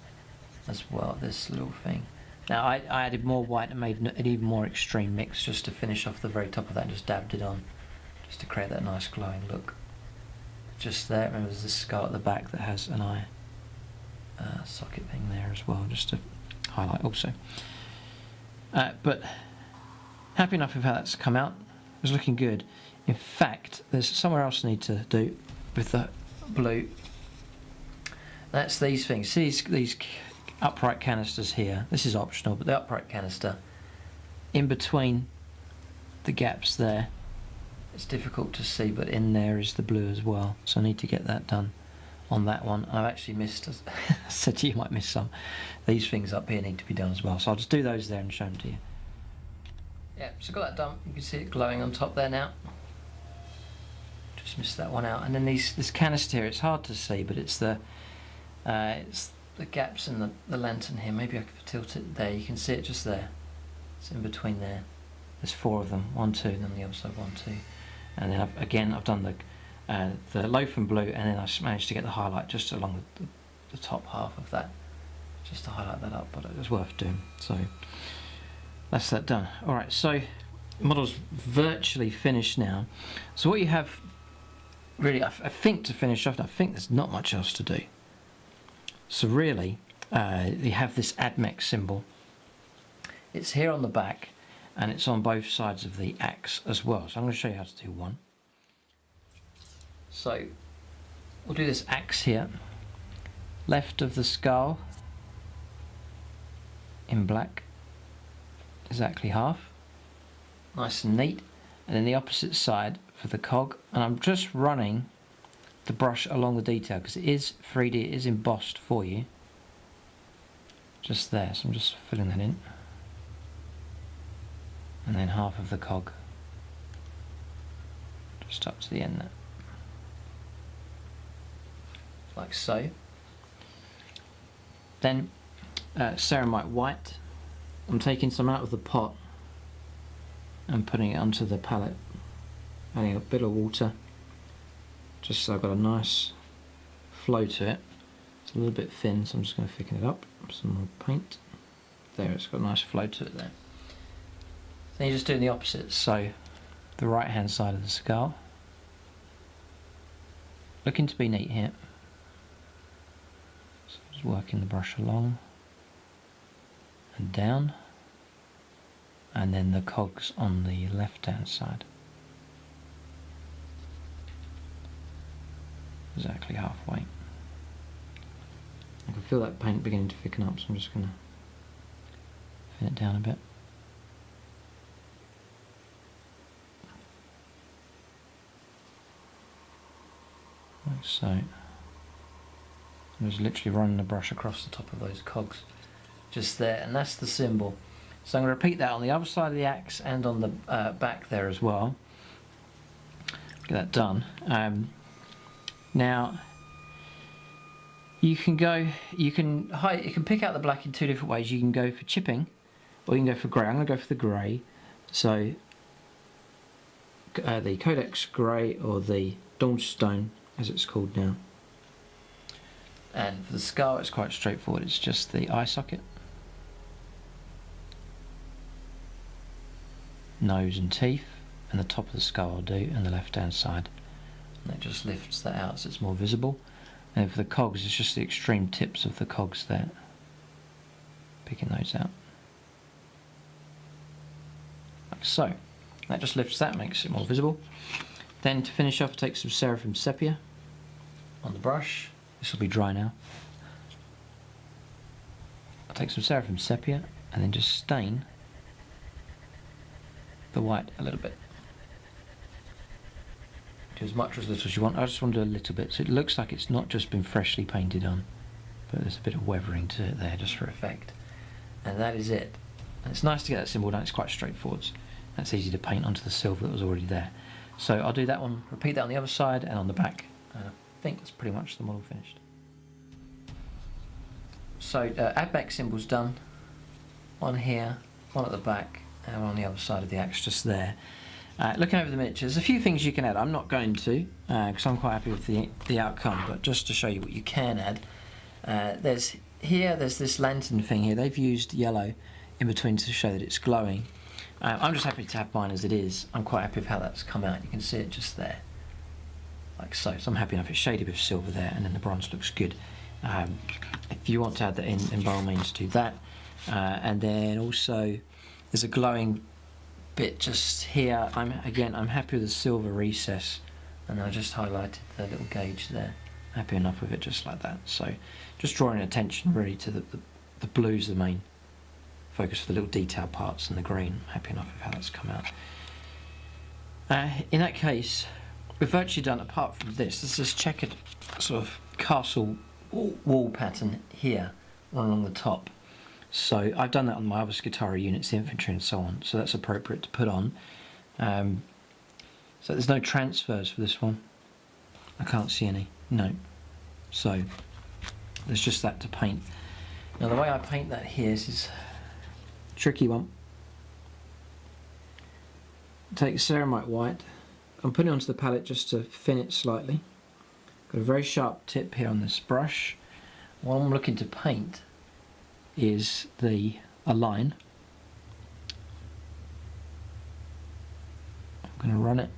as well, this little thing. Now I added more white and made an even more extreme mix just to finish off the very top of that, and just dabbed it on just to create that nice glowing look. Just there, remember there's this skull at the back that has an eye. socket thing there as well, just to highlight also. But happy enough with how that's come out. It was looking good. In fact, there's somewhere else I need to do with the blue. That's these things. See these upright canisters here. This is optional, but the upright canister in between the gaps there. It's difficult to see, but in there is the blue as well. So I need to get that done on that one. I've actually missed, as I said to you, might miss some. These things up here need to be done as well. So I'll just do those there and show them to you. Yeah, so got that done. You can see it glowing on top there now. Just missed that one out. And then this canister here, it's hard to see, but it's the gaps in the lantern here. Maybe I could tilt it there. You can see it just there. It's in between there. There's 4 of them. 1, 2, and then the other side 1, 2. And then I've done the Lothern blue, and then I managed to get the highlight just along the top half of that, just to highlight that up. But it was worth doing. So that's that done. All right. So the model's virtually finished now. So what you have really, I think, to finish off, I think there's not much else to do. So really, you have this Admech symbol. It's here on the back, and it's on both sides of the axe as well. So I'm going to show you how to do one. So we'll do this axe here. Left of the skull in black, exactly half. Nice and neat. And then the opposite side for the cog. And I'm just running the brush along the detail because it is 3D, it is embossed for you. Just there, so I'm just filling that in. And then half of the cog, just up to the end there, like so. Then ceramite white, I'm taking some out of the pot and putting it onto the palette, adding a bit of water, just so I've got a nice flow to it. It's a little bit thin, so I'm just going to thicken it up. Some more paint. There, it's got a nice flow to it there. Then you're just doing the opposite, so the right hand side of the skull. Looking to be neat here. So just working the brush along and down, and then the cogs on the left hand side. Exactly halfway. I can feel that paint beginning to thicken up, so I'm just going to thin it down a bit. Like so. I'm just literally running the brush across the top of those cogs, just there, and that's the symbol. So I'm going to repeat that on the other side of the axe and on the back there as well. Get that done. Now you can pick out the black in 2 different ways. You can go for chipping, or you can go for grey. I'm going to go for the grey. So the Codex Grey, or the Dawnstone as it's called now. And for the skull, it's quite straightforward. It's just the eye socket, nose and teeth, and the top of the skull I'll do, and the left hand side. And that just lifts that out so it's more visible. And for the cogs, it's just the extreme tips of the cogs there. Picking those out. Like so. That just lifts that, makes it more visible. Then to finish off, take some Seraphim Sepia on the brush. This will be dry now. I'll take some Seraphim Sepia and then just stain the white a little bit. Do as much or as little as you want. I just want to do a little bit so it looks like it's not just been freshly painted on, but there's a bit of weathering to it there just for effect. And that is it. And it's nice to get that symbol done. It's quite straightforward. That's easy to paint onto the silver that was already there. So I'll do that one, repeat that on the other side and on the back. And I think that's pretty much the model finished. So Admech symbol's done. One here, one at the back, and one on the other side of the axe just there. Looking over the miniatures, there's a few things you can add. I'm not going to, because I'm quite happy with the outcome, but just to show you what you can add. There's this lantern thing here. They've used yellow in between to show that it's glowing. I'm just happy to have mine as it is. I'm quite happy with how that's come out. You can see it just there, like so. So I'm happy enough. It's shaded with silver there, and then the bronze looks good. If you want to add that in by all means do that. And then also there's a glowing bit just here. I'm happy with the silver recess, and I just highlighted the little gauge there. Happy enough with it just like that. So just drawing attention really to the blue's the main focus for the little detail parts, and the green. Happy enough with how that's come out. In that case, we've virtually done, apart from this, there's this checkered sort of castle wall pattern here along the top. So I've done that on my other Skitarii units, the infantry and so on, so that's appropriate to put on. So there's no transfers for this one. I can't see any, no. So there's just that to paint. Now the way I paint that here is a tricky one. Take Ceramite white. I'm putting it onto the palette just to thin it slightly. Got a very sharp tip here on this brush. What I'm looking to paint is a line. I'm going to run it.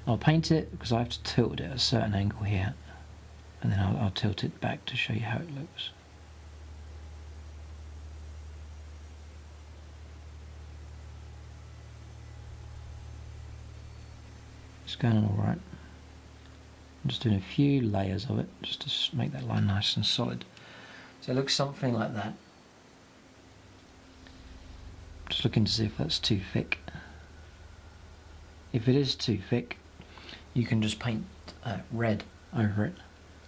I'll paint it because I have to tilt it at a certain angle here, and then I'll tilt it back to show you how it looks. It's going on alright. I'm just doing a few layers of it just to make that line nice and solid. So it looks something like that. Just looking to see if that's too thick. If it is too thick, you can just paint red over it,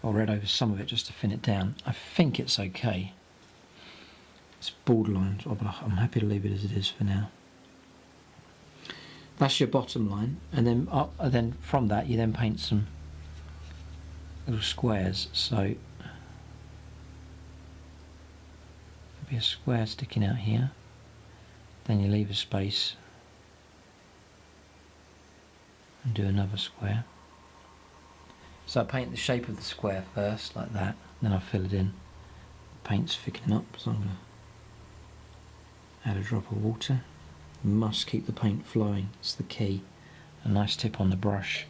or red over some of it just to thin it down. I think it's okay. It's borderline, but I'm happy to leave it as it is for now. That's your bottom line, and then from that you then paint some little squares. So there'll be a square sticking out here, then you leave a space and do another square. So I paint the shape of the square first like that, then I fill it in. The paint's thickening up, so I'm going to add a drop of water. You must keep the paint flowing, it's the key. A nice tip on the brush.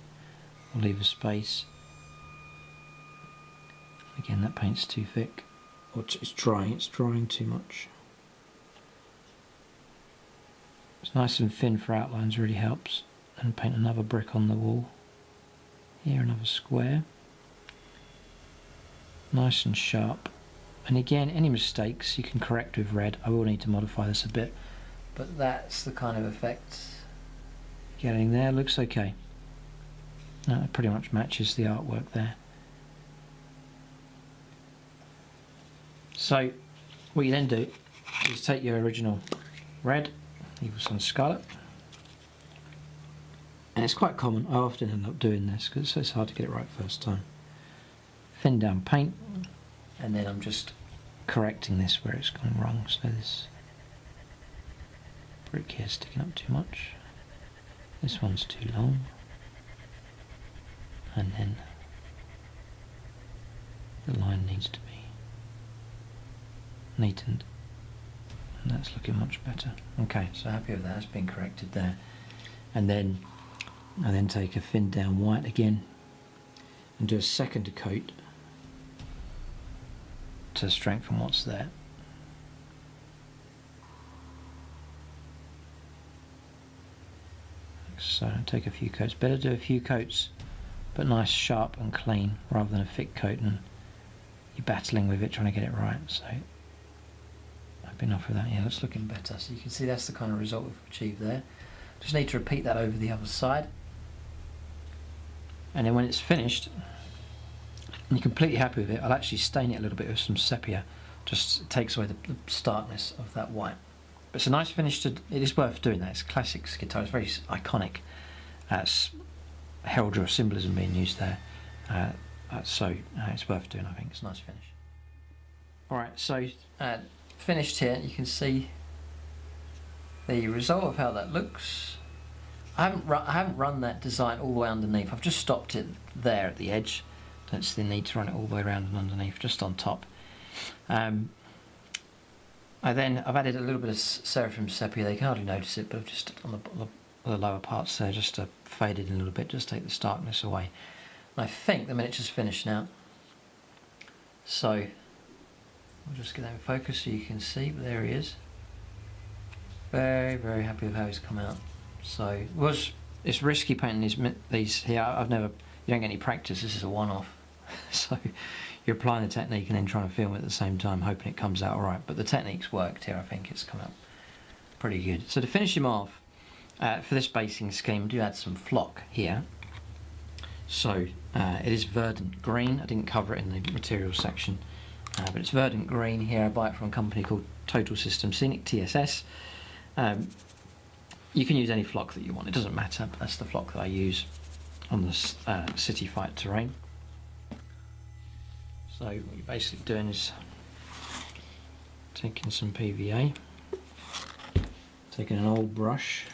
I'll leave a space. Again, that paint's too thick, or it's drying too much. It's nice and thin for outlines, really helps. And paint another brick on the wall. Here another square. Nice and sharp. And again, any mistakes you can correct with red. I will need to modify this a bit, but that's the kind of effect getting there. Looks okay. It pretty much matches the artwork there. So what you then do is take your original red, Evil Sunz Scarlet, and it's quite common, I often end up doing this because it's hard to get it right first time. Thin down paint, and then I'm just correcting this where it's gone wrong. So this brick here is sticking up too much, this one's too long, and then the line needs to be neatened, and that's looking much better. Okay, so happy with that, that's been corrected there. And then I then take a thin down white again and do a second coat to strengthen what's there. So take a few coats, better do a few coats but nice, sharp and clean, rather than a thick coat and you're battling with it trying to get it right. So I've been off with that. Yeah, that's looking better. So you can see that's the kind of result we've achieved there. Just need to repeat that over the other side, and then when it's finished and you're completely happy with it, I'll actually stain it a little bit with some sepia. Just takes away the starkness of that white. But it's a nice finish. It is worth doing that. It's classic Skitarii. It's very iconic. Heraldry or symbolism being used there. So it's worth doing, I think. It's a nice finish. Alright, so finished here. You can see the result of how that looks. I haven't run that design all the way underneath. I've just stopped it there at the edge. Don't see the need to run it all the way around and underneath, just on top. I've added a little bit of Seraphim Sepia. They can hardly notice it, but I've just on the lower parts there, just to fade it in a little bit, just take the starkness away. I think the miniature's finished now. So I'll just get that in focus so you can see, but there he is. Very, very happy with how he's come out. So it's risky painting these here. You don't get any practice. This is a one-off. So you're applying the technique and then trying to film it at the same time, hoping it comes out alright. But the technique's worked here. I think it's come out pretty good. So to finish him off, for this basing scheme, I do add some flock here. So it is verdant green. I didn't cover it in the materials section, but it's verdant green here. I buy it from a company called Total System Scenic, TSS. You can use any flock that you want, it doesn't matter, but that's the flock that I use on the city fight terrain. So what you're basically doing is taking some PVA, taking an old brush,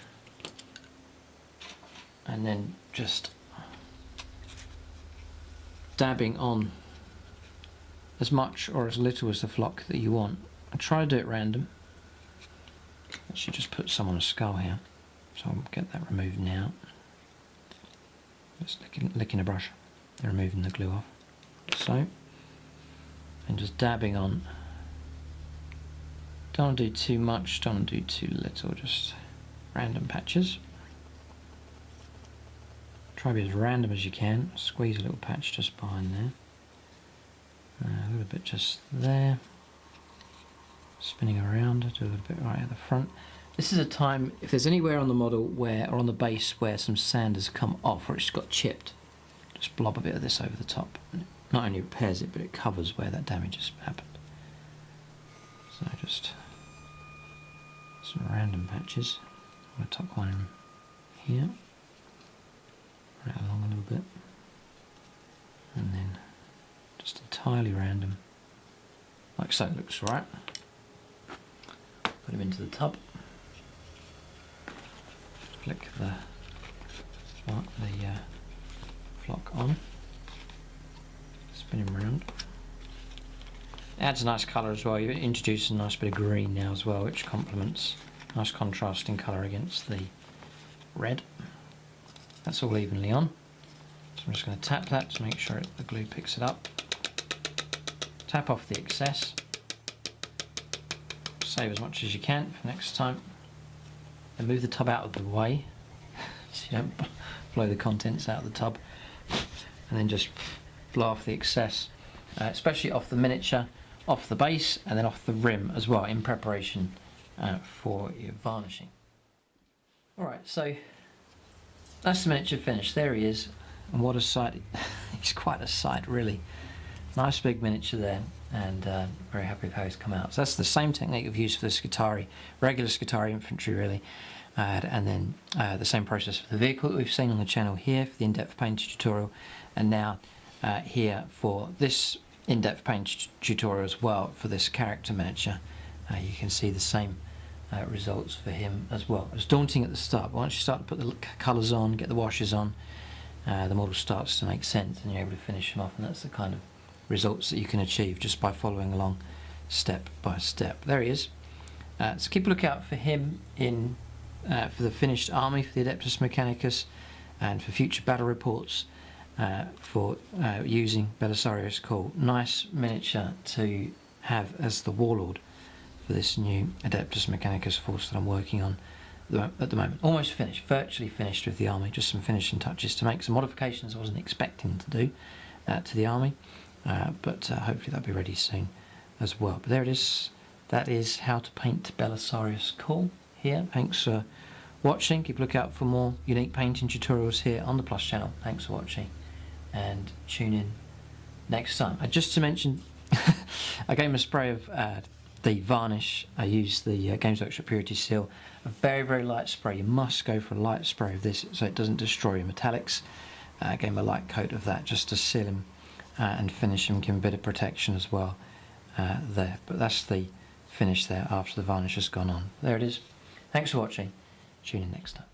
and then just dabbing on as much or as little as the flock that you want. I try to do it random. I should just put some on a skull here, so I'll get that removed now. Just licking a brush and removing the glue off. So, and just dabbing on. Don't want to do too much, don't want to do too little, just random patches. Try to be as random as you can. Squeeze a little patch just behind there. A little bit just there. Spinning around, do a little bit right at the front. This is a time, if there's anywhere on the model where, or on the base where some sand has come off or it's got chipped, just blob a bit of this over the top. And it not only repairs it, but it covers where that damage has happened. So just some random patches. I'm going to tuck one in here, right along a little bit, and then just entirely random, like so. It looks right. Put him into the tub. Flick the flock on. Spin him around. Adds a nice colour as well. You've introduced a nice bit of green now as well, which complements. Nice contrasting colour against the red. That's all evenly on. So I'm just going to tap that to make sure the glue picks it up. Tap off the excess. Save as much as you can for next time, and move the tub out of the way so you don't blow the contents out of the tub, and then just blow off the excess, especially off the miniature, off the base, and then off the rim as well, in preparation for your varnishing. Alright, so that's the miniature finished. There he is, and what a sight. He's quite a sight, really. Nice big miniature there, and very happy with how he's come out. So that's the same technique we've used for the Scutari, regular Scutari infantry really, and then the same process for the vehicle that we've seen on the channel here for the in-depth paint tutorial, and now here for this in-depth paint tutorial as well for this character miniature. You can see the same results for him as well. It's daunting at the start, but once you start to put the colours on, get the washes on, the model starts to make sense and you're able to finish them off, and that's the kind of results that you can achieve just by following along step by step. There he is. So keep a lookout for him in for the finished army for the Adeptus Mechanicus, and for future battle reports for using Belisarius CAWL. Nice miniature to have as the warlord for this new Adeptus Mechanicus force that I'm working on at the moment. Almost finished, virtually finished with the army, just some finishing touches to make some modifications I wasn't expecting to do to the army. But hopefully that'll be ready soon as well. But there it is. That is how to paint Belisarius CAWL here. Thanks for watching. Keep a lookout for more unique painting tutorials here on the Plus channel. Thanks for watching, and tune in next time. Just to mention, I gave him a spray of the varnish. I used the Games Workshop Purity Seal. A very, very light spray. You must go for a light spray of this so it doesn't destroy your metallics. I gave him a light coat of that just to seal him and finish him, give him a bit of protection as well there. But that's the finish there after the varnish has gone on. There it is. Thanks for watching. Tune in next time.